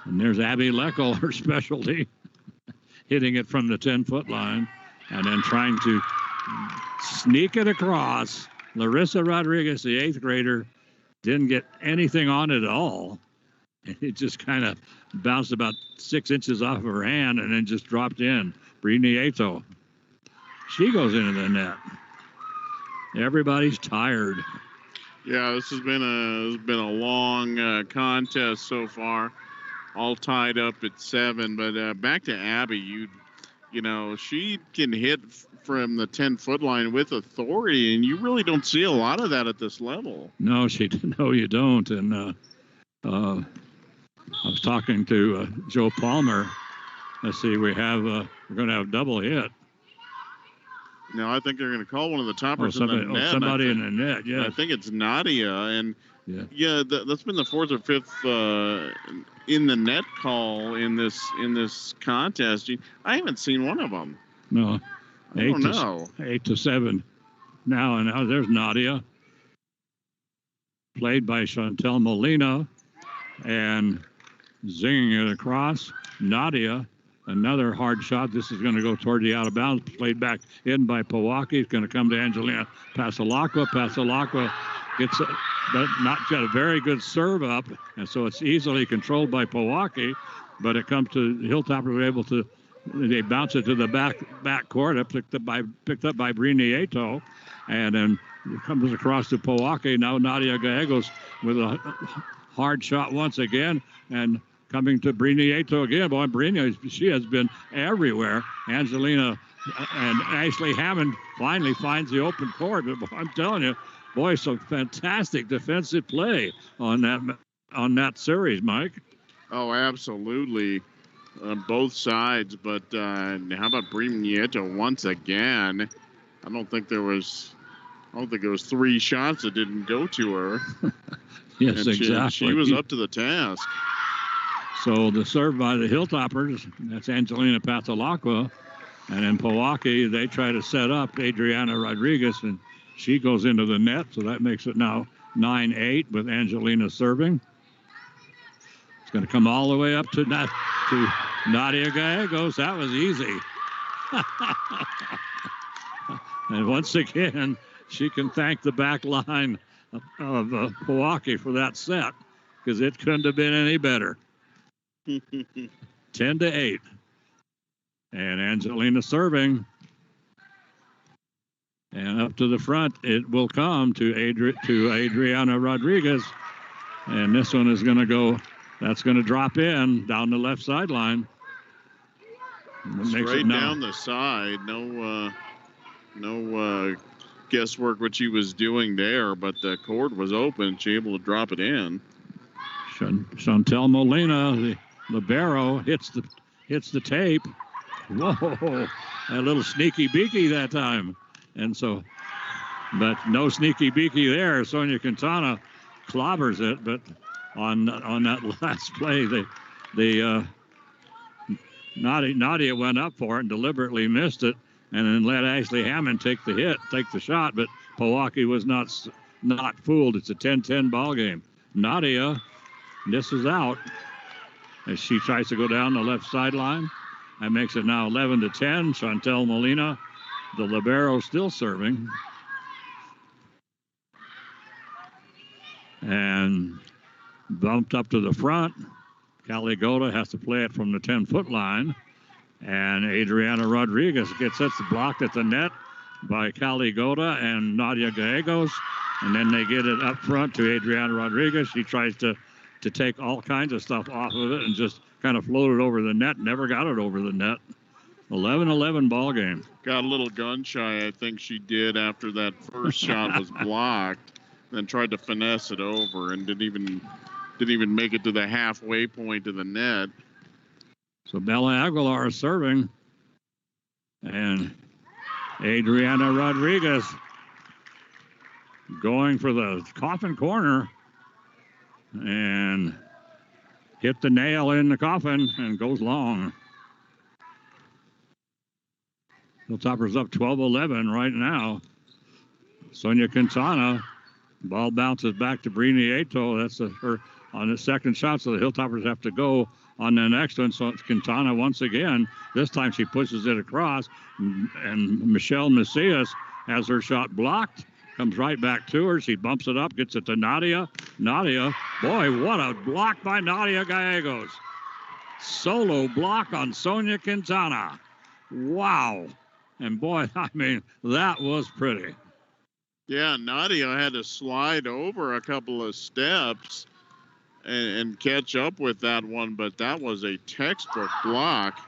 And there's Abby Leckel, her specialty, hitting it from the 10-foot line and then trying to sneak it across. Larissa Rodriguez, the 8th grader, didn't get anything on it at all. It just kind of bounced about 6 inches off of her hand and then just dropped in. Brini Nieto. She goes into the net. Everybody's tired. Yeah, this has been a long contest so far, all tied up at 7. But back to Abby, you know, she can hit from the 10-foot line with authority, and you really don't see a lot of that at this level. No, no, you don't. And I was talking to Joe Palmer. Let's see, we're going to have double hit. No, I think they're going to call one of the toppers in the net. Somebody in the net, yeah. I think it's Nadia, and that's been the 4th or 5th in the net call in this contest. I haven't seen one of them. No, I don't know. 8-7 now, and there's Nadia, played by Chantel Molina, and zinging it across. Nadia. Another hard shot. This is going to go toward the out of bounds. Played back in by Pojoaque. It's going to come to Angelina Pasalacqua. Pasalacqua gets not got a very good serve up, and so it's easily controlled by Pojoaque. But it comes to Hilltoppers were able to. They bounce it to the back court. Picked up by Brini Nieto, and then it comes across to Pojoaque. Now Nadia Gallegos with a hard shot once again, and coming to Brini Nieto again. Boy, Brini, she has been everywhere. Angelina and Ashley Hammond finally finds the open court. But I'm telling you, boy, some fantastic defensive play on that series, Mike. Oh, absolutely, on both sides. But how about Brini Nieto once again? I don't think it was 3 shots that didn't go to her. Yes, and exactly. She was up to the task. So the serve by the Hilltoppers, that's Angelina Pasalacqua. And then Pojoaque, they try to set up Adriana Rodriguez, and she goes into the net. So that makes it now 9-8 with Angelina serving. It's going to come all the way up to Nadia Gallegos. That was easy. And once again, she can thank the back line of Pojoaque for that set, because it couldn't have been any better. 10-8. And Angelina serving. And up to the front, it will come to Adriana Rodriguez. And this one is going to go, that's going to drop in down the left sideline. Straight down the side. No guesswork what she was doing there, but the court was open. She able to drop it in. Chantel Molina, the libero, hits the tape. Whoa, a little sneaky beaky that time. And so, but no sneaky beaky there. Sonia Quintana clobbers it, but on that last play, Nadia went up for it and deliberately missed it, and then let Ashley Hammond take the shot. But Pojoaque was not fooled. It's a 10-10 ball game. Nadia misses out as she tries to go down the left sideline. That makes it now 11-10. Chantel Molina, the libero, still serving. And bumped up to the front. Callie Goda has to play it from the 10-foot line. And Adriana Rodriguez gets it blocked at the net by Callie Goda and Nadia Gallegos. And then they get it up front to Adriana Rodriguez. She tries to take all kinds of stuff off of it and just kind of float it over the net. Never got it over the net. 11-11 ball game. Got a little gun shy, I think she did, after that first shot was blocked. Then tried to finesse it over and didn't even make it to the halfway point of the net. So Bella Aguilar is serving. And Adriana Rodriguez going for the coffin corner and hit the nail in the coffin and goes long. Hilltoppers up 12-11 right now. Sonia Quintana, ball bounces back to Brini Ato. That's her on the second shot, so the Hilltoppers have to go on the next one. So it's Quintana once again. This time she pushes it across, and Michelle Macias has her shot blocked. Comes right back to her. She bumps it up, gets it to Nadia. Nadia, boy, what a block by Nadia Gallegos. Solo block on Sonia Quintana. Wow. And boy, I mean, that was pretty. Yeah, Nadia had to slide over a couple of steps and catch up with that one, but that was a textbook block.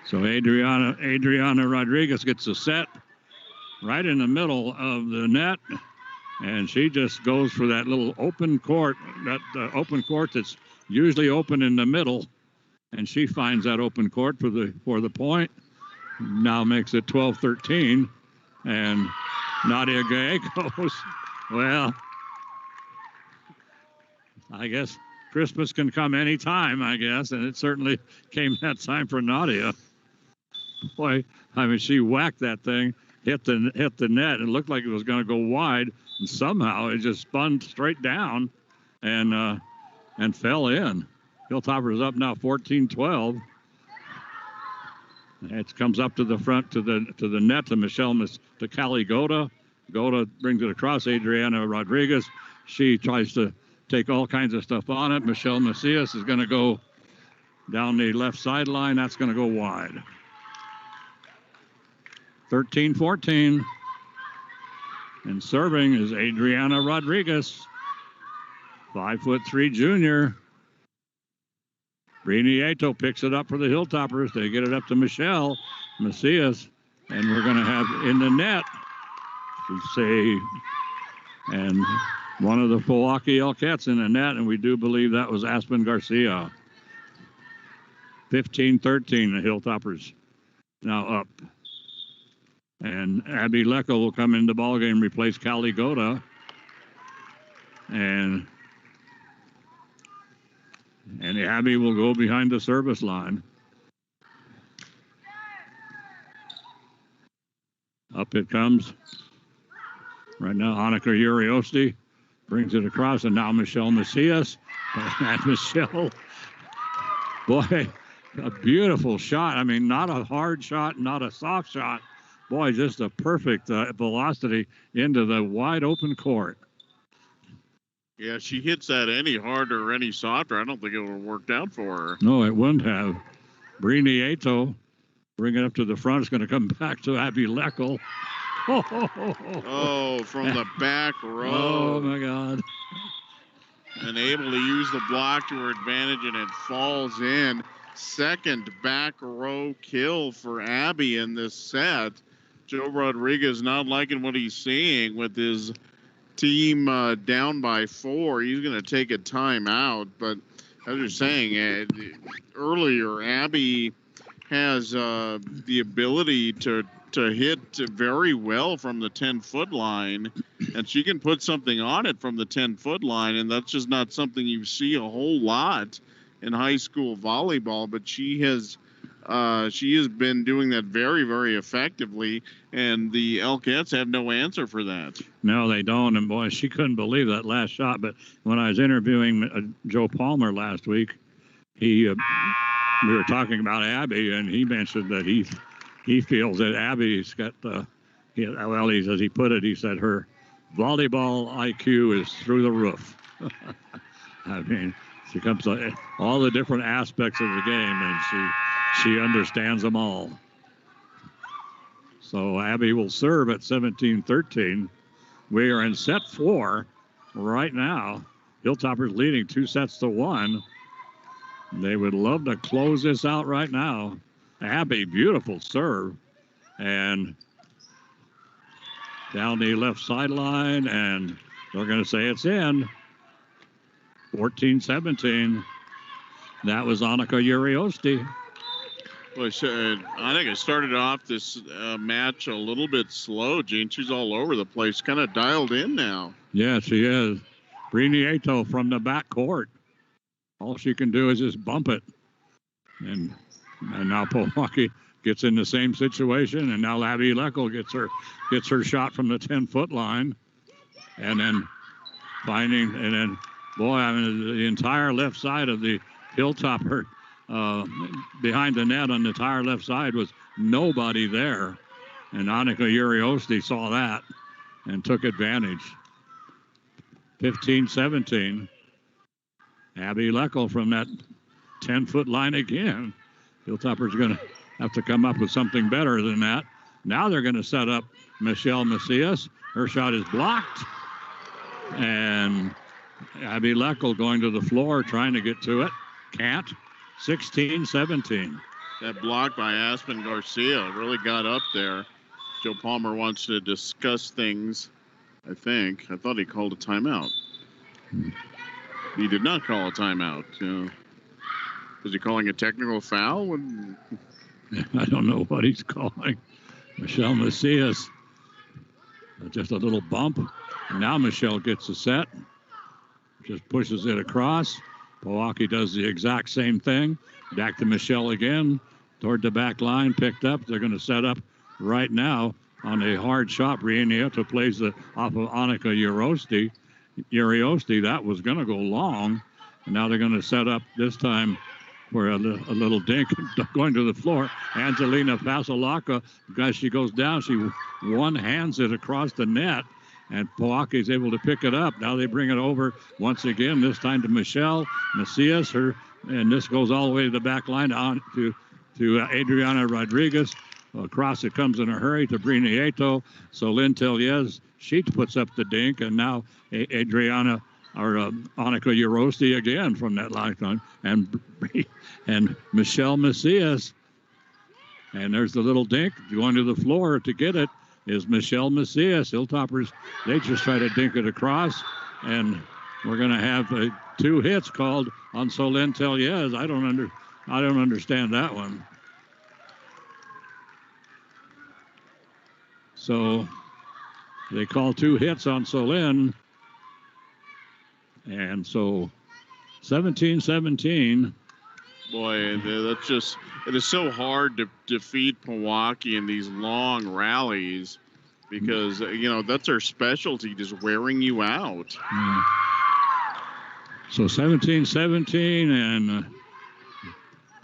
So Adriana Rodriguez gets a set right in the middle of the net, and she just goes for that little open court, that open court that's usually open in the middle, and she finds that open court for the point. Now makes it 12-13, and Nadia Gallegos, well, I guess Christmas can come anytime, I guess, and it certainly came that time for Nadia. Boy, I mean, she whacked that thing, hit the net, and it looked like it was going to go wide, and somehow it just spun straight down and fell in. Hilltoppers up now 14-12. It comes up to the front to the net to Michelle to Callie Goda. Goda brings it across Adriana Rodriguez. She tries to take all kinds of stuff on it. Michelle Macias is going to go down the left sideline. That's going to go wide. 13-14. And serving is Adriana Rodriguez, 5'3" junior. Brini Ato picks it up for the Hilltoppers. They get it up to Michelle Macias, and we're going to have in the net, and one of the Pojoaque Elkettes in the net, and we do believe that was Aspen Garcia. 15-13, the Hilltoppers now up. And Abby Lecco will come into the ballgame, replace Callie Goda. And Abby will go behind the service line. Up it comes. Right now, Annika Uriosti brings it across, and now Michelle Macias. And Michelle, boy, a beautiful shot. I mean, not a hard shot, not a soft shot. Boy, just a perfect velocity into the wide open court. Yeah, she hits that any harder or any softer, I don't think it would have worked out for her. No, it wouldn't have. Brini Ato bring it up to the front. It's going to come back to Abby Leckel. Oh, from the back row. Oh, my God. And able to use the block to her advantage, and it falls in. Second back row kill for Abby in this set. Joe Rodriguez not liking what he's seeing with his team down by 4. He's going to take a timeout. But as you're saying, earlier, Abby has the ability to hit very well from the 10-foot line, and she can put something on it from the 10-foot line, and that's just not something you see a whole lot in high school volleyball. But she has been doing that very, very effectively, and the Elkettes have no answer for that. No, they don't. And boy, she couldn't believe that last shot. But when I was interviewing Joe Palmer last week, we were talking about Abby, and he mentioned that he feels that Abby's got as he put it, he said her volleyball IQ is through the roof. I mean, she comes to all the different aspects of the game, and she understands them all. So Abby will serve at 17-13. We are in set 4 right now. Hilltoppers leading 2-1. They would love to close this out right now. Abby, beautiful serve. And down the left sideline, and they're going to say it's in. 14-17. That was Annika Uriosti. Well, I think it started off this match a little bit slow, Gene. She's all over the place, kind of dialed in now. Yeah, she is. Briniato from the back court. All she can do is just bump it. And now Pojoaque gets in the same situation, and now Abby Leckel gets her shot from the 10-foot line. And then boy, I mean, the entire left side of the Hilltopper behind the net on the entire left side was nobody there. And Annika Uriosti saw that and took advantage. 15-17. Abby Leckel from that 10-foot line again. Hilltopper's going to have to come up with something better than that. Now they're going to set up Michelle Macias. Her shot is blocked. And Abby Leckel going to the floor, trying to get to it. Can't. 16-17. That block by Aspen Garcia really got up there. Joe Palmer wants to discuss things, I think. I thought he called a timeout. He did not call a timeout. Was he calling a technical foul? I don't know what he's calling. Michelle Macias. Just a little bump. And now Michelle gets a set. Just pushes it across. Pojoaque does the exact same thing. Back to Michelle again. Toward the back line. Picked up. They're going to set up right now on a hard shot. Briniato plays off of Annika Uriosti. That was going to go long. And now they're going to set up this time for a little dink going to the floor. Angelina Pasolaka, as she goes down, she one-hands it across the net. And Pojoaque is able to pick it up. Now they bring it over once again, this time to Michelle Macias. And this goes all the way to the back line on to Adriana Rodriguez. Across it comes in a hurry to Briniato. So Lynn Teliez, she puts up the dink. And now Annika Uriosti again from that line. And Michelle Macias. And there's the little dink going to the floor to get it. Is Michelle Macias. Hilltoppers, they just try to dink it across, and we're going to have 2 hits called on Solène Teliez. I don't understand that one. So they call 2 hits on Solène, and so 17-17. Boy, that's just, it is so hard to defeat Pojoaque in these long rallies because, that's our specialty, just wearing you out. Yeah. So 17-17, and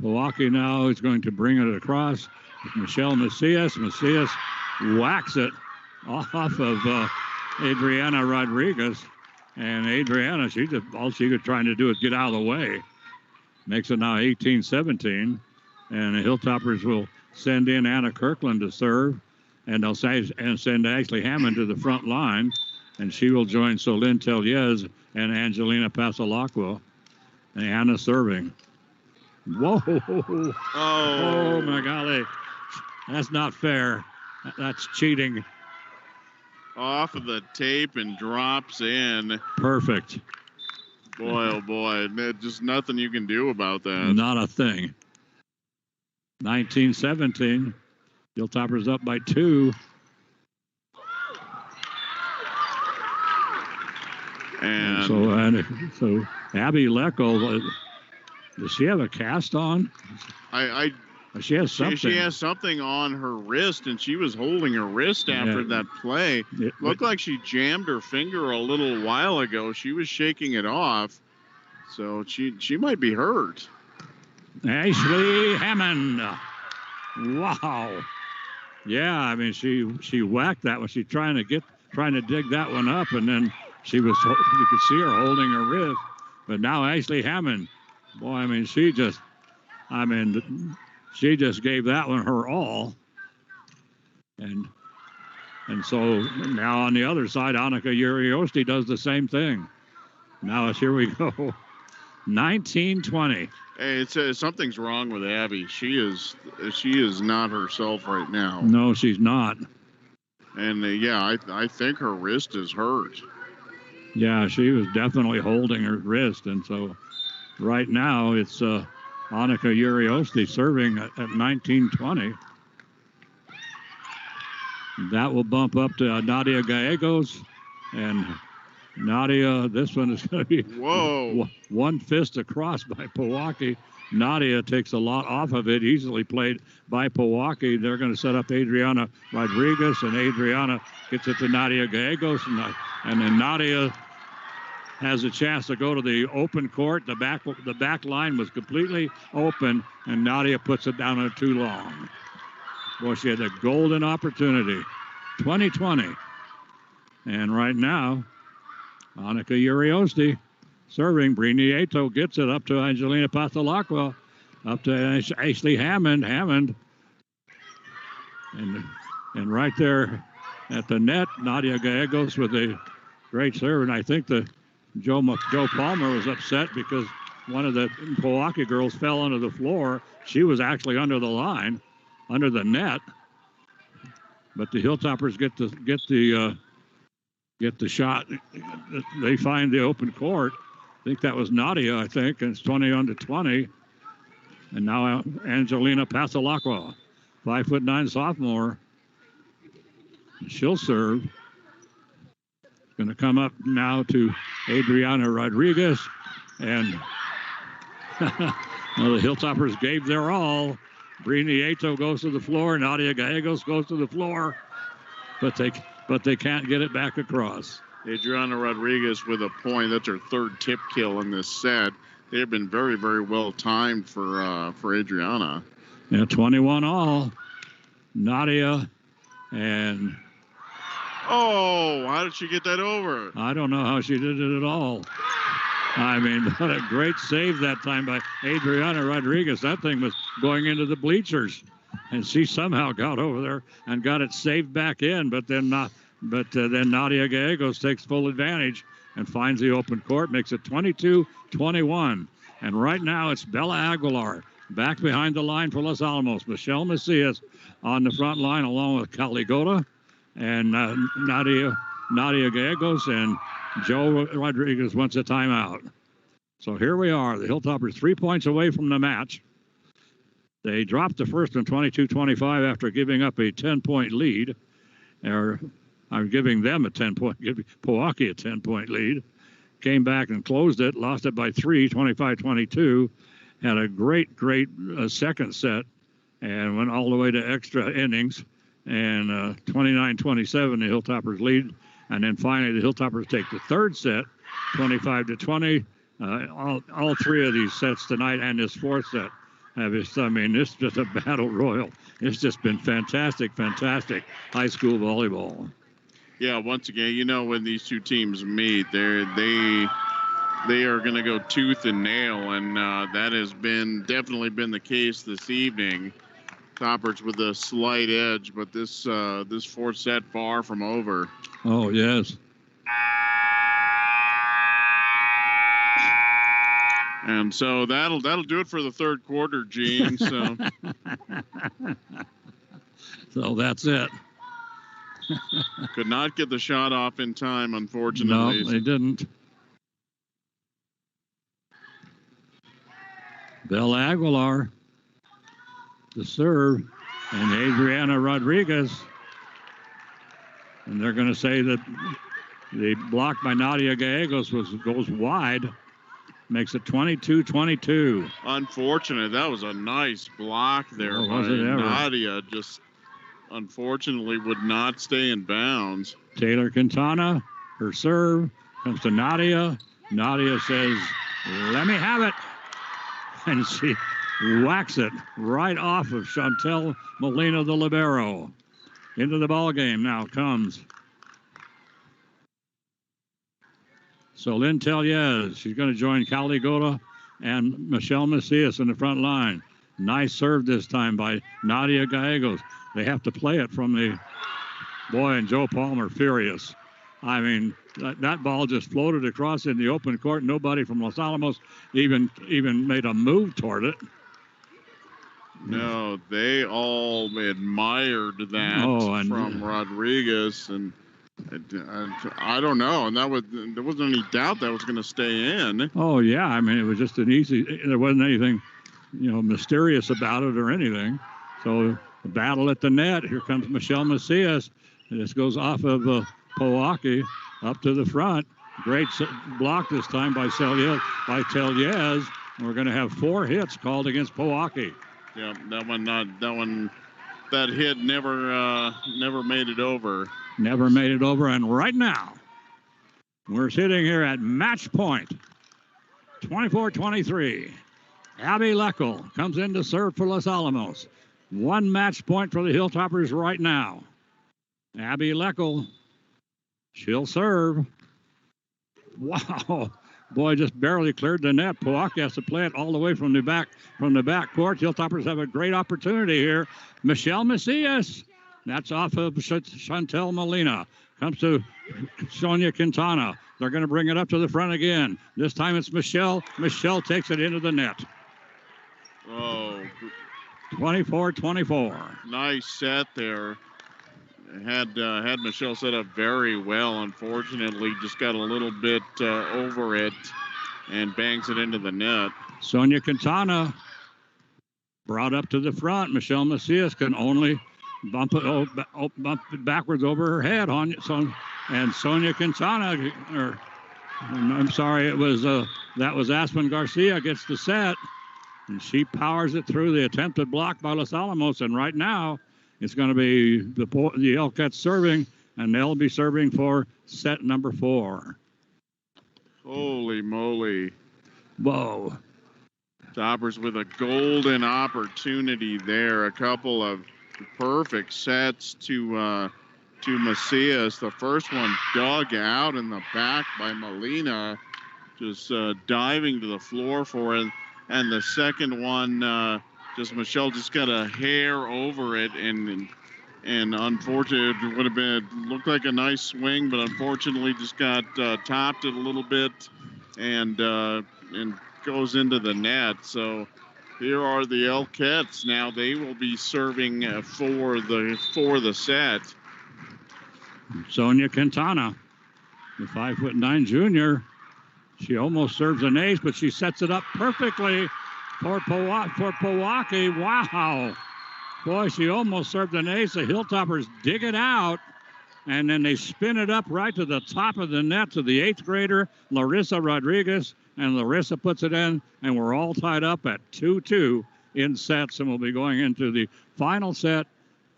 Pojoaque now is going to bring it across. Michelle Macias. Macias whacks it off of Adriana Rodriguez. And Adriana, all she was trying to do is get out of the way. Makes it now 18-17. And the Hilltoppers will send in Anna Kirkland to serve. And they'll send Ashley Hammond to the front line. And she will join Solène Teliez and Angelina Pasolacqua. And Anna serving. Whoa. Oh, my golly. That's not fair. That's cheating. Off of the tape and drops in. Perfect. Boy, oh boy. Just nothing you can do about that. Not a thing. 19-17. Hilltoppers up by 2. And so Abby Leckel, does she have a cast on? She has something. She has something on her wrist, and she was holding her wrist after that play. Looked like she jammed her finger a little while ago. She was shaking it off, so she might be hurt. Ashley Hammond. Wow. Yeah, I mean she whacked that one. She's trying to dig that one up, and then you could see her holding her wrist. But now Ashley Hammond, boy, I mean she just gave that one her all. And And so now on the other side, Annika Uriosti does the same thing. Now here we go. 19-20. Hey, it says something's wrong with Abby. She is not herself right now. No, she's not. And I think her wrist is hurt. Yeah, she was definitely holding her wrist. And so right now it's Annika Uriosti serving at 19-20. That will bump up to Nadia Gallegos. And Nadia, this one is going to be one fist across by Pojoaque. Nadia takes a lot off of it, easily played by Pojoaque. They're going to set up Adriana Rodriguez, and Adriana gets it to Nadia Gallegos, and then Nadia has a chance to go to the open court. The back line was completely open, and Nadia puts it down on too long. Boy, she had a golden opportunity. 20-20. And right now, Annika Uriosti serving. Brignieto gets it up to Angelina Pastelacqua, up to Ashley Hammond. And right there at the net, Nadia Gallegos with a great serve. And I think Joe Palmer was upset because one of the Pojoaque girls fell onto the floor. She was actually under the line, under the net. But the Hilltoppers get the shot. They find the open court. I think that was Nadia, and it's 20-20. And now Angelina Pastelacqua, 5'9" sophomore. She'll serve. Going to come up now to Adriana Rodriguez. And well, the Hilltoppers gave their all. Brignieto goes to the floor. Nadia Gallegos goes to the floor. But they can't get it back across. Adriana Rodriguez with a point. That's her third tip kill in this set. They have been very, very well timed for Adriana. Yeah, 21 all. Nadia and... Oh, how did she get that over? I don't know how she did it at all. I mean, what a great save that time by Adriana Rodriguez. That thing was going into the bleachers. And she somehow got over there and got it saved back in, but then Nadia Gallegos takes full advantage and finds the open court, makes it 22-21. And right now it's Bella Aguilar back behind the line for Los Alamos. Michelle Macias on the front line along with Caligota and Nadia Gallegos, and Joe Rodriguez wants a timeout. So here we are. The Hilltoppers 3 points away from the match. They dropped the first one 22-25 after giving up a 10-point lead. I'm giving them a 10-point, giving Pojoaque a 10-point lead. Came back and closed it, lost it by 3, 25-22. Had a great second set and went all the way to extra innings. And 29-27, the Hilltoppers lead. And then finally, the Hilltoppers take the third set, 25-20. All three of these sets tonight and this fourth set. It's just a battle royal. It's just been fantastic high school volleyball. Yeah, once again, when these two teams meet, they are going to go tooth and nail, and that has definitely been the case this evening. Toppers with a slight edge, but this fourth set far from over. Oh yes. And so that'll do it for the third quarter, Gene. So, so that's it. Could not get the shot off in time, unfortunately. No, they didn't. Bella Aguilar, the serve, and Adriana Rodriguez. And they're going to say that the block by Nadia Gallegos goes wide. Makes it 22-22. Unfortunate. That was a nice block there by Nadia. Just unfortunately would not stay in bounds. Taylor Quintana, her serve, comes to Nadia. Nadia says, let me have it. And she whacks it right off of Chantel Molina, the libero. Into the ball game now comes Lynn Tellez. She's going to join Caligota and Michelle Macias in the front line. Nice serve this time by Nadia Gallegos. They have to play it from Boy, and Joe Palmer furious. I mean, that ball just floated across in the open court. Nobody from Los Alamos even made a move toward it. No, they all admired that from Rodriguez, and I don't know. And there wasn't any doubt that was going to stay in. Oh yeah, I mean it was just an easy. There wasn't anything, mysterious about it or anything. So the battle at the net. Here comes Michelle Macias. And this goes off of Pojoaque up to the front. Great block this time by Telyez. We're going to have 4 hits called against Pojoaque. Yeah, that hit never made it over. Never made it over, and right now we're sitting here at match point. 24-23. Abby Leckel comes in to serve for Los Alamos. 1 match point for the Hilltoppers right now. Abby Leckel, she'll serve. Wow. Boy, just barely cleared the net. Pojoaque has to play it all the way from the back court. Hilltoppers have a great opportunity here. Michelle Macias. That's off of Chantel Molina. Comes to Sonia Quintana. They're going to bring it up to the front again. This time it's Michelle. Michelle takes it into the net. Oh. 24-24. Nice set there. Had Michelle set up very well. Unfortunately, just got a little bit over it and bangs it into the net. Sonia Quintana brought up to the front. Michelle Macias can only bump it backwards over her head. And Sonia Quintana, I'm sorry, that was Aspen Garcia gets the set, and she powers it through the attempted block by Los Alamos. And right now, it's going to be the Elkettes serving, and they'll be serving for set number 4. Holy moly. Whoa. Toppers with a golden opportunity there. A couple of perfect sets to Macias. The first one dug out in the back by Molina, just diving to the floor for it. And the second one, Michelle just got a hair over it, and unfortunately, it would have looked like a nice swing, but unfortunately just got topped it a little bit, and goes into the net. So here are the Elkettes. Now they will be serving for the set. Sonia Quintana, the 5'9" junior. She almost serves an ace, but she sets it up perfectly for Pojoaque. Wow. Boy, she almost served an ace. The Hilltoppers dig it out, and then they spin it up right to the top of the net to the 8th grader, Larissa Rodriguez, and Larissa puts it in, and we're all tied up at 2-2 in sets, and we'll be going into the final set,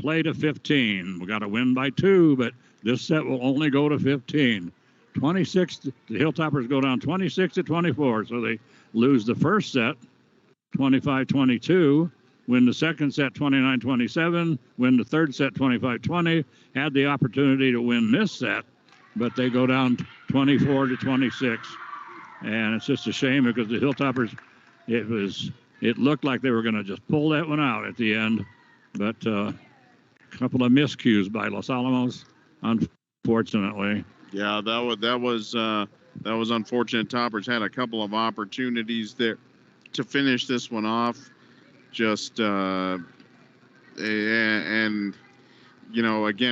play to 15. We got to win by 2, but this set will only go to 15. 26, the Hilltoppers go down 26-24, so they lose the first set, 25-22, win the second set 29-27, win the third set 25-20, had the opportunity to win this set, but they go down 24-26. And it's just a shame because the Hilltoppers, it looked like they were going to just pull that one out at the end, but a couple of miscues by Los Alamos, unfortunately. Yeah, that was unfortunate. Toppers had a couple of opportunities there to finish this one off. Again,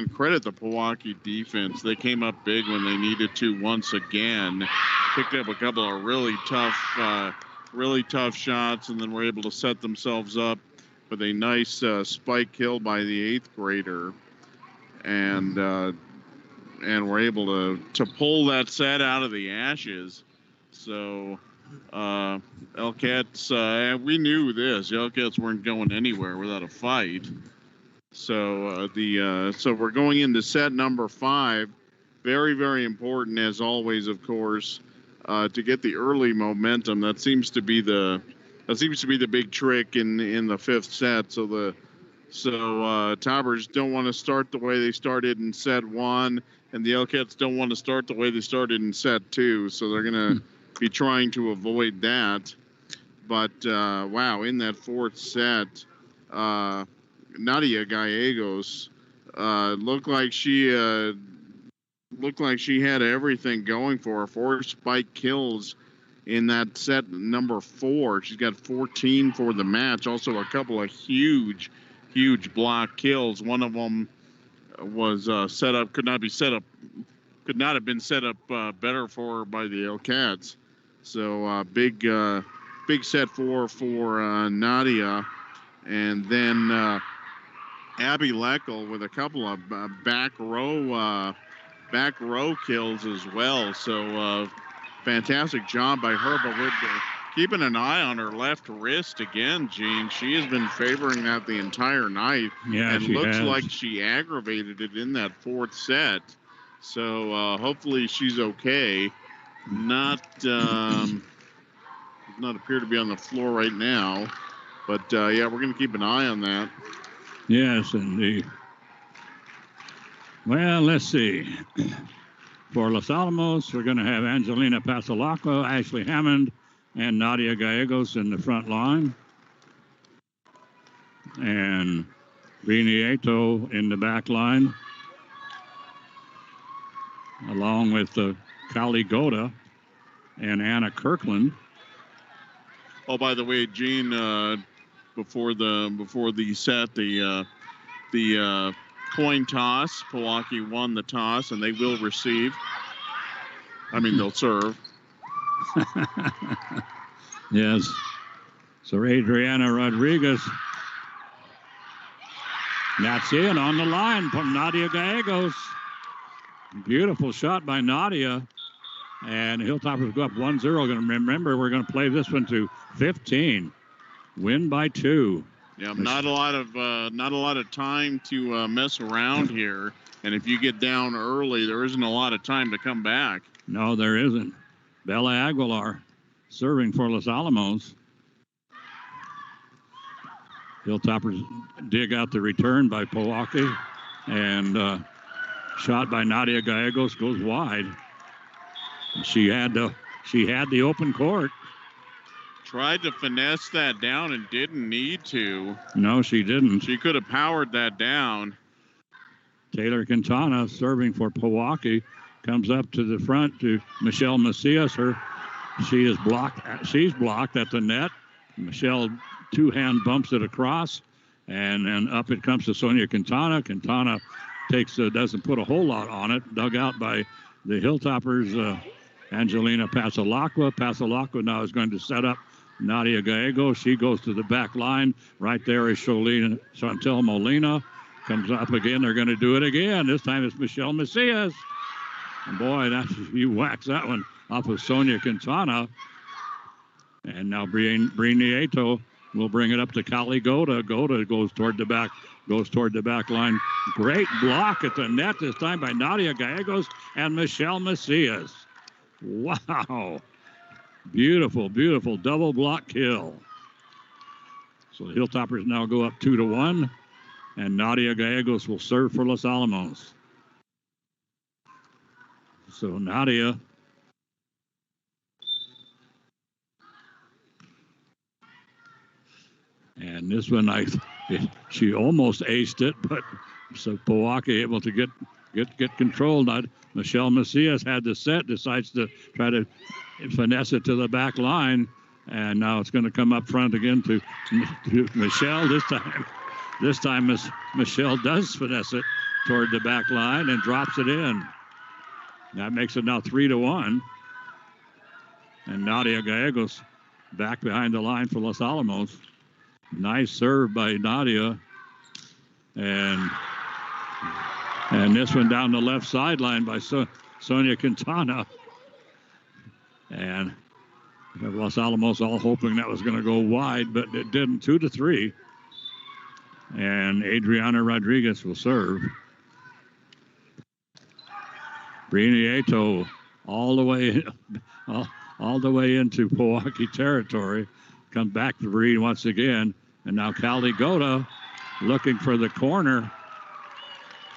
credit the Pojoaque defense. They came up big when they needed to once again. Picked up a couple of really tough shots, and then were able to set themselves up with a nice spike kill by the 8th grader, and were able to pull that set out of the ashes. So Elkettes, we knew this. The Elkettes weren't going anywhere without a fight. So so we're going into set number 5. Very, very important, as always, of course, to get the early momentum. That seems to be the big trick in the 5th set. So Toppers don't want to start the way they started in set 1, and the Elkettes don't want to start the way they started in set 2. So they're going to be trying to avoid that. But wow, in that 4th set, Nadia Gallegos Looked like she had everything going for her. 4 spike kills in that set number 4. She's got 14 for the match. Also a couple of huge block kills. One of them was set up, could not have been set up better for her by the Elcats. So big set 4 for Nadia. And then Abby Leckel with a couple of back row kills as well. So fantastic job by her. But we're keeping an eye on her left wrist again, Gene. She has been favoring that the entire night. Yeah, and she looks has. like she aggravated it in that 4th set. So hopefully she's okay. Not appear to be on the floor right now. But yeah, we're going to keep an eye on that. Yes, indeed. Well, let's see. For Los Alamos, we're going to have Angelina Pasalacqua, Ashley Hammond, and Nadia Gallegos in the front line. And Rini Eto in the back line, along with Kali Goda and Anna Kirkland. Oh, by the way, Gene, before the set, the coin toss, Pojoaque won the toss, and they will receive. I mean, they'll serve. Yes. So Adriana Rodriguez. That's in on the line from Nadia Gallegos. Beautiful shot by Nadia. And Hilltoppers go up 1-0. Going to remember, we're going to play this one to 15. Win by 2. Yeah, not a lot of time to mess around here. And if you get down early, there isn't a lot of time to come back. No, there isn't. Bella Aguilar serving for Los Alamos. Hilltoppers dig out the return by Pojoaque, and shot by Nadia Gallegos goes wide. She had the open court. Tried to finesse that down and didn't need to. No, she didn't. She could have powered that down. Taylor Quintana serving for Pojoaque comes up to the front to Michelle Macias. She's blocked at the net. Michelle two-hand bumps it across, and then up it comes to Sonia Quintana. Quintana doesn't put a whole lot on it. Dug out by the Hilltoppers, Angelina Pasalacqua. Pasalacqua now is going to set up Nadia Gallegos. She goes to the back line. Right there is Chantel Molina. Comes up again. They're going to do it again. This time it's Michelle Macias. And boy, he whacks that one off of Sonia Quintana. And now Brini Eto will bring it up to Kali Goda. Goda goes toward the back line. Great block at the net this time by Nadia Gallegos and Michelle Macias. Wow. Beautiful, beautiful double block kill. So the Hilltoppers now go up 2-1, and Nadia Gallegos will serve for Los Alamos. So Nadia and this one she almost aced it, but so Pojoaque able to get control. Now Michelle Macias had the set, decides to try to finesse it to the back line, and now it's going to come up front again to Michelle this time. This time Michelle does finesse it toward the back line and drops it in. That makes it now 3-1. And Nadia Gallegos back behind the line for Los Alamos. Nice serve by Nadia. And this one down the left sideline by Sonia Quintana. And Los Alamos all hoping that was going to go wide, but it didn't. 2-3. And Adriana Rodriguez will serve. Brini Eto all the way into Pojoaque territory. Comes back to Brini once again. And now Kali Goda looking for the corner.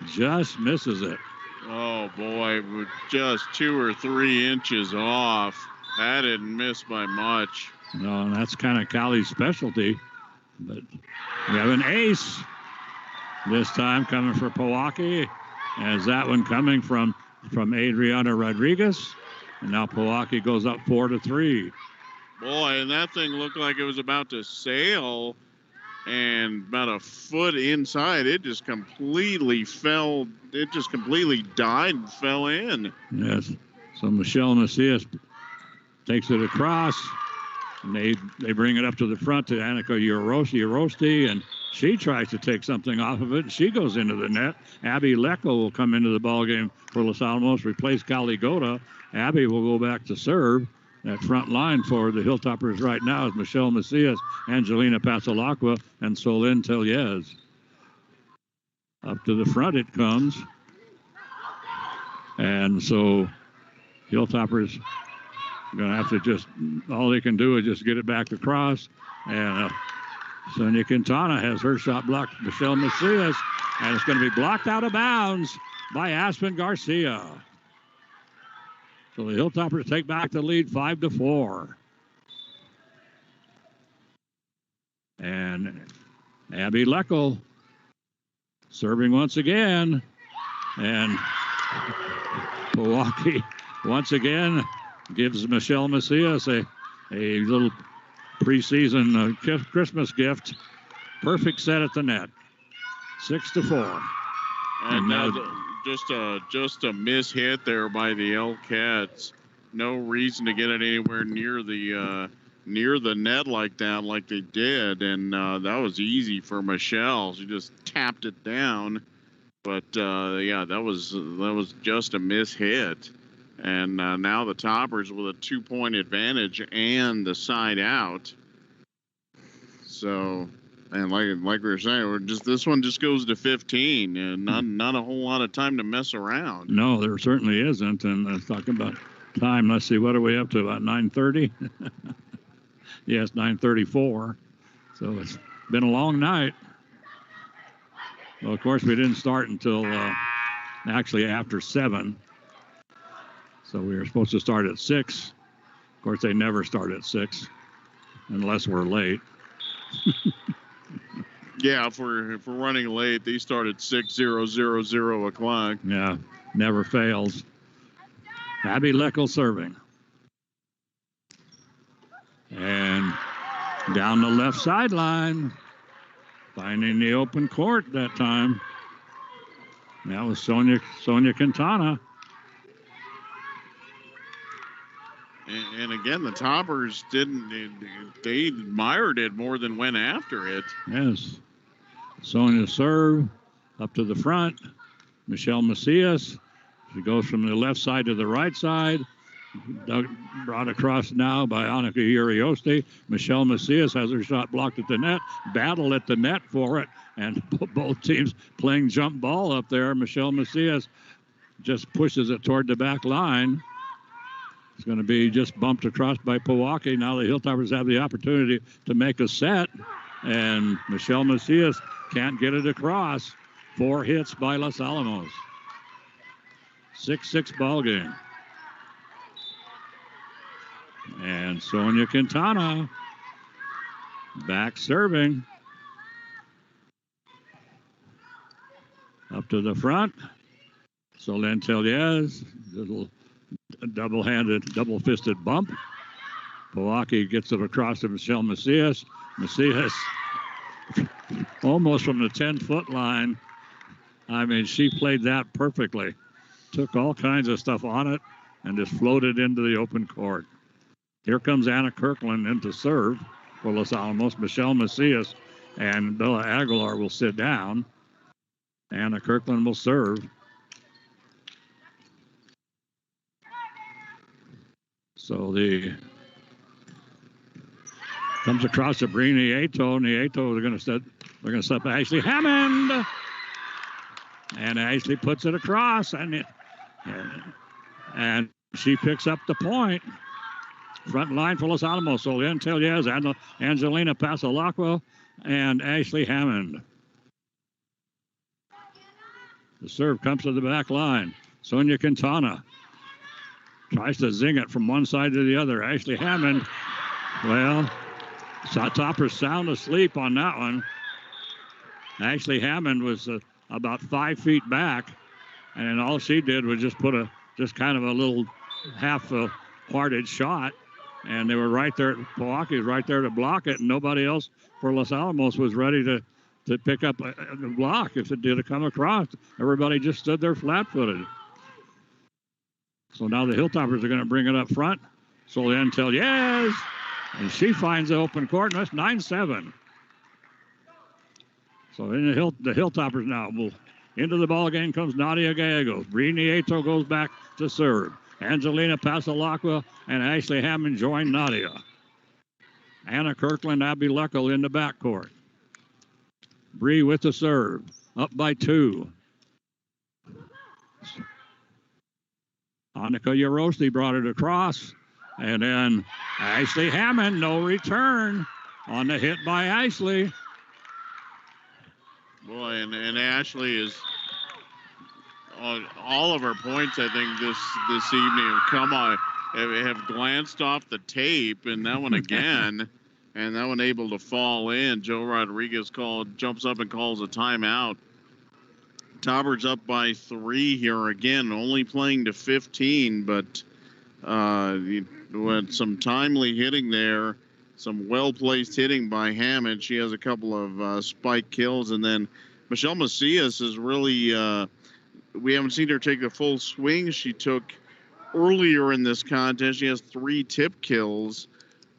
Just misses it. Oh, boy. Just 2 or 3 inches off. That didn't miss by much. No, and that's kind of Kali's specialty. But we have an ace. This time coming for Pojoaque, as that one coming from Adriana Rodriguez. And now Pojoaque goes up 4-3. Boy, and that thing looked like it was about to sail, and about a foot inside, it just completely fell. It just completely died and fell in. Yes. So Michelle Macias takes it across, and they bring it up to the front to Annika Yorosti, and she tries to take something off of it, and she goes into the net. Abby Lecco will come into the ballgame for Los Alamos, replace Caligota. Abby will go back to serve. That front line for the Hilltoppers right now is Michelle Macias, Angelina Pasalacqua, and Solin Tellez. Up to the front it comes. And so Hilltoppers are going to have to just, all they can do is just get it back across. And Sonia Quintana has her shot blocked, Michelle Macias, and it's going to be blocked out of bounds by Aspen Garcia. So the Hilltoppers take back the lead 5-4. And Abby Leckel serving once again. And Pojoaque once again gives Michelle Macias a little preseason Christmas gift. Perfect set at the net. 6-4. And now just a miss hit there by the Elcats. No reason to get it anywhere near the net like that, like they did, and that was easy for Michelle. She just tapped it down, but yeah, that was just a miss hit. And now the Toppers with a 2-point advantage and the side out. So. And like we were saying, this one just goes to 15, and not a whole lot of time to mess around. No, there certainly isn't. And let's talk about time. Let's see, what are we up to? About 9:30? Yes, 9:34. So it's been a long night. Well, of course, we didn't start until actually after 7. So we were supposed to start at 6. Of course, they never start at 6 unless we're late. Yeah, if we're running late, they start at 6:00 o'clock. Yeah, never fails. Abby Leckel serving. And down the left sideline, finding the open court that time. That was Sonia Quintana. And again, the Toppers they admired it more than went after it. Yes. Sonia serve up to the front. Michelle Macias. She goes from the left side to the right side. Brought across now by Annika Urioste. Michelle Macias has her shot blocked at the net. Battle at the net for it. And both teams playing jump ball up there. Michelle Macias just pushes it toward the back line. It's going to be just bumped across by Pojoaque. Now the Hilltoppers have the opportunity to make a set. And Michelle Macias can't get it across. 4 hits by Los Alamos. 6-6 ball game. And Sonia Quintana back serving. Up to the front. Solin Tellez, little double-fisted bump. Pojoaque gets it across to Michelle Macias. Macias almost from the 10-foot line. I mean, she played that perfectly. Took all kinds of stuff on it and just floated into the open court. Here comes Anna Kirkland in to serve for Los Alamos. Michelle Macias and Bella Aguilar will sit down. Anna Kirkland will serve. So comes across to Bree Nieto. Nieto, they're going to step Ashley Hammond. And Ashley puts it across, and she picks up the point. Front line for Los Alamos. So Tellez, Angelina Pasalacqua, and Ashley Hammond. The serve comes to the back line. Sonia Quintana tries to zing it from one side to the other. Ashley Hammond, well, Toppers sound asleep on that one. Ashley Hammond was about 5 feet back, and all she did was just put just kind of a little half-hearted shot, and they were right there. Pojoaque was right there to block it, and nobody else for Los Alamos was ready to pick up the block if it did come across. Everybody just stood there flat-footed. So now the Hilltoppers are going to bring it up front. Solientel, yes! And she finds the open court, and that's 9-7. So in the Hilltoppers now. Into the ball game comes Nadia Gallegos. Bree Nieto goes back to serve. Angelina Pasalacqua and Ashley Hammond join Nadia. Anna Kirkland, Abby Leckel in the backcourt. Bree with the serve. Up by 2. Annika Yarosti brought it across. And then Ashley Hammond, no return on the hit by Ashley. Boy, and Ashley is all of her points, I think, this evening have glanced off the tape, and that one again, and that one able to fall in. Joe Rodriguez jumps up and calls a timeout. Toppers up by 3 here again, only playing to 15, but with some timely hitting there, some well-placed hitting by Hammond. She has a couple of spike kills, and then Michelle Macias is really, we haven't seen her take a full swing. She took earlier in this contest. She has 3 tip kills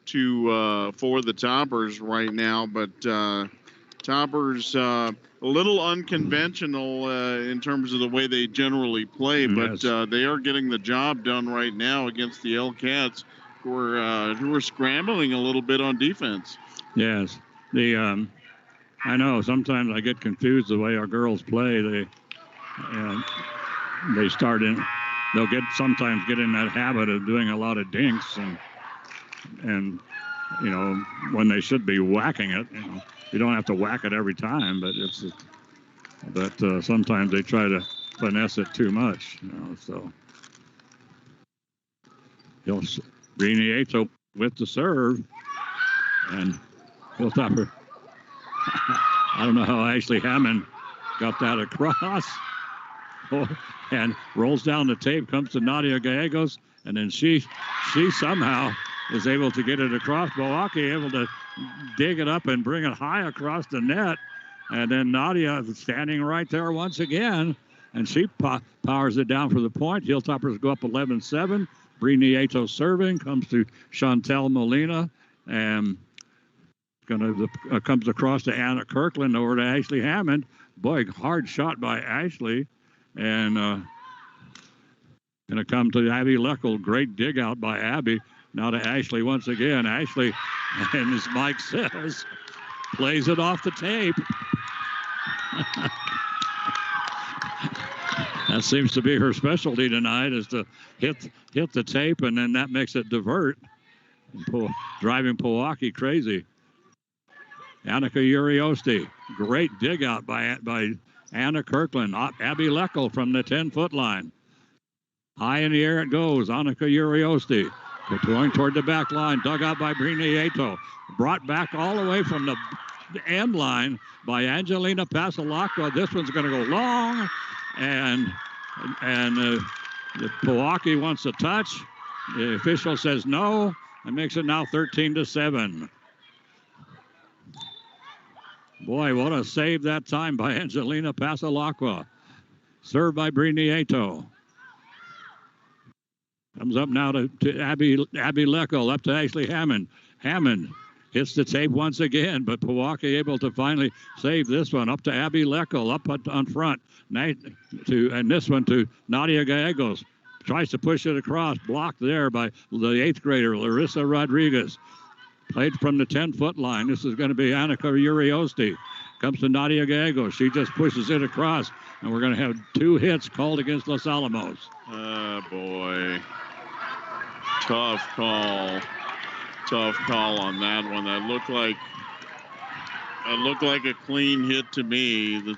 for the Toppers right now, but Toppers a little unconventional in terms of the way they generally play, but they are getting the job done right now against the Cats, who are scrambling a little bit on defense. Yes, I know sometimes I get confused the way our girls play. They'll sometimes get in that habit of doing a lot of dinks and when they should be whacking it. You don't have to whack it every time, but sometimes they try to finesse it too much. So Bree Nieto with the serve, and Hilltopper. I don't know how Ashley Hammond got that across. And rolls down the tape, comes to Nadia Gallegos, and then she somehow is able to get it across. Pojoaque able to dig it up and bring it high across the net. And then Nadia standing right there once again, and she powers it down for the point. Hilltoppers go up 11-7. Bree Nieto serving, comes to Chantel Molina, and comes across to Anna Kirkland over to Ashley Hammond. Boy, hard shot by Ashley. And going to come to Abby Leckel. Great dig out by Abby. Now to Ashley once again. Ashley, and as Mike says, plays it off the tape. That seems to be her specialty tonight, is to hit the tape, and then that makes it divert, driving Pojoaque crazy. Annika Uriosti, great dig out by Anna Kirkland. Abby Leckel from the 10-foot line. High in the air it goes. Annika Uriosti going toward the back line. Dug out by Bree Nieto. Brought back all the way from the end line by Angelina Pasalacqua. This one's going to go long. And the Pojoaque wants a touch. The official says no. That makes it now 13-7. Boy, what a save that time by Angelina Pasalacqua. Served by Bree Nieto. Comes up now to Abby Leckel, up to Ashley Hammond. Hammond hits the tape once again, but Pojoaque able to finally save this one. Up to Abby Leckel, up on front. And this one to Nadia Gallegos. Tries to push it across. Blocked there by the 8th grader, Larissa Rodriguez. Played from the 10-foot line. This is going to be Annika Uriosti. Comes to Nadia Gallegos. She just pushes it across. And we're going to have 2 hits called against Los Alamos. Oh, boy. Tough call. Tough call on that one. That looked like a clean hit to me.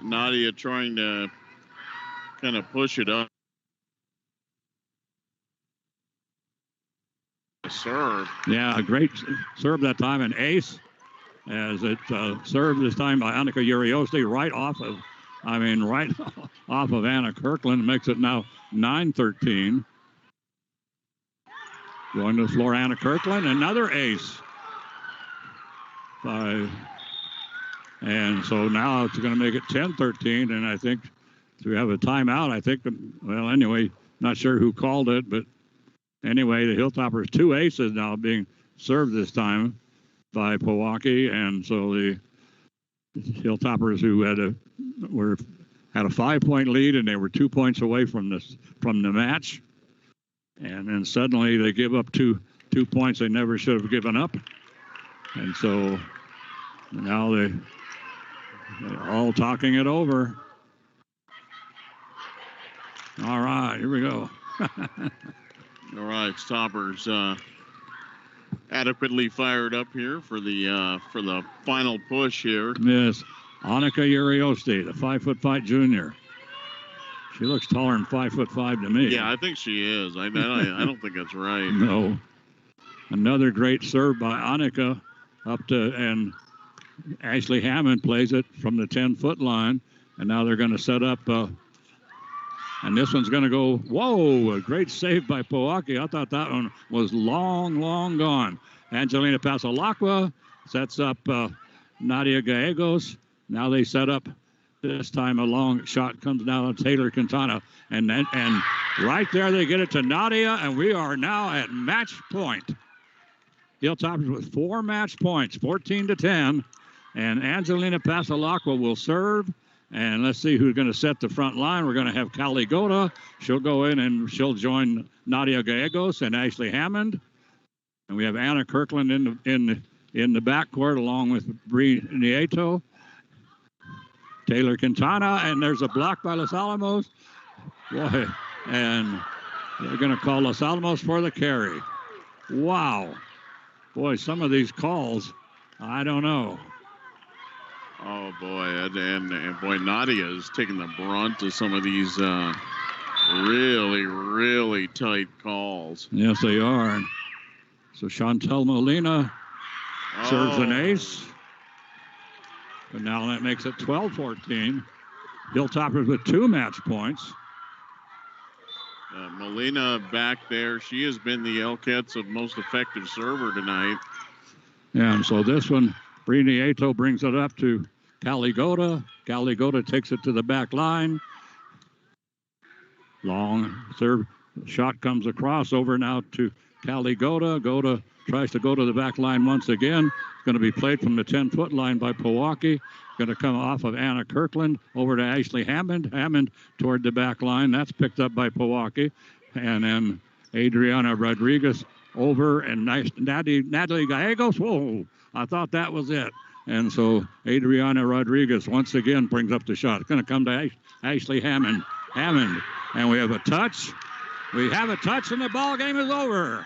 Nadia trying to kind of push it up. Serve. Yeah, a great serve that time. An ace as it's served this time by Annika Uriosti right off of Anna Kirkland. Makes it now 9-13. Going to the floor, Anna Kirkland, another ace. And so now it's going to make it 10-13, and I think we have a timeout. I think, well, anyway, not sure who called it, but anyway, the Hilltoppers 2 aces now being served this time by Pojoaque, and so the Hilltoppers who had a 5-point lead, and they were 2 points away from the match, and then suddenly they give up two points they never should have given up, and so now they're all talking it over. All right, here we go. All right, Toppers adequately fired up here for the final push here. Miss Annika Uriosti, the 5'5" junior. She looks taller than 5'5" to me. Yeah, I think she is. I don't think that's right. No. Another great serve by Annika and Ashley Hammond plays it from the 10-foot line, and now they're going to set up. And this one's going to go, whoa, a great save by Pojoaque. I thought that one was long, long gone. Angelina Pasalacqua sets up Nadia Gallegos. Now they set up, this time a long shot comes down on Taylor Quintana. And right there they get it to Nadia, and we are now at match point. Hilltoppers with 4 match points, 14-10. And Angelina Pasalacqua will serve. And let's see who's going to set the front line. We're going to have Callie Goda. She'll go in and she'll join Nadia Gallegos and Ashley Hammond. And we have Anna Kirkland in the backcourt along with Bree Nieto. Taylor Quintana, and there's a block by Los Alamos. Boy, and they're going to call Los Alamos for the carry. Wow. Boy, some of these calls, I don't know. Oh, boy. And boy, Nadia is taking the brunt of some of these really, really tight calls. Yes, they are. So Chantel Molina serves an ace. But now that makes it 12-14. Hilltoppers with 2 match points. Molina back there. She has been the Elkets' most effective server tonight. Yeah, and so this one, Bree Nieto brings it up to Callie Goda. Callie Goda takes it to the back line. Long serve. Shot comes across over now to Callie Goda. Goda tries to go to the back line once again. It's going to be played from the 10-foot line by Pojoaque. Going to come off of Anna Kirkland over to Ashley Hammond. Hammond toward the back line. That's picked up by Pojoaque. And then Adriana Rodriguez over, and Natalie Gallegos. Whoa, I thought that was it. And so Adriana Rodriguez once again brings up the shot. It's going to come to Ashley Hammond. And we have a touch. We have a touch, and the ball game is over.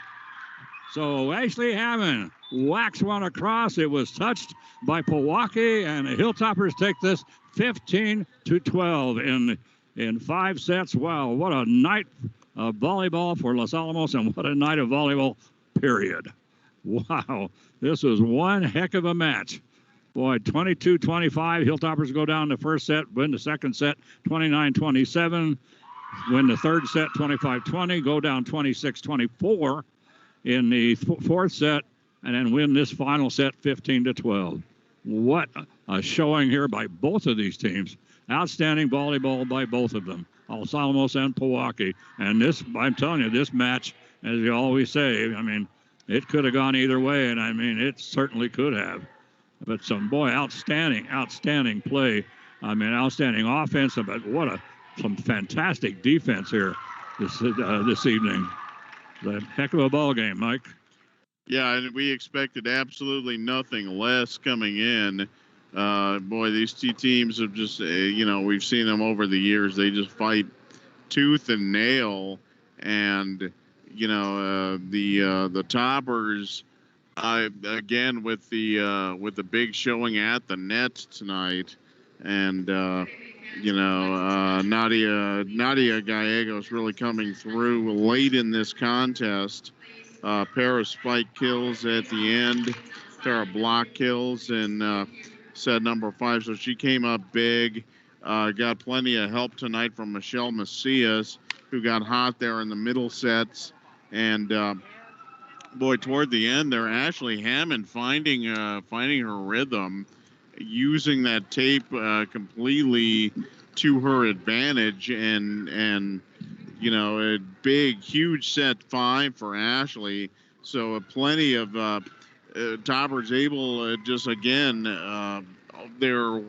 So Ashley Hammond whacks one across. It was touched by Pojoaque, and the Hilltoppers take this 15-12 in 5 sets. Wow, what a night of volleyball for Los Alamos, and what a night of volleyball, period. Wow, this was one heck of a match. Boy, 22-25. Hilltoppers go down the first set, win the second set 29-27, win the third set 25-20, go down 26-24 in the fourth set, and then win this final set 15-12. What a showing here by both of these teams. Outstanding volleyball by both of them, Los Alamos and Pojoaque. And this, I'm telling you, this match, as you always say, I mean, it could have gone either way, and I mean, it certainly could have. But outstanding play. I mean, outstanding offense, but some fantastic defense here this evening. A heck of a ball game, Mike. Yeah, and we expected absolutely nothing less coming in. Boy, these two teams have just, we've seen them over the years. They just fight tooth and nail. And, the Toppers, again, with the big showing at the net tonight. And, Nadia Gallegos really coming through late in this contest. Pair of spike kills at the end. Tara block kills in set number 5. So she came up big. Got plenty of help tonight from Michelle Macias, who got hot there in the middle sets. And boy, toward the end there, Ashley Hammond finding her rhythm, using that tape completely to her advantage, and you know, a big, huge set 5 for Ashley. So plenty of toppers able just again their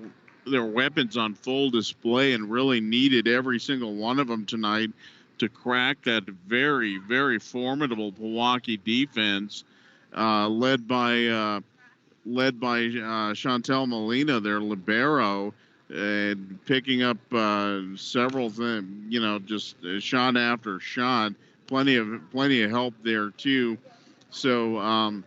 weapons on full display, and really needed every single one of them tonight to crack that very, very formidable Pojoaque defense, led by Chantel Molina, their libero, picking up several things, you know, just shot after shot. Plenty of help there too. So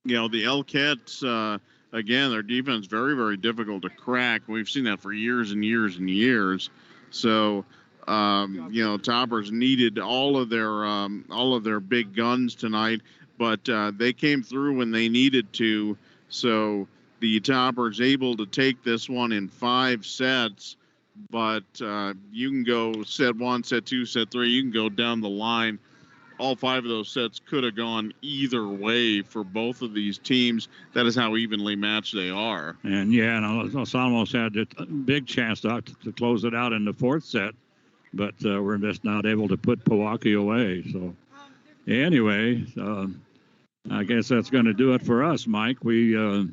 you know, the Elkettes, again, their defense very, very difficult to crack. We've seen that for years and years and years. So you know, toppers needed all of their big guns tonight, but they came through when they needed to. So the toppers able to take this one in 5 sets, but you can go set 1, set 2, set 3. You can go down the line. All 5 of those sets could have gone either way for both of these teams. That is how evenly matched they are. And yeah, and Los Alamos had a big chance to close it out in the 4th set, but we're just not able to put Pojoaque away. So anyway, I guess that's going to do it for us, Mike. We'll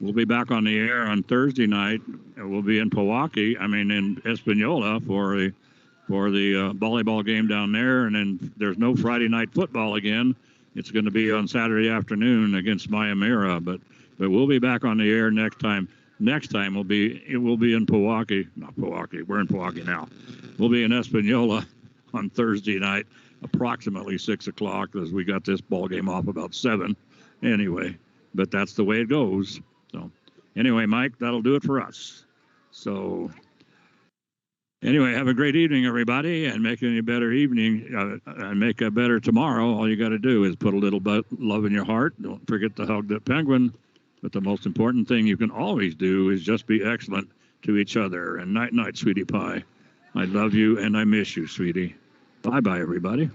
be back on the air on Thursday night. We'll be in Pojoaque, in Espanola for the volleyball game down there, and then there's no Friday night football again. It's going to be on Saturday afternoon against Mayamera, but we'll be back on the air next time. Next time we'll be in Pojoaque. Not Pojoaque. We're in Pojoaque now. We'll be in Espanola on Thursday night, approximately 6 o'clock, because we got this ball game off about 7. Anyway, but that's the way it goes. So anyway, Mike, that'll do it for us. So anyway, have a great evening, everybody, and make it a better evening and make a better tomorrow. All you got to do is put a little love in your heart. Don't forget to hug that penguin. But the most important thing you can always do is just be excellent to each other. And night, night, sweetie pie. I love you and I miss you, sweetie. Bye-bye, everybody.